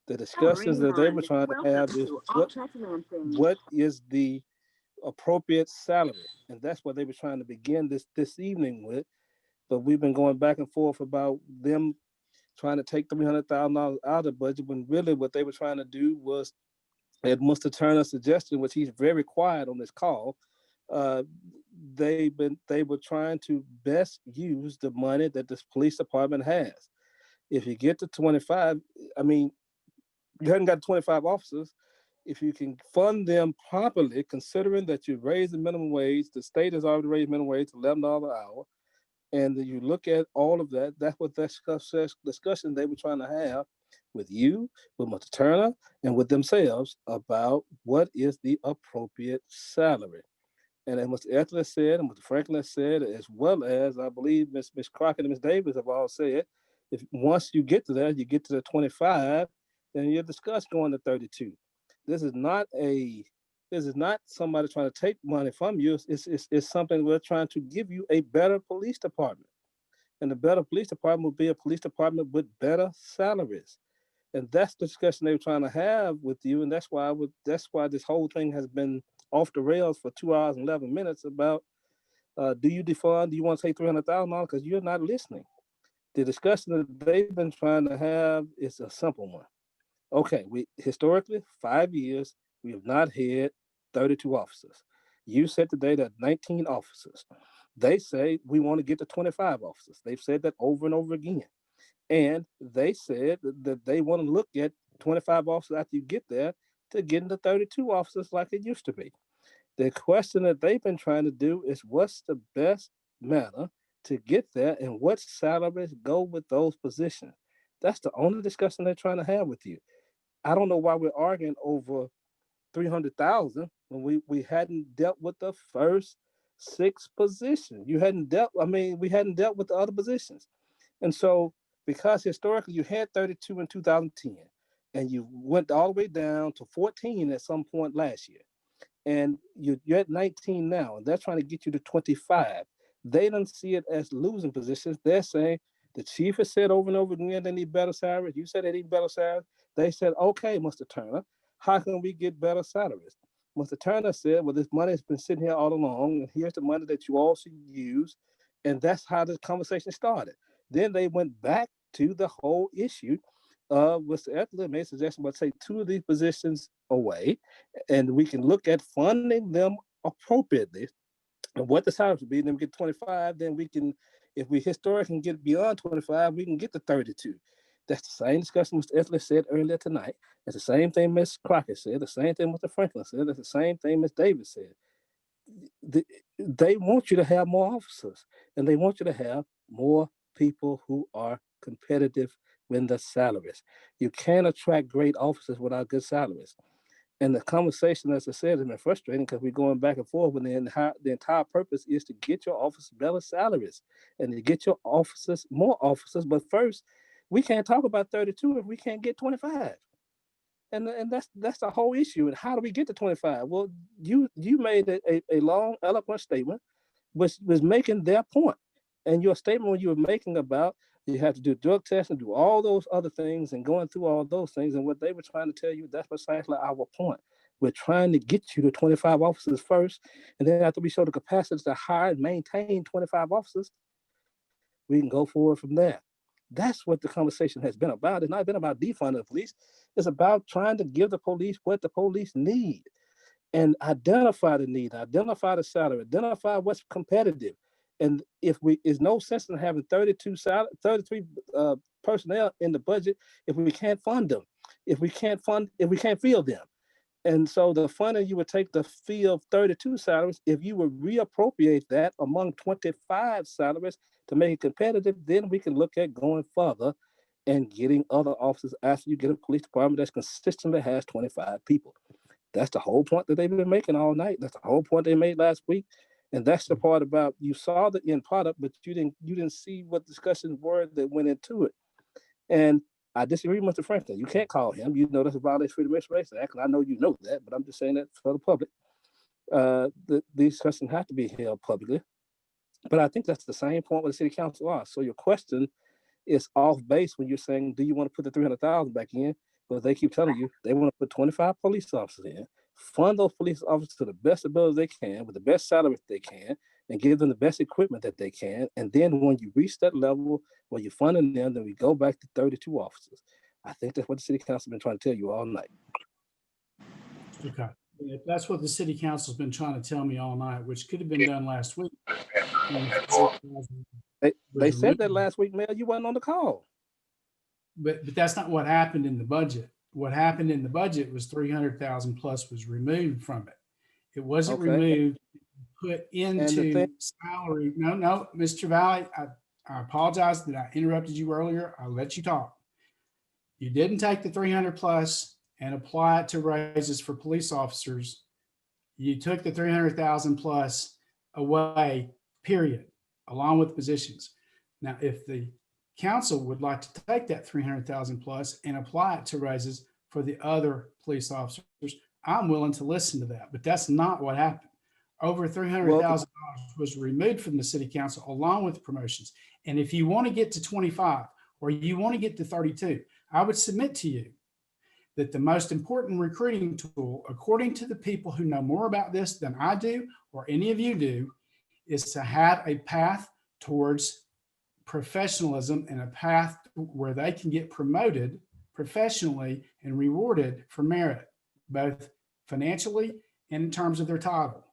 The discussions that they were trying to have is what is the appropriate salary? And that's what they were trying to begin this evening with. But we've been going back and forth about them trying to take $300,000 out of the budget when really what they were trying to do was, at Mr. Turner's suggestion, which he's very quiet on this call, they were trying to best use the money that this police department has. If you get to 25, I mean, you haven't got 25 officers. If you can fund them properly, considering that you raise the minimum wage, the state has already raised minimum wage to $11 an hour, and you look at all of that, that's what that discussion they were trying to have with you, with Mr. Turner, and with themselves about what is the appropriate salary. And as Mr. Etler said, and Mr. Franklin said, as well as I believe Ms. Crockett and Ms. Davis have all said, if once you get to that, you get to the 25, then you discuss going to 32. This is not somebody trying to take money from you. It's something we're trying to give you a better police department. And the better police department will be a police department with better salaries. And that's the discussion they were trying to have with you. And that's why this whole thing has been off the rails for 2 hours and 11 minutes about do you defund? Do you want to take $300,000? Because you're not listening. The discussion that they've been trying to have is a simple one. Okay, we historically 5 years we have not had 32 officers. You said today that 19 officers. They say we want to get to 25 officers. They've said that over and over again. And they said that they want to look at 25 officers after you get there to get into 32 officers like it used to be. The question that they've been trying to do is what's the best manner to get there and what salaries go with those positions. That's the only discussion they're trying to have with you. I don't know why we're arguing over 300,000 when we hadn't dealt with the first 6 positions. We hadn't dealt with the other positions. And so because historically you had 32 in 2010 and you went all the way down to 14 at some point last year, and you're at 19 now, and they're trying to get you to 25. They don't see it as losing positions. They're saying the chief has said over and over again they need better salaries. You said they need better salaries. They said, okay, Mr. Turner, how can we get better salaries? Mr. Turner said, well, this money has been sitting here all along, and here's the money that you all should use. And that's how the conversation started. Then they went back to the whole issue. Mr. Etler made a suggestion, but take 2 of these positions away, and we can look at funding them appropriately. And what the salaries would be, then we get 25, then we can, if we historically can get beyond 25, we can get to 32. That's the same discussion Mr. Etler said earlier tonight. It's the same thing Ms. Crockett said, the same thing Mr. Franklin said, it's the same thing Ms. Davis said. They want you to have more officers, and they want you to have more people who are competitive with the salaries. You can't attract great officers without good salaries. And the conversation, as I said, has been frustrating because we're going back and forth when the entire purpose is to get your officers better salaries and to get your officers more officers. But first, we can't talk about 32 if we can't get 25. And that's the whole issue. And how do we get to 25? Well, you made a long, eloquent statement, which was making their point. And your statement when you were making about you have to do drug tests and do all those other things and going through all those things. And what they were trying to tell you, that's precisely our point. We're trying to get you to 25 officers first. And then after we show the capacity to hire and maintain 25 officers, we can go forward from there. That's what the conversation has been about. It's not been about defunding the police. It's about trying to give the police what the police need and identify the need, identify the salary, identify what's competitive. And if there's no sense in having 33 personnel in the budget if we can't fund them, if we can't field them. And so the funding you would take the fee of 32 salaries, if you would reappropriate that among 25 salaries to make it competitive, then we can look at going further and getting other officers after you get a police department that's consistently has 25 people. That's the whole point that they've been making all night. That's the whole point they made last week. And that's the part about you saw the end product, but you didn't see what discussions were that went into it. And I disagree with Mr. Franklin. You can't call him. You know that's a violation of Freedom of Information Act, and I know you know that, but I'm just saying that for the public. The discussion has to be held publicly. But I think that's the same point where the city council are. So your question is off base when you're saying, do you want to put the 300,000 back in? But they keep telling you they want to put 25 police officers in, fund those police officers to the best ability they can, with the best salaries they can, and give them the best equipment that they can. And then when you reach that level where you're funding them, then we go back to 32 officers. I think that's what the city council has been trying to tell you all night. Okay. If that's what the city council's been trying to tell me all night, which could have been done last week. They said that last week, Mayor, you wasn't on the call. But that's not what happened in the budget. What happened in the budget was 300,000 plus was removed from it. It wasn't removed, put into salary. No, Mr. Valley, I apologize that I interrupted you earlier. I'll let you talk. You didn't take the 300 plus and apply it to raises for police officers. You took the 300,000 plus away, period, along with positions. Now, if the council would like to take that 300,000 plus and apply it to raises for the other police officers, I'm willing to listen to that, but that's not what happened. Over $300,000 was removed from the city council along with promotions. And if you want to get to 25 or you want to get to 32, I would submit to you that the most important recruiting tool, according to the people who know more about this than I do or any of you do, is to have a path towards professionalism and a path where they can get promoted professionally and rewarded for merit, both financially and in terms of their title.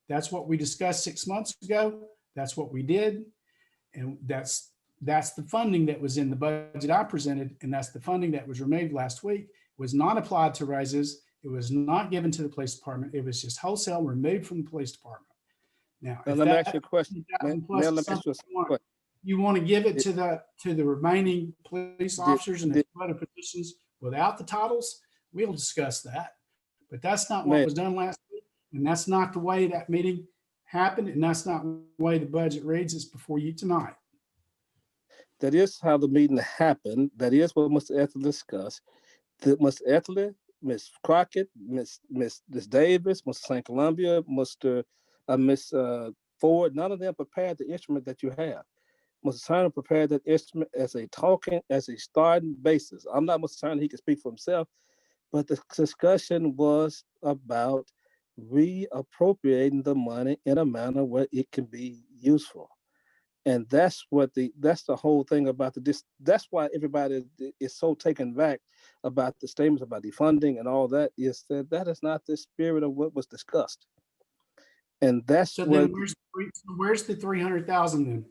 That's what we discussed 6 months ago. That's what we did. And that's the funding that was in the budget I presented. And that's the funding that was removed last week. It was not applied to raises. It was not given to the police department. It was just wholesale removed from the police department. Now, let me ask you a question. You want to give it to the remaining police officers and other positions without the titles, we'll discuss that. But that's not what was done last week. And that's not the way that meeting happened. And that's not the way the budget reads. It's before you tonight. That is how the meeting happened. That is what Mr. Etherly discussed. Mr. Etherly, Ms. Crockett, Ms. Davis, Mr. St. Columbia, Miss Ford, none of them prepared the instrument that you have. Mr. Turner prepared that instrument as a starting basis. I'm not Mr. Turner, he can speak for himself, but the discussion was about reappropriating the money in a manner where it can be useful. And that's the whole thing about this. That's why everybody is so taken back about the statements about defunding and all that, is that is not the spirit of what was discussed. And that's then where's the 300,000 then?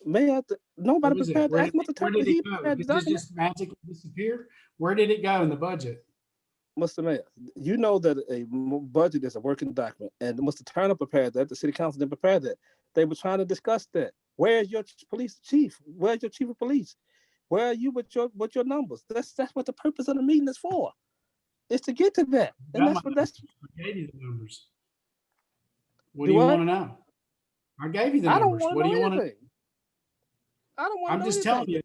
Man, nobody prepared to ask Mr. Turner. Where did it go? Did it just magically disappear? Where did it go in the budget? Mr. Mayor, you know that a budget is a working document, and Mr. Turner prepared that. The city council didn't prepare that. They were trying to discuss that. Where's your police chief? Where's your chief of police? Where are you with your numbers? That's what the purpose of the meeting is for. It's to get to that. And that's I gave you the numbers. What do you want to know? I gave you the numbers. What do you want to know? I don't want to know. I'm just telling you.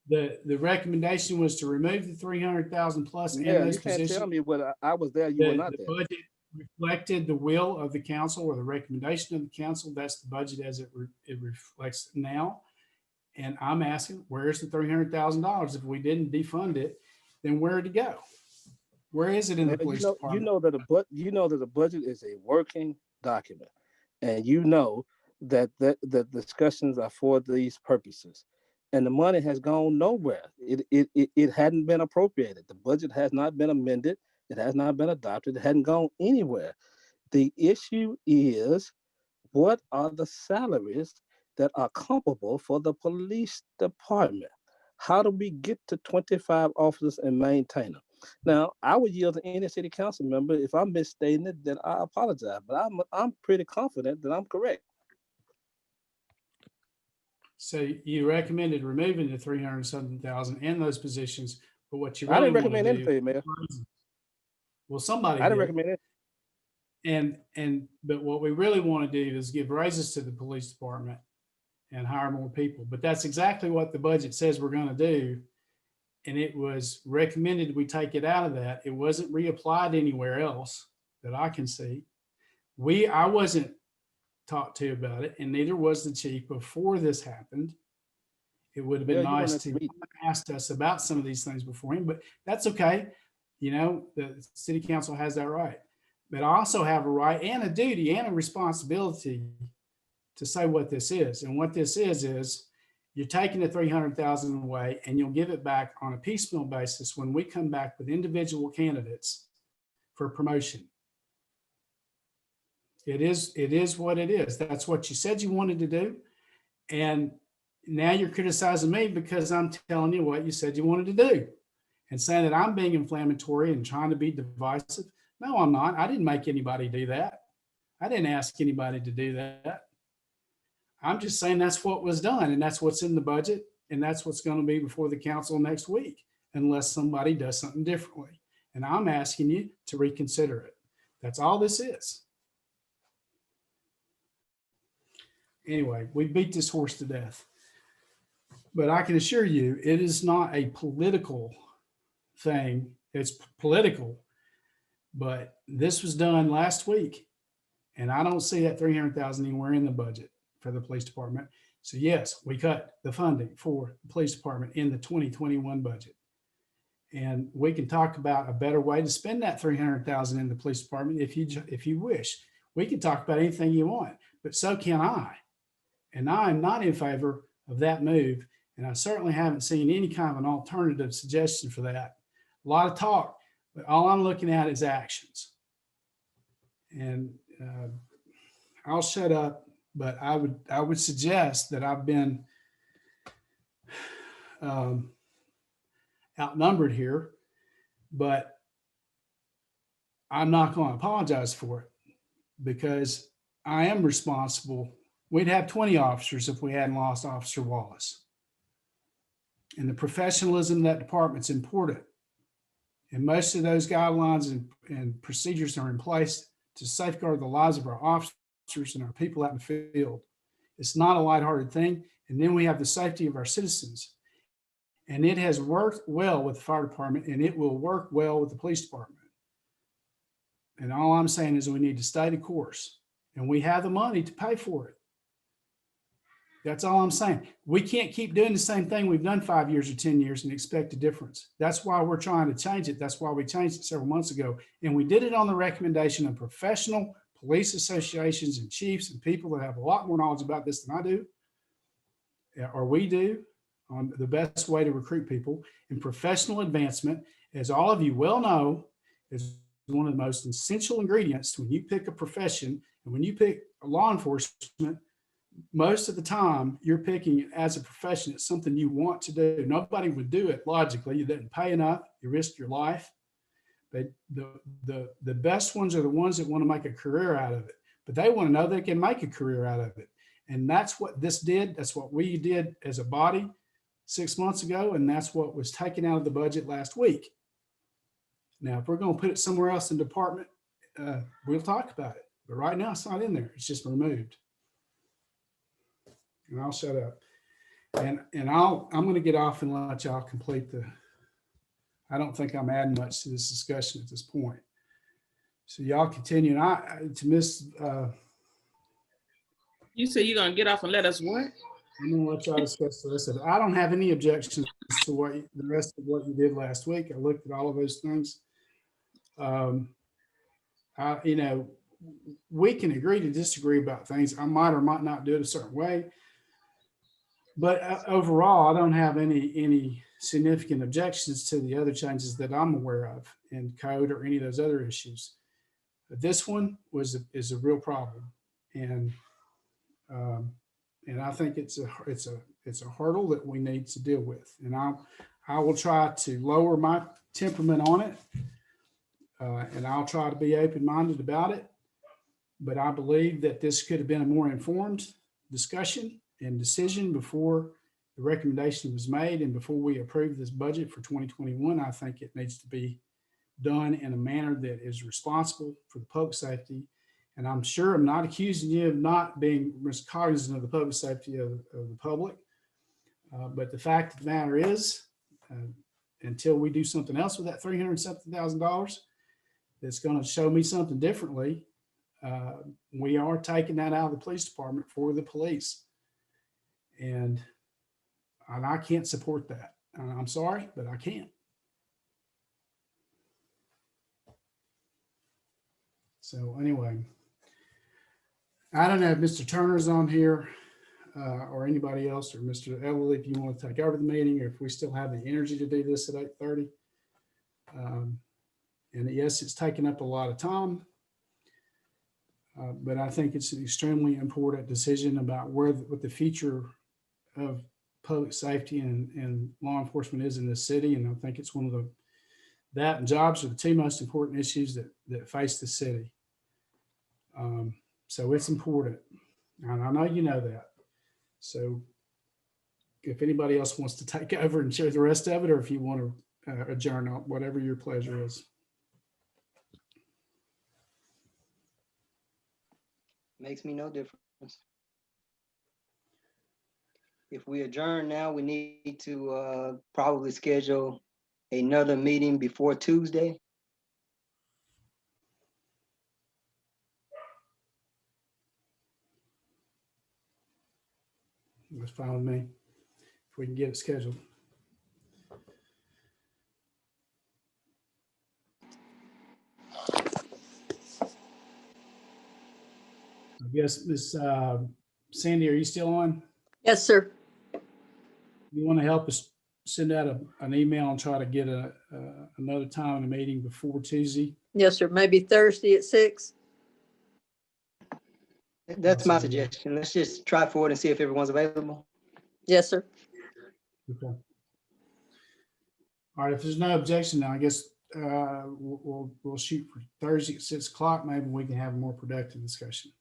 The recommendation was to remove the 300,000 plus in those positions. You can't tell me what I was there. You were not there. The budget reflected the will of the council or the recommendation of the council. That's the budget as it reflects now. And I'm asking, where's the $300,000? If we didn't defund it, then where'd it go? Where is it in the police department? You know that the budget is a working document, and you know that the discussions are for these purposes. And the money has gone nowhere. It hadn't been appropriated. The budget has not been amended. It has not been adopted. It hadn't gone anywhere. The issue is, what are the salaries that are comparable for the police department? How do we get to 25 officers and maintain them? Now, I would yield to any city council member. If I'm misstating it, then I apologize. But I'm pretty confident that I'm correct. So you recommended removing the 300,000 in those positions, but what you I really didn't recommend anything, Mayor. Well, somebody I didn't did. recommend it. But what we really want to do is give raises to the police department and hire more people. But that's exactly what the budget says we're going to do. And it was recommended we take it out of that. It wasn't reapplied anywhere else that I can see. I wasn't talked to about it, and neither was the chief before this happened. It would have been Yeah, he nice wasn't at to the meeting. ask us about some of these things beforehand, but that's okay. You know, the city council has that right. But I also have a right and a duty and a responsibility to say what this is. And what this is you're taking the 300,000 away and you'll give it back on a piecemeal basis when we come back with individual candidates for promotion. It is what it is. That's what you said you wanted to do. And now you're criticizing me because I'm telling you what you said you wanted to do and saying that I'm being inflammatory and trying to be divisive. No, I'm not. I didn't make anybody do that. I didn't ask anybody to do that. I'm just saying that's what was done, and that's what's in the budget, and that's what's going to be before the council next week, unless somebody does something differently. And I'm asking you to reconsider it. That's all this is. Anyway, we beat this horse to death. But I can assure you, it is not a political thing. It's political, but this was done last week, and I don't see that 300,000 anywhere in the budget for the police department. So yes, we cut the funding for the police department in the 2021 budget. And we can talk about a better way to spend that 300,000 in the police department if you wish. We can talk about anything you want, but so can I. And I'm not in favor of that move. And I certainly haven't seen any kind of an alternative suggestion for that. A lot of talk, but all I'm looking at is actions. And I'll shut up, but I would suggest that I've been outnumbered here, but I'm not going to apologize for it because I am responsible. We'd have 20 officers if we hadn't lost Officer Wallace. And the professionalism of that department's important. And most of those guidelines and procedures are in place to safeguard the lives of our officers and our people out in the field. It's not a lighthearted thing. And then we have the safety of our citizens. And it has worked well with the fire department, and it will work well with the police department. And all I'm saying is we need to stay the course, and we have the money to pay for it. That's all I'm saying. We can't keep doing the same thing we've done 5 years or 10 years and expect a difference. That's why we're trying to change it. That's why we changed it several months ago. And we did it on the recommendation of professional police associations and chiefs and people that have a lot more knowledge about this than I do, or we do, on the best way to recruit people. And professional advancement, as all of you well know, is one of the most essential ingredients when you pick a profession. And when you pick law enforcement, most of the time you're picking it as a profession. It's something you want to do. Nobody would do it logically. You didn't pay enough. You risk your life. But the best ones are the ones that want to make a career out of it. But they want to know they can make a career out of it. And that's what this did. That's what we did as a body 6 months ago. And that's what was taken out of the budget last week. Now, if we're going to put it somewhere else in the department, we'll talk about it. But right now it's not in there. It's just removed. And I'll shut up. And I'm going to get off and let y'all complete I don't think I'm adding much to this discussion at this point. So y'all continue. And to miss. You say you're going to get off and let us what? I'm going to let y'all discuss the rest of it. I don't have any objections to the rest of what you did last week. I looked at all of those things. We can agree to disagree about things. I might or might not do it a certain way. But overall, I don't have any significant objections to the other changes that I'm aware of in code or any of those other issues. But this one is a real problem, and I think it's a hurdle that we need to deal with. And I will try to lower my temperament on it, and I'll try to be open-minded about it. But I believe that this could have been a more informed discussion and decision before the recommendation was made and before we approve this budget for 2021. I think it needs to be done in a manner that is responsible for the public safety. And I'm sure I'm not accusing you of not being cognizant of the public safety of the public. But the fact of the matter is, until we do something else with that $300,000 that's going to show me something differently, we are taking that out of the police department for the police. And I can't support that. I'm sorry, but I can't. So anyway, I don't know if Mr. Turner's on here or anybody else, or Mr. Ellerly, if you want to take over the meeting, or if we still have the energy to do this at 8:30. And yes, it's taken up a lot of time, but I think it's an extremely important decision about what the future of public safety and law enforcement is in this city. And I think it's one of that and jobs are the two most important issues that face the city. So it's important. And I know you know that. So if anybody else wants to take over and share the rest of it, or if you want to adjourn, whatever your pleasure is. Makes me no difference. If we adjourn now, we need to probably schedule another meeting before Tuesday. That's fine with me, if we can get it scheduled. I guess Miss Sandy, are you still on? Yes, sir. You want to help us send out an email and try to get another time in a meeting before Tuesday? Yes, sir. Maybe Thursday at 6. That's my suggestion. Let's just try for it and see if everyone's available. Yes, sir. Okay. All right. If there's no objection, now I guess we'll shoot for Thursday at 6 o'clock. Maybe we can have a more productive discussion.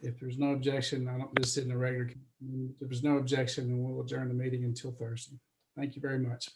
If there's no objection, I don't just sit in a regular. If there's no objection, then we'll adjourn the meeting until Thursday. Thank you very much.